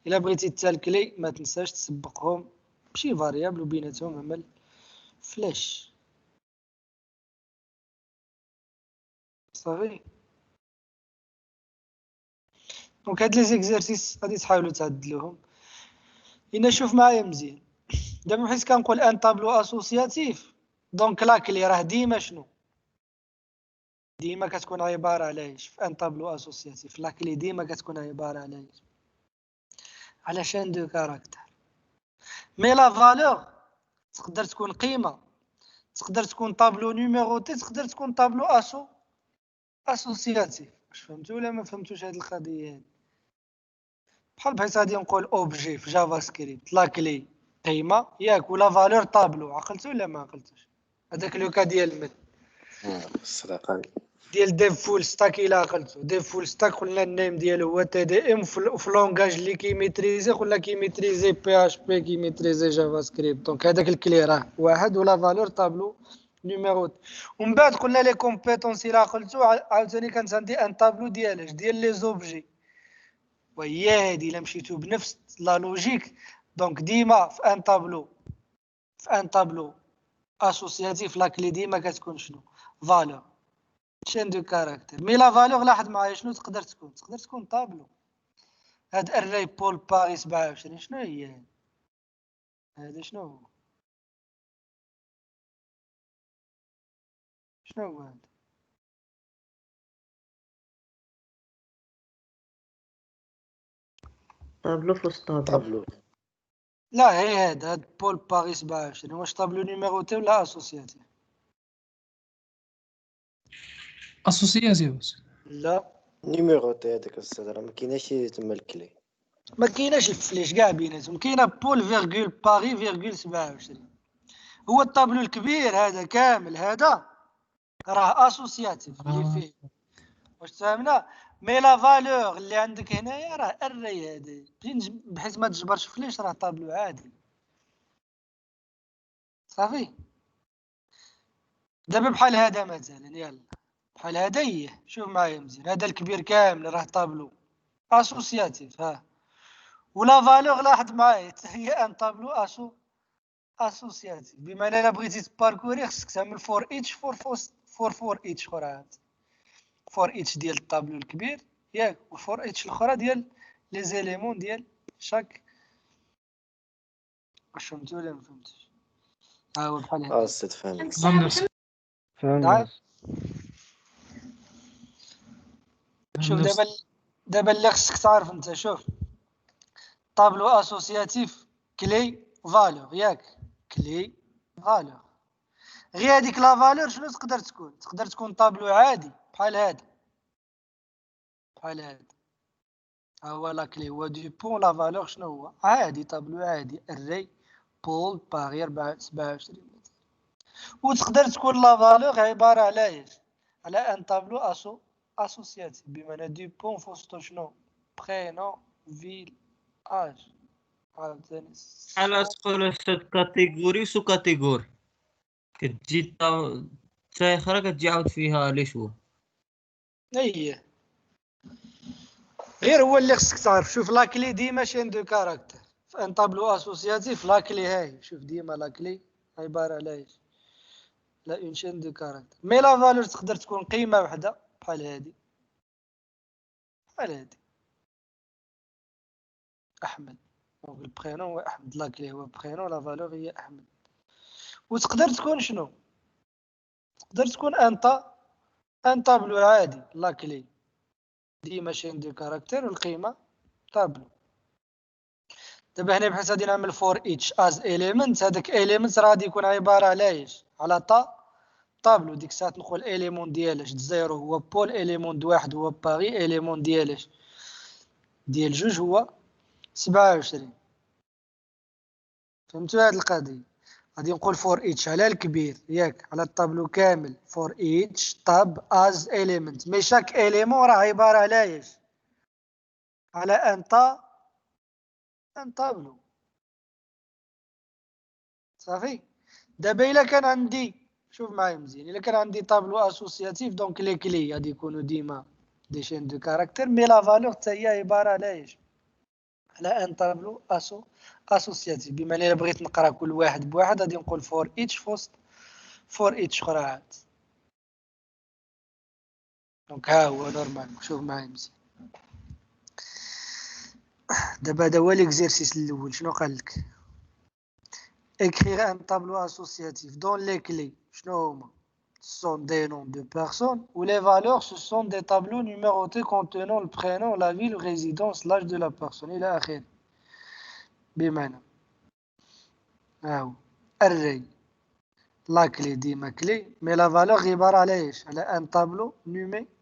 الا بغيتي تالكلي ما تنساش تسبقهم بشي فاريابل وبيناتهم عمل فلاش. صافي. دونك هاد لي زيكزارسيس غادي تحاولوا تعدلوهم. الا شوف معايا مزيان دابا بحيث كنقول ان طابلو اسوسياتيف، دونك لاكلي راه ديما شنو؟ ديما كتكون عباره على ايش؟ في ان طابلو اسوسياتيف لاكلي ديما كتكون عباره على ايش؟ على شان دو كاركتر. مي لا فالور تقدر تكون قيمه، تقدر تكون طابلو نيميروتي، تقدر تكون طابلو اسوسياتيف. واش فهمتوا ولا ما فهمتوش هاد القضيه هادي؟ بحيث غادي نقول اوبجي في جافا سكريبت لاكلي قيمه ياك، ولا فالور طابلو. عقلتوا ولا ما عقلتوش؟ هذاك لوكا ديال المد الصراحه ديال ديف فول ستاك. الا عقلتو ديف فول ستاك قلنا النيم ديالو هو تي دي ام، وفي لونغاج اللي كيميتريزي قلنا كيميتريزي بي اش بي، كيميتريزي جافا سكريبت. دونك هذاك الكلي راه واحد ولا فالور طابلو نيميرو. ومن بعد قلنا لي كومبيتونس الا عقلتو عاوتاني كانت عندي ان طابلو ديالاش ديال لي زوبجي، وهي هادي الا مشيتو بنفس لا لوجيك. دونك ديما في ان طابلو اسوسياتيف لاكلي ديما كتكون شنو؟ فالور شين دو كاركتر. مي لا فالور لاحظ معايا شنو تقدر تكون طابلو. هاد الري بول باغي 27 شنو هي هذا؟ شنو هو هذا؟ طابلو فوسط طابلو. طابلو لا هي هاد بول باغي 27 واش طابلو نيميروتي ولا اسوسياتيف؟ اسوسياتيف. لا نيميروتي هذاك الصدر ما كايناش تما الكلي، ما كايناش الفليش كاع بيناتهم، كاينه بول فيرغول باغي فيرغول 27. هو الطابلو الكبير هذا كامل هذا راه اسوسياتيف اللي فيه. واش فهمنا؟ مي لا فالور اللي عندك هنايا راه الري هذا بحيث ما تجبرش فليش، راه طابلو عادي. صافي. دابا بحال هذا مثلا، يلا بحال هذا هي، شوف معايا مزيان، هذا الكبير كامل راه طابلو اسوسياتيف. ها ولا فالور لاحظ معايا هي ان طابلو اسوسياتيف. بما انا بغيتي تباركوري خصك تعمل فور اتش فور اتش اخرى، فور اتش ديال الطابلو الكبير ياك، وفور اتش الاخرى ديال لي زيليمون ديال شاك. واش فهمتوا ولا ما فهمتوش؟ ها هو بحال هكا. سيت فهمت. نعم. شوف دابا اللي خصك تعرف انت، شوف طابلو اسوسياتيف كلي فالور ياك، كلي فالور. غير هذيك لا فالور شنو تقدر تكون طابلو عادي بحال هذا ها هو لا كلي هو دو بون. لا فالور شنو هو؟ عادي طابلو عادي الري بول باغي 27. وتقدر تكون لا فالور عباره على ايش؟ على ان طابلو اسوسياتيف بمعنى دو بون فوسطو شنو؟ برينون فيل اج. عاوتاني على تقول استاذ كاتيجوري سو كاتيجوري كتجي تا اخرى كتجي عاود فيها لي شو اييه غير هو اللي خصك تعرف. شوف لاكلي ديما شين دو كاركتر في ان طابلو اسوسياتيف. لاكلي هاي شوف ديما لاكلي عباره على ايش؟ لا اون شين دو كاركتر. مي لا فالور تقدر تكون قيمه وحده بحال هادي احمد. دونك البرينون هو احمد لاكلي هو برينون لا فالور هي احمد. وتقدر تكون شنو؟ تقدر تكون ان طابلو عادي لاكلي ديما شين دو كاركتر والقيمه طابلو. دابا هنا بحيث غادي نعمل فور ايتش از اليمنت. هذاك اليمنت راه غادي يكون عباره على ايش؟ على طابلو. ديك الساعه نقول اليمون ديالاش زيرو هو بول، اليمون د واحد هو باغي، اليمون ديالاش ديال جوج هو 27. فهمتوا هاد القضيه؟ غادي نقول فور ايتش على الكبير ياك على الطابلو كامل فور ايتش طاب از اليمنت. مي شاك اليمون راه عباره على ايش؟ على ان طابلو صافي. دابا الا كان عندي شوف معايا مزيان، الا كان عندي طابلو اسوسياتيف دونك لي كلي غادي يكونوا ديما دي شين دو كاركتر. مي لا فالور حتى هي عباره على ايش؟ على ان طابلو اسوسياتيف بمعنى الا بغيت نقرا كل واحد بواحد غادي نقول فور ايتش فوسط فور ايتش اخرى عاد. دونك ها هو نورمال. شوف معايا مزيان. دابا هذا هو ليكزيرسيس الاول. شنو قال لك؟ écrire un tableau associatif dont les clés sont des noms de personnes où les valeurs ce sont des tableaux numérotés contenant le prénom, la ville, résidence, l'âge de la personne إلى آخره. بمعنى الري لا كلي ديما كلي مي لا فالور عباره على ايش؟ على ان طابلو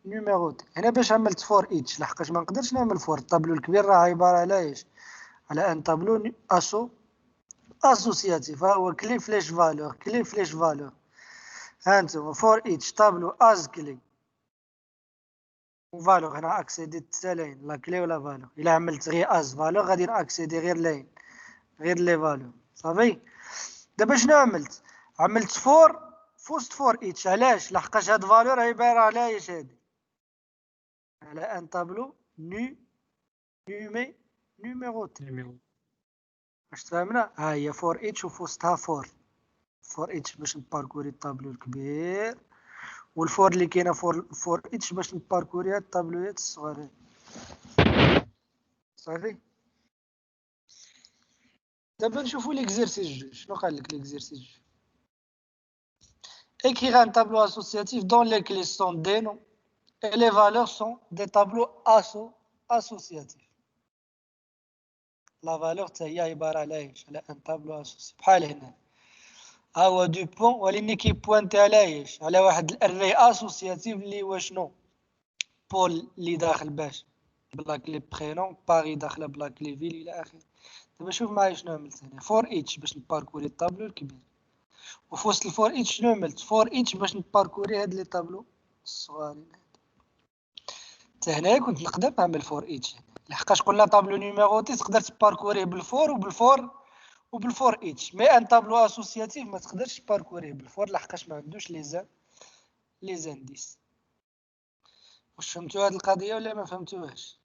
نيميروتي. هنا باش عملت فور ايتش لحقاش ما نقدرش نعمل فور الطابلو الكبير راه عباره على ايش؟ على ان طابلو اسوسياتيف. ها هو كلي فلاش فالور كلي فلاش فالور. ها انتم فور ايتش طابلو از كلي وفالور. هنا اكسيدي تالين لا كلي ولا فالور. الا عملت غير از فالور غادي ناكسيدي غير لين غير لي فالور صافي. دابا شنو عملت فور فوست فور ايتش. علاش؟ لحقاش هاد فالور عباره على ايش؟ هادي على ان طابلو نيميروتي. واش تفهمنا؟ ها هي فور ايتش وفوسطها فور ايتش باش نباركوري الطابلو الكبير، والفور اللي كاينه فور ايتش باش نباركوري هاد الطابلويات الصغارين صافي. دابا نشوفوا ليكزيرسيس جوج. شنو قال لك ليكزيرسيس جوج؟ écrire un tableau associatif dont les clés sont des noms et les valeurs sont des tableaux associatifs. La valeur هي عباره على ايش؟ على ان طابلو اسوسي بحال هنا. ها هو دو بون ولكن كيبوانتي على ايش؟ على واحد الاري اسوسياتيف اللي هو شنو؟ بول اللي داخل باش بلاك لي برينون، باغي داخله بلاك لي فيل الى اخره. دابا شوف معايا شنو عملت هنا. فور ايتش باش نباركوري الطابلو الكبير، وفي وسط الفور ايتش شنو عملت؟ فور ايتش باش نباركوري هاد لي طابلو الصغارين. حتى هنايا كنت نقدر نعمل فور ايتش لحقاش قلنا طابلو نيميروتي تقدر تباركوريه بالفور وبالفور ايتش. مي ان طابلو اسوسياتيف ما تقدرش تباركوريه بالفور لحقاش ما عندوش لي زانديس. واش فهمتوا هاد القضيه ولا ما فهمتوهاش؟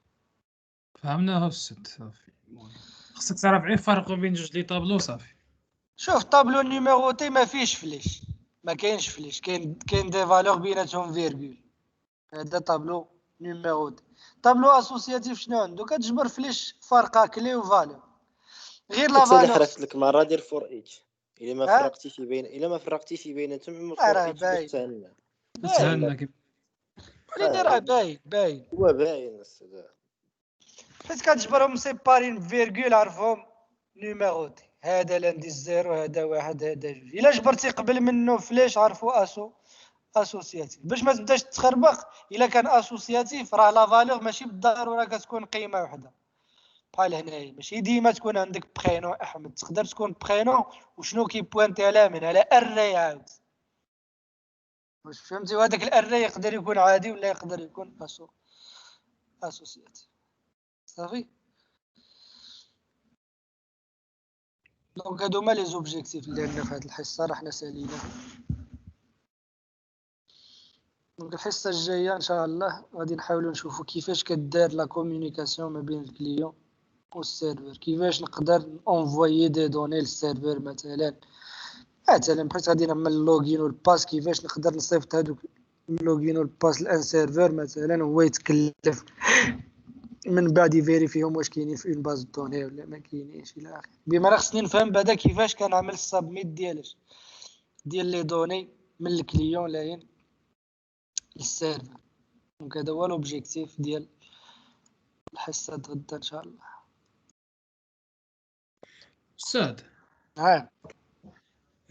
فهمناها السد صافي. خصك تعرف غير الفرق بين جوج لي طابلو صافي. شوف طابلو نيميروتي ما فيش فليش، ما كاينش فليش، كاين دي فالور بيناتهم فيرغول. هذا طابلو نيميروتي. طابلو اسوسياتيف شنو عنده؟ كتجبر فليش فارقه كلي وفالور غير لا اللي فالور. حركت لك مره دير فور ايتش الا ما فرقتيش بيناتهم فور راه ايتش باين تهنى وليدي راه باين هو باين السدا حيت كتجبرهم سيبارين فيرغول عرفهم نيميروتي. هذا لانديس زيرو، هذا واحد، هذا جوج. الا جبرتي قبل منه فلاش عرفوا اسوسياتيف باش ما تبداش تخربق. الا كان اسوسياتيف راه لا فالور ماشي بالضروره كتكون قيمه وحده بحال هنايا. ماشي ديما تكون عندك برينو احمد، تقدر تكون برينو وشنو كيبوانتي على من على اري عاود. واش فهمتي؟ وهذاك الاري يقدر يكون عادي ولا يقدر يكون اسوسياتيف. صافي. دونك هادو هما لي زوبجيكتيف اللي عندنا في هاد الحصه راه حنا سالينا. دونك الحصه الجايه ان شاء الله غادي نحاولوا نشوفوا كيفاش كدار لا كومونيكاسيون ما بين الكليون والسيرفر، كيفاش نقدر انفويي دي دوني للسيرفر مثلا بحيث غادي نعمل اللوغين والباس، كيفاش نقدر نصيفط هادوك اللوغين والباس لان سيرفر مثلا هو يتكلف من بعد يفيريفيهم واش كاينين في اون باز دوني ولا ما كاينينش الى اخره. بما راه خصني نفهم بعدا كيفاش كنعمل السبميت ديال لي دوني من الكليون لاين للسيرفر. دونك هذا هو لوبجيكتيف ديال الحصه غدا ان شاء الله. استاذ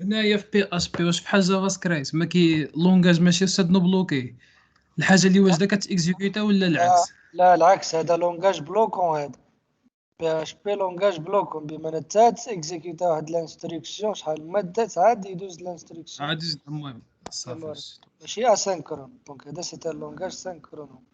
هنايا في بي اس بي واش بحال جافا سكريبت ما كي لونغاج ماشي استاذ بلوكي الحاجه اللي واجده كتاكزيكوتا ولا العكس؟ لا العكس، هذا لونغاج بلوكون. هذا بي اش بي لونغاج بلوكون، بما ان تات اكزيكوتا واحد الانستركسيون شحال ما دات عاد يدوز الانستركسيون. عادي المهم صافي ماشي اسينكرون. دونك هذا سيت ان لونغاج سينكرون.